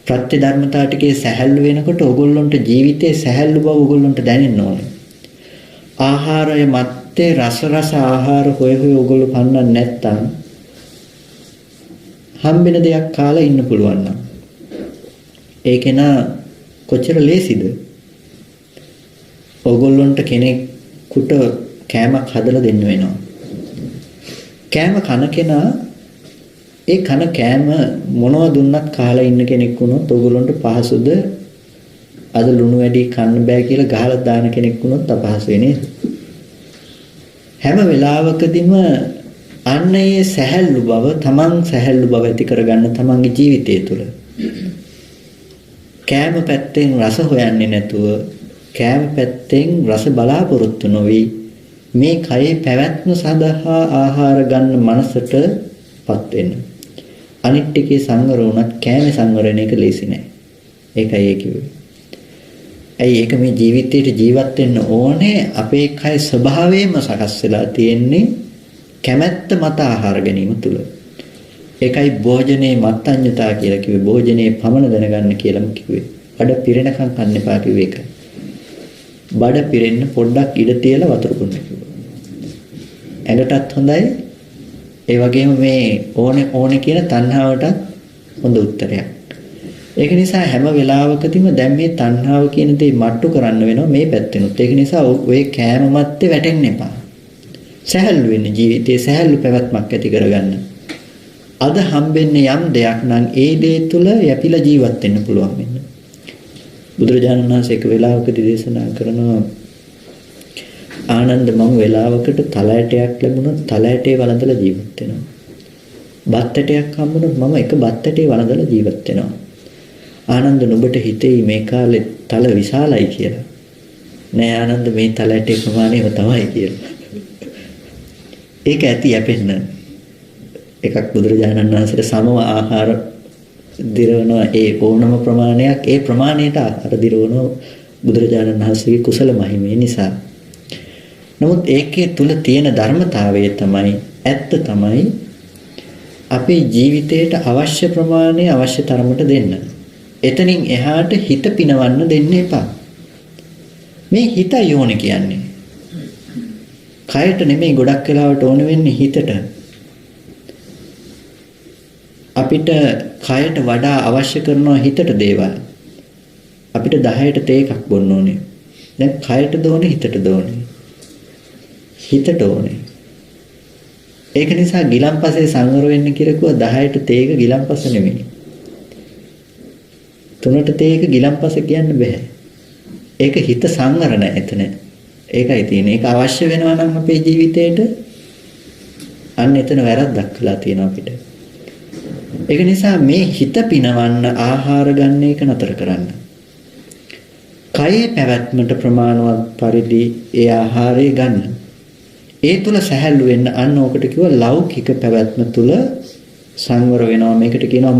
ප්‍රත්‍ය ධර්මතා ටිකේ සහැල්ලු වෙනකොට ඕගොල්ලන්ට ජීවිතේ සහැල්ලු බව ඕගොල්ලන්ට දැනෙන්න ඕනේ. ආහාරය මැත්තේ රස ආහාර හොය ඕගොල්ලෝ පන්නන්න නැත්තම් හම්බෙන දෙයක් කාලා ඉන්න පුළුවන් නම් ඒක නා කොච්චර ලේසිද? ඕගොල්ලන්ට කෙනෙකුට කෑමක් හදලා දෙන්න වෙනවා. කෑම කන කෙනා ඒ කන කෑම මොනව දුන්නත් කාලා ඉන්න කෙනෙක් වුණොත් ඕගොල්ලන්ට පහසුද? අද ලුණු වැඩි කන්න බෑ කියලා ගහලා දාන කෙනෙක් වුණොත් අපහසුයි නේද? හැම වෙලාවකදීම අන්න ඒ සැහැල්ලු බව, තමන් සැහැල්ලු බව ඇති කරගන්න තමන්ගේ ජීවිතය තුළ. කෑම පැත්තෙන් රස හොයන්නේ නැතුව, කෑම පැත්තෙන් රස බලාපොරොත්තු නොවි මේ කයේ පැවැත්ම සඳහා ආහාර ගන්න මනසටපත් වෙන්න. අනිත් ටිකේ සංවර වුණත් කෑමේ සංවරණ එක ලේසි නෑ. ඒකයි ඒ කිව්වේ. ඇයි ඒක මේ ජීවිතේට ජීවත් වෙන්න ඕනේ අපේ කය ස්වභාවයෙන්ම සකස් වෙලා තියෙන්නේ කැමැත්ත මත ආහාර ගැනීම තුල. ඒකයි භෝජනේ මත්ඤ්‍යතා කියලා කිව්වේ. භෝජනේ පමණ දැනගන්න කියලාම කිව්වේ. බඩ පිරෙනකන් කන්න එපා කිව්වේ ඒකයි. බඩ පිරෙන්න පොඩ්ඩක් ඉඩ තියලා වතුර බොන්න කිව්වා. ඇඟටත් හොඳයි. ඒ වගේම මේ ඕනේ කියන තණ්හාවට හොඳ උත්තරයක්. ඒක නිසා හැම වෙලාවකදීම දැන් මේ තණ්හාව කියන දේ මට්ටු කරන්න වෙනවා මේ පැත්තෙනුත්. ඒක නිසා ඔය කෑම මැත්තේ වැටෙන්න එපා. සහැල්ලු වෙන්න ජීවිතේ සහැල්ලු පැවැත්මක් ඇති කරගන්න. අද හම්බෙන්නේ යම් දෙයක් නම් ඒ දේ තුල යැපිලා ජීවත් වෙන්න පුළුවන් වෙන්න. බුදුරජාණන් වහන්සේ එක වෙලාවකදී දේශනා කරනවා ආනන්ද මම වෙලාවකට තල ඇටයක් ලැබුණොත් තල ඇටේ වළඳලා ජීවත් වෙනවා. බත් ඇටයක් හම්බුනොත් මම එක බත් ඇටේ වළඳලා ජීවත් වෙනවා. ආනන්ද නුඹට හිතෙයි මේ කාලේ තල විශාලයි කියලා. නෑ ආනන්ද මේ තල ඇටේ ප්‍රමාණයම තමයි කියලා. ඒක ඇති යැපෙන්න. එකක් බුදුරජාණන් වහන්සේට සමව ආහාර දිරවන ඒ ඕනම ප්‍රමාණයක් ඒ ප්‍රමාණයට ආහාර දිරවන බුදුරජාණන් වහන්සේගේ කුසල මහිමේ නිසා. නමුත් ඒකේ තුල තියෙන ධර්මතාවය තමයි ඇත්ත තමයි අපේ ජීවිතයට අවශ්‍ය ප්‍රමාණය අවශ්‍ය තරමට දෙන්න. එතනින් එහාට හිත පිනවන්න දෙන්න එපා. මේ හිත යෝන කියන්නේ. කයට නෙමෙයි ගොඩක් වෙලාවට ඕන වෙන්නේ හිතට. අපිට කයට වඩා අවශ්‍ය කරනවා හිතට දේවල්. අපිට 10ට තේ එකක් බොන්න ඕනේ. දැන් කයට දෝනේ හිතට දෝනේ. හිතට ඕනේ. ඒක නිසා ගිලම්පසේ සංවර වෙන්න කියලා කිව්වා 10ට තේ එක ගිලම්පස නෙමෙයි. 3ට තේ එක ගිලම්පස කියන්න බෑ. ඒක හිත සංවර නැහැ එතන. ඒකයි තියෙන්නේ. ඒක අවශ්‍ය වෙනවා නම් අපේ ජීවිතේට අන්න එතන වැරද්දක් වෙලා තියෙනවා අපිට. ඒක නිසා මේ හිත පිනවන්න ආහාර ගන්න එක නතර කරන්න. කයේ පැවැත්මට ප්‍රමාණවත් පරිදි ඒ ආහාරය ගන්න. ඒ තුල සැහැල්ලු වෙන්න අන්න ඕකට කිව්වා ලෞකික පැවැත්ම තුල සංවර වෙනවා. මේකට කියනවා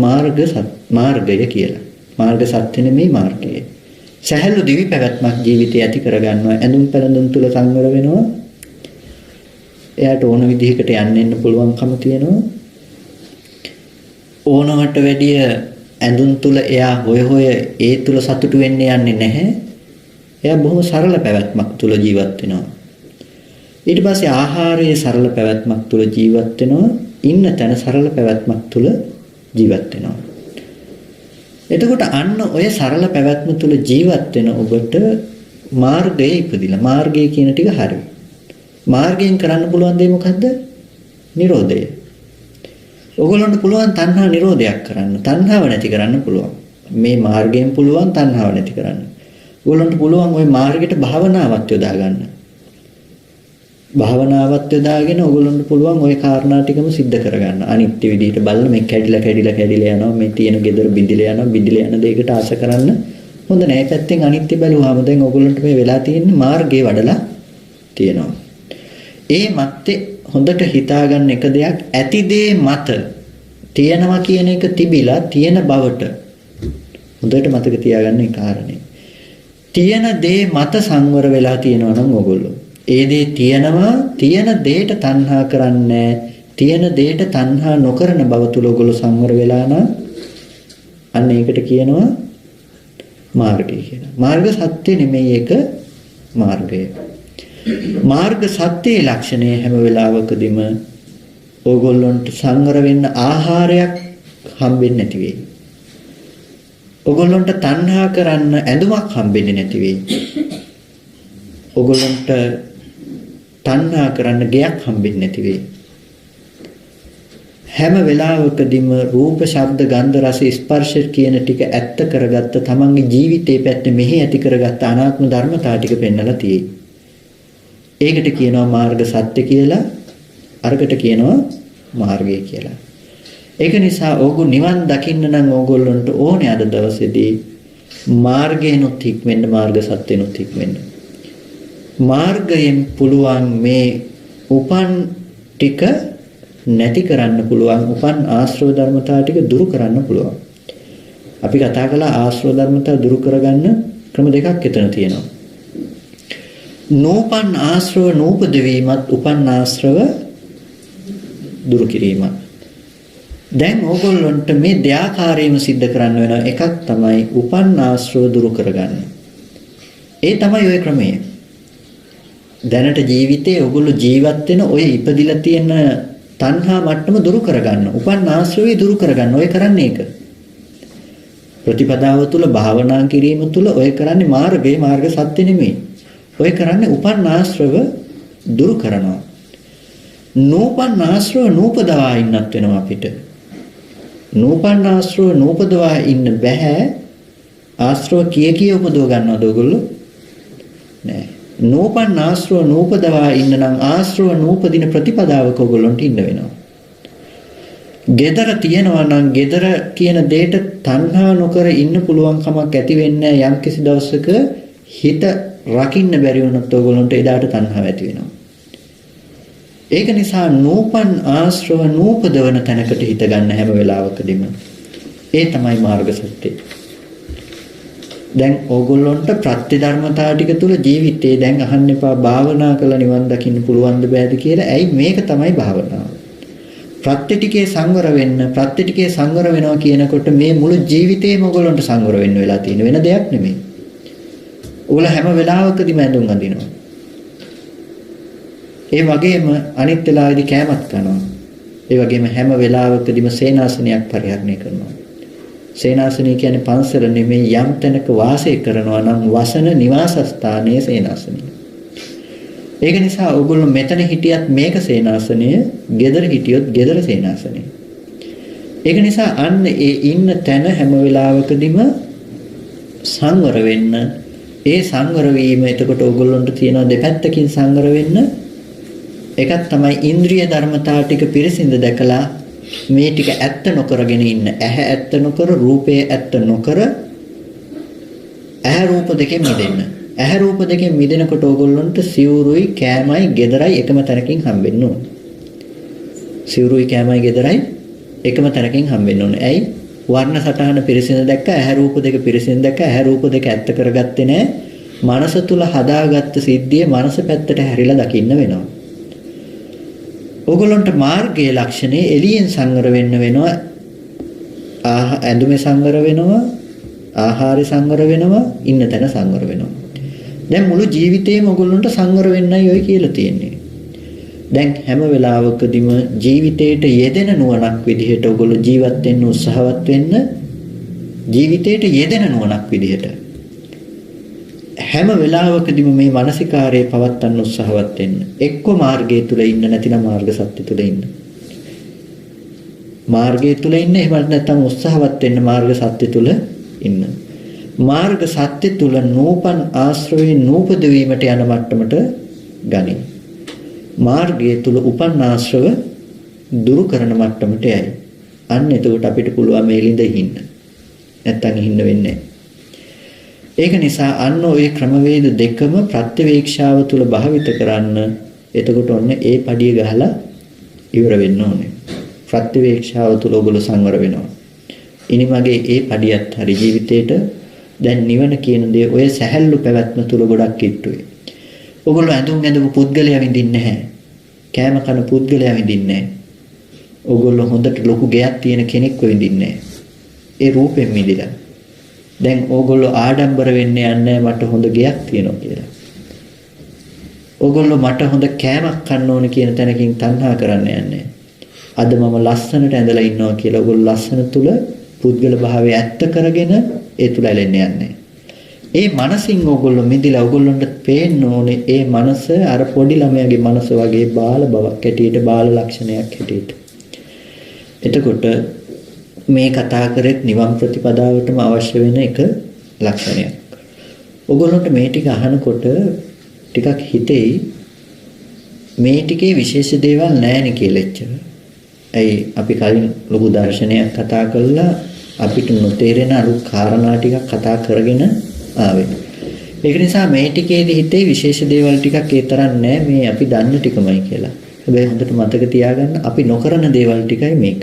මාර්ගය කියලා. මාර්ග සත්‍ය නෙමෙයි මාර්ගය. සැහැල්ලු දිවි පැවැත්මක් ජීවිතේ ඇති කරගන්නවා. ඇඳුම් පැළඳුම් තුල සංවර වෙනවා. එයාට ඕන විදිහකට යන්න පුළුවන්කම තියෙනවා. ඕනවට වැඩිය ඇඳුම් තුල එයා හොය ඒ තුල සතුටු වෙන්න යන්නේ නැහැ. එයා බොහොම සරල පැවැත්මක් තුල ජීවත් වෙනවා. ඊට පස්සේ ආහාරයේ සරල පැවැත්මක් තුල ජීවත් වෙනවා. ඉන්න තැන සරල පැවැත්මක් තුල ජීවත් වෙනවා. එතකොට අන්න ඔය සරල පැවැත්ම තුල ජීවත් වෙන ඔබට මාර්ගයේ ඉපදිලා මාර්ගය කියන ටික හරියි. මාර්ගයෙන් කරන්න පුළුවන් දේ මොකද්ද? නිරෝධය. ඔයගොල්ලන්ට පුළුවන් තණ්හා නිරෝධයක් කරන්න. තණ්හාව නැති කරන්න පුළුවන්. මේ මාර්ගයෙන් පුළුවන් තණ්හාව නැති කරන්න. ඔයගොල්ලන්ට පුළුවන් ওই මාර්ගයට භාවනාවක් යොදා ගන්න. භාවනාවත් යොදාගෙන ඔයගොල්ලන්ට පුළුවන් ওই කාරණා ටිකම सिद्ध කරගන්න. අනිත්‍ය විදිහට බලන මේ කැඩිලා යනවා. මේ තියෙන gedara බිඳිලා යනවා. බිඳිලා යන දෙයකට ආශ කරන්න හොඳ නැහැ. පැත්තෙන් අනිත්‍ය බැලුවාම දැන් ඔයගොල්ලන්ට මේ වෙලා තියෙන්නේ මාර්ගේ වඩලා තියෙනවා. ඒ මැත්තේ හොඳට හිතාගන්න එක දෙයක් ඇති දේ මත තියෙනවා කියන එක තිබිලා තියෙන බවට හොඳට මතක තියාගන්න ඒ කාරණේ. තියෙන දේ මත සංවර වෙලා තියෙනවා නම් ඔයගොල්ලෝ ඒ දේ තියෙනවා තියෙන දෙයට තණ්හා කරන්නේ තියෙන දෙයට තණ්හා නොකරන බව තුල ඔයගොල්ලෝ සංවර වෙලා නම් අන්න ඒකට කියනවා මාර්ගය කියලා. මාර්ග සත්‍ය නෙමෙයි ඒක මාර්ගය. මාර්ග සත්‍යයේ ලක්ෂණය හැම වෙලාවකදීම ඕගොල්ලන්ට සංවර වෙන්න ආහාරයක් හම්බෙන්නේ නැති වෙයි. ඕගොල්ලන්ට තණ්හා කරන්න ඇඳුමක් හම්බෙන්නේ නැති වෙයි. ඕගොල්ලන්ට තණ්හා කරන්න ගෙයක් හම්බෙන්නේ නැති වෙයි. හැම වෙලාවකදීම රූප, ශබ්ද, ගන්ධ, රස, ස්පර්ශ කියන ටික ඇත්ත කරගත්ත තමන්ගේ ජීවිතේ පැත්තේ මෙහි ඇති කරගත්ත අනාත්ම ධර්මතා ටික පෙන්වලා තියෙයි. ඒකට කියනවා මාර්ග සත්‍ය කියලා. අරකට කියනවා මාර්ගය කියලා. ඒක නිසා ඕගොල්ලෝ නිවන් දකින්න නම් ඕගොල්ලන්ට ඕනේ අද දවසේදී මාර්ගයනොත් හික්මෙන්න මාර්ග සත්‍යනොත් හික්මෙන්න. මාර්ගයෙන් පුළුවන් මේ උපන් ටික නැති කරන්න පුළුවන්. උපන් ආශ්‍රව ධර්මතා ටික දුරු කරන්න පුළුවන්. අපි කතා කළා ආශ්‍රව ධර්මතා දුරු කරගන්න ක්‍රම දෙකක් එතන තියෙනවා. නෝපන් ආශ්‍රව නූපද වීමත් උපන් ආශ්‍රව දුරු කිරීමත්. දැන් ඕගොල්ලන්ට මේ දෙආකාරයෙන්ම सिद्ध කරන්න වෙනවා. එකක් තමයි උපන් ආශ්‍රව දුරු කරගන්න. ඒ තමයි ওই ක්‍රමය. දැනට ජීවිතේ ඕගොල්ලෝ ජීවත් වෙන ඔය ඉපදිලා තියෙන තණ්හා මට්ටම දුරු කරගන්න. උපන් ආශ්‍රවය දුරු කරගන්න. ඔය කරන්නේ ඒක. ප්‍රතිපදාව තුල භාවනා කිරීම තුල ඔය කරන්නේ මාර්ගය මාර්ග සත්‍ය නෙමෙයි. ඔය කරන්නේ උපන් ආශ්‍රව දුරු කරනවා. නූපන් ආශ්‍රව නූපදවා ඉන්නත් වෙනවා අපිට. නූපන් ආශ්‍රව නූපදවා ඉන්න බෑ. ආශ්‍රව කිය උපදව ගන්නවද ඔයගොල්ලෝ? නෑ. නූපන් ආශ්‍රව නූපදවා ඉන්න නම් ආශ්‍රව නූපදින ප්‍රතිපදාවක ඔයගොල්ලන්ට ඉන්න වෙනවා. gedara තියනවා නම් gedara කියන දෙයට තණ්හා නොකර ඉන්න පුළුවන් කමක් ඇති වෙන්නේ යම් කිසි දවසක හිත රකින්න බැරි වුණොත් ඔයගොල්ලන්ට එදාට තණ්හාව ඇති වෙනවා. ඒක නිසා නූපන් ආශ්‍රව නූපදවන තැනකට හිත ගන්න හැම වෙලාවකදීම ඒ තමයි මාර්ග සත්‍යය. දැන් ඕගොල්ලන්ට ප්‍රත්‍ය ධර්මතාව ටික තුල ජීවිතේ දැන් අහන්න එපා භාවනා කරලා නිවන් දකින්න පුළුවන්ද බෑද කියලා. ඇයි මේක තමයි භාවනාව. ප්‍රත්‍ය ටිකේ සංවර වෙන්න ප්‍රත්‍ය ටිකේ සංවර වෙනවා කියනකොට මේ මුළු ජීවිතේම ඕගොල්ලන්ට සංවර වෙන්න වෙලා තියෙන වෙන දෙයක් නෙමෙයි. ඕගොල්ලෝ හැම වෙලාවකදීම ඇඳුම් අඳිනවා. ඒ වගේම අනිත් වෙලාවෙදි කෑමත් කනවා. ඒ වගේම හැම වෙලාවකදීම සේනාසනයක් පරිහරණය කරනවා. සේනාසනය කියන්නේ පන්සල නෙමෙයි යම් තැනක වාසය කරනවා නම් වසන නිවාස ස්ථානයේ සේනාසනය. ඒක නිසා ඔයගොල්ලෝ මෙතන හිටියත් මේක සේනාසනය, ගෙදර හිටියොත් ගෙදර සේනාසනය. ඒක නිසා අන්න ඒ ඉන්න තැන හැම වෙලාවකදීම සංවර වෙන්න. ඒ සංවර වීම එතකොට ඔයගොල්ලන්ට තියෙනවා දෙපැත්තකින් සංවර වෙන්න. එකක් තමයි ඉන්ද්‍රිය ධර්මතාව ටික පිරිසිඳ දැකලා මේ ටික ඇත්ත නොකරගෙන ඉන්න. ඇහැ ඇත්ත නොකර, රූපය ඇත්ත නොකර ඇහැ රූප දෙකෙන් මිදෙන්න. ඇහැ රූප දෙකෙන් මිදෙනකොට ඕගොල්ලන්ට සිවුරුයි කෑමයි ගෙදරයි එකම තැනකින් හම්බෙන්න ඕන. සිවුරුයි කෑමයි ගෙදරයි එකම තැනකින් හම්බෙන්න ඕන. ඇයි? වර්ණ සටහන පිරිසිඳ දැක්ක, ඇහැ රූප දෙක පිරිසිඳ දැක්ක, ඇහැ රූප දෙක ඇත්ත කරගත්තේ නැහැ. මනස තුල හදාගත්ත සිද්ධිය මනස පැත්තට හැරිලා දකින්න වෙනවා. ඕගොල්ලන්ට මාර්ගයේ ලක්ෂණේ එළියෙන් සංවර වෙන්න වෙනවා. ඇඳුමේ සංවර වෙනවා, ආහාරය සංවර වෙනවා, ඉන්න තැන සංවර වෙනවා. දැන් මුළු ජීවිතේම ඕගොල්ලන්ට සංවර වෙන්නයි ඔය කියලා තියෙන්නේ. දැන් හැම වෙලාවකදීම ජීවිතේට යෙදෙන නුවණක් විදිහට ඕගොල්ලෝ ජීවත් වෙන්න උත්සාහවත් වෙන්න. ජීවිතේට යෙදෙන නුවණක් විදිහට හැම වෙලාවකදීම මේ මානසිකාරයේ පවත්වන්න උත්සාහවත් වෙන්න. එක්ක මාර්ගය තුල ඉන්න නැතිනම් මාර්ග සත්‍ය තුල ඉන්න. මාර්ගය තුල ඉන්න එහෙම නැත්නම් උත්සාහවත් වෙන්න මාර්ග සත්‍ය තුල ඉන්න. මාර්ග සත්‍ය තුල නූපන් ආශ්‍රවේ නූපද වීමට යන මට්ටමට ගනි. මාර්ගය තුල උපන් ආශ්‍රව දුරු කරන මට්ටමට යයි. අන්න එතකොට අපිට පුළුවන් මේ ළිඳ ඉන්න. නැත්තම් ඉන්න වෙන්නේ නැහැ. ඒක නිසා අන්න ওই ක්‍රමවේද දෙකම ප්‍රත්‍යවේක්ෂාව තුල භාවිත කරන්න. එතකොට ඔන්න ඒ පඩිය ගහලා ඉවර වෙන්න ඕනේ. ප්‍රත්‍යවේක්ෂාව තුල ඔයගොල්ලෝ සංවර වෙනවා. ඉනිමගේ ඒ පඩියත් හරි ජීවිතේට දැන් නිවන කියන දේ ඔය සැහැල්ලු පැවැත්ම තුල ගොඩක් කිට්ටුයි. ඔයගොල්ලෝ ඇඳුම් පුද්ගලයා විඳින්නේ නැහැ. කෑම කන පුද්ගලයා විඳින්නේ නැහැ. ඔයගොල්ලෝ හොඳට ලොකු ගෙයක් තියෙන කෙනෙක්ව විඳින්නේ නැහැ. ඒ රූපෙන් මිදිලා. දැන් ඕගොල්ලෝ ආඩම්බර වෙන්නේ නැහැ මට හොඳ ගෙයක් තියෙනවා කියලා. ඕගොල්ලෝ මට හොඳ කෑමක් කන්න ඕන කියන තැනකින් තණ්හා කරන්න යන්නේ. අද මම ලස්සනට ඇඳලා ඉන්නවා කියලා ඕගොල්ලෝ ලස්සන තුල පුද්ගල භාවය ඇත්ත කරගෙන ඒ තුල ඇලෙන්න යන්නේ. ඒ මනසින් ඕගොල්ලෝ මිදිලා ඕගොල්ලන්ට පේන්න ඕනේ ඒ මනස අර පොඩි ළමයාගේ මනස වගේ බාල බවක් හැටියට බාල ලක්ෂණයක් හැටියට. එතකොට මේ කතා කරෙත් නිවන් ප්‍රතිපදාවටම අවශ්‍ය වෙන එක ලක්ෂණයක්. ඔයගොල්ලන්ට මේ ටික අහනකොට ටිකක් හිතෙයි මේ ටිකේ විශේෂ දේවල් නැහැනේ කියලා එච්චර. ඇයි අපි කලින් ලොකු දර්ශනයක් කතා කළා අපිට නොතේරෙන අලුත් කාරණා ටිකක් කතා කරගෙන ආවේ. ඒක නිසා මේ ටිකේදී හිතේ විශේෂ දේවල් ටිකක් ඒ තරම් නැහැ මේ අපි දන්න ටිකමයි කියලා. හැබැයි හොඳට මතක තියාගන්න අපි නොකරන දේවල් ටිකයි මේක.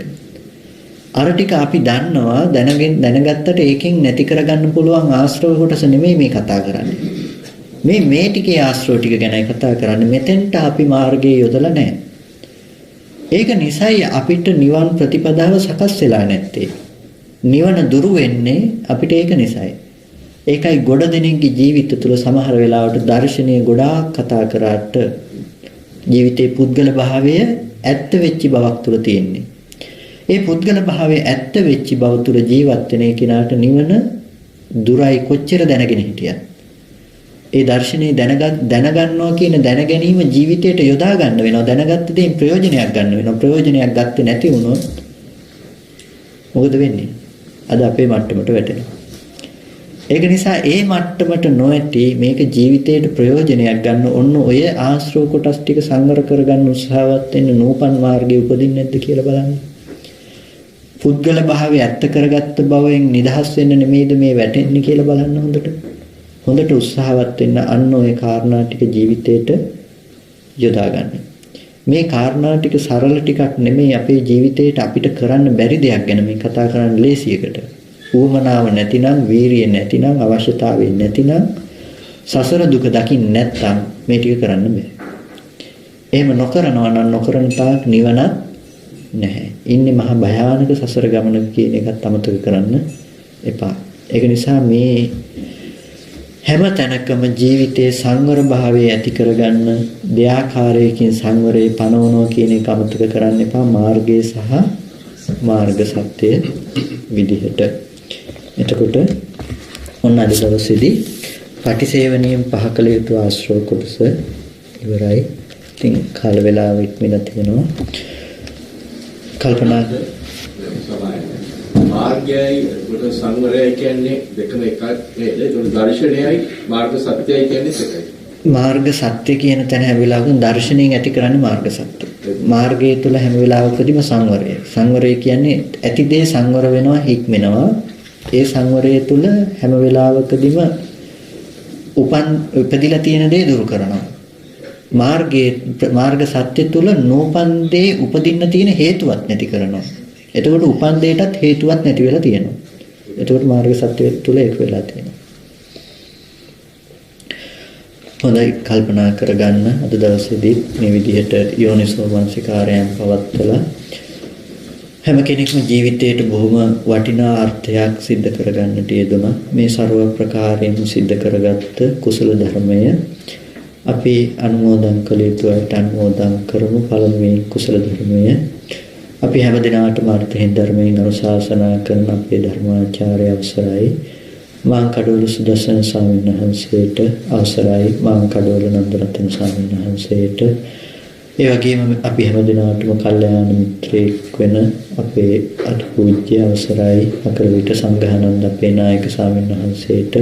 අර ටික අපි දන්නවා දැනගත්තට ඒකෙන් නැති කරගන්න පුළුවන් ආශ්‍රව කොටස නෙමෙයි මේ කතා කරන්නේ. මේ ටිකේ ආශ්‍රව ටික ගැනයි කතා කරන්නේ. මෙතෙන්ට අපි මාර්ගයේ යොදලා නැහැ. ඒක නිසායි අපිට නිවන් ප්‍රතිපදාව සකස් වෙලා නැත්තේ. නිවන දුරු වෙන්නේ අපිට ඒක නිසායි. ඒකයි ගොඩ දෙනෙක්ගේ ජීවිත තුළ සමහර වෙලාවට දර්ශනීය ගොඩාක් කතා කරාට ජීවිතේ පුද්ගල භාවය ඇත්ත වෙච්ච බවක් තුළ තියෙන්නේ. ඒ පුද්ගල භාවයේ ඇත්ත වෙච්ච බව තුළ ජීවත් වෙන කෙනාට නිවන දුරයි කොච්චර දැනගෙන හිටියත් ඒ දර්ශනේ දැනගන්නවා කියන දැනගැනීම ජීවිතයට යොදා ගන්න වෙනවා. දැනගත්ත දේෙන් ප්‍රයෝජනයක් ගන්න වෙනවා. ප්‍රයෝජනයක් ගත්තේ නැති වුණොත් මොකද වෙන්නේ? අද අපේ මට්ටමට වැටෙනවා. ඒක නිසා ඒ මට්ටමට නොඇටි මේක ජීවිතයට ප්‍රයෝජනයක් ගන්න ඔන්න ඔය ආශ්‍රව කොටස් ටික සංවර කරගන්න උත්සාහවත් වෙන්න නූපන් මාර්ගයේ උපදින්නේ නැද්ද කියලා බලන්න. පුද්ගල භාවය ඇත්ත කරගත්ත බවෙන් නිදහස් වෙන්න නෙමෙයිද මේ වැටෙන්නේ කියලා බලන්න හොඳට. හොඳට උත්සාහවත් වෙන්න අන්න ওই කාරණා ටික ජීවිතේට යොදා ගන්න. මේ කාරණා ටික සරල ටිකක් නෙමෙයි අපේ ජීවිතේට අපිට කරන්න බැරි දෙයක් ගැන මේ කතා කරන්න ලේසියකට. ඌමනාව නැතිනම්, වීරිය නැතිනම්, අවශ්‍යතාවය නැතිනම්, සසර දුක දකින්න නැත්නම් මේ ටික කරන්න බෑ. එහෙම නොකරනවා නම් නොකරන තාක් නිවන නැහැ. ඉන්නේ මහා භයානක සසර ගමනක කියන එකත් අමතක කරන්න එපා. ඒක නිසා මේ හැම තැනකම ජීවිතයේ සංවර භාවය ඇති කරගන්න දෙආකාරයකින් සංවරේ පනවනවා කියන එක අමතක කරන්න එපා. මාර්ගයේ සහ මාර්ග සත්‍ය විදිහට. එතකොට ඔන්න අද දවසේදී පටිසේවණියෙන් පහ කළ යුතු ආශ්‍රව කොටස ඉවරයි. ඉතින් කාල වේලාව ඉක්මනට තියෙනවා. කල්පනා මාර්ගයයි උඩ සංවරයයි කියන්නේ දෙකම එකක් නේද? ඒක දර්ශනයයි මාර්ග සත්‍යයයි කියන්නේ එකයි. මාර්ග සත්‍ය කියන තැන හැම වෙලාවකම දර්ශනයෙන් ඇති කරන්නේ මාර්ග සත්‍ය. මාර්ගය තුල හැම වෙලාවකදීම සංවරය. සංවරය කියන්නේ ඇති දේ සංවර වෙනවා, හික්මෙනවා. ඒ සංවරය තුල හැම වෙලාවකදීම උපදිලා තියෙන දේ දුරු කරනවා. මාර්ග සත්‍ය තුල නෝපන් දේ උපදින්න තියෙන හේතුවක් නැති කරනවා. එතකොට උපන් දෙයටත් හේතුවක් නැති වෙලා තියෙනවා. එතකොට මාර්ග සත්‍ය තුල ඒක වෙලා තියෙනවා. හොඳයි කල්පනා කරගන්න අද දවසේදී මේ විදිහට යෝනිසෝ මනසිකාරයන් පවත්වලා හැම කෙනෙක්ම ජීවිතයට බොහොම වටිනා අර්ථයක් සිද්ධ කරගන්නට යෙදුණා. මේ ਸਰව ප්‍රකාරයෙන් සිද්ධ කරගත්ත කුසල ධර්මය අපි අනුමෝදන් කළ යුතුවට අනුමෝදන් කරමු. පළමුවෙන් කුසල ධර්මය අපි හැම දිනකටම අර්ථයෙන් ධර්මයෙන් අනුශාසනා කරන අපේ ධර්මාචාර්ය අවසරයි මාංකඩවල සුදස්සන ස්වාමීන් වහන්සේට, අවසරයි මාංකඩවල නන්දරත්න ස්වාමීන් වහන්සේට, ඒ වගේම අපි හැම දිනකටම කල්යාණ මිත්‍රයෙක් වෙන අපේ අතිපූජ්‍ය අවසරයි අකරවිට සංඝානන්ද අපේ නායක ස්වාමීන් වහන්සේට,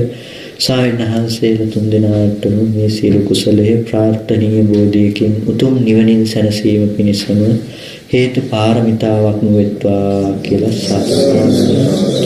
ස්වාමීන් වහන්සේලා තුන් දෙනාටම මේ සියලු කුසලයේ ප්‍රාර්ථනීය බෝධියකින් උතුම් නිවනින් සැනසීම පිණිසම හේතු පාරමිතාවක් වෙත්වා කියලා සාදු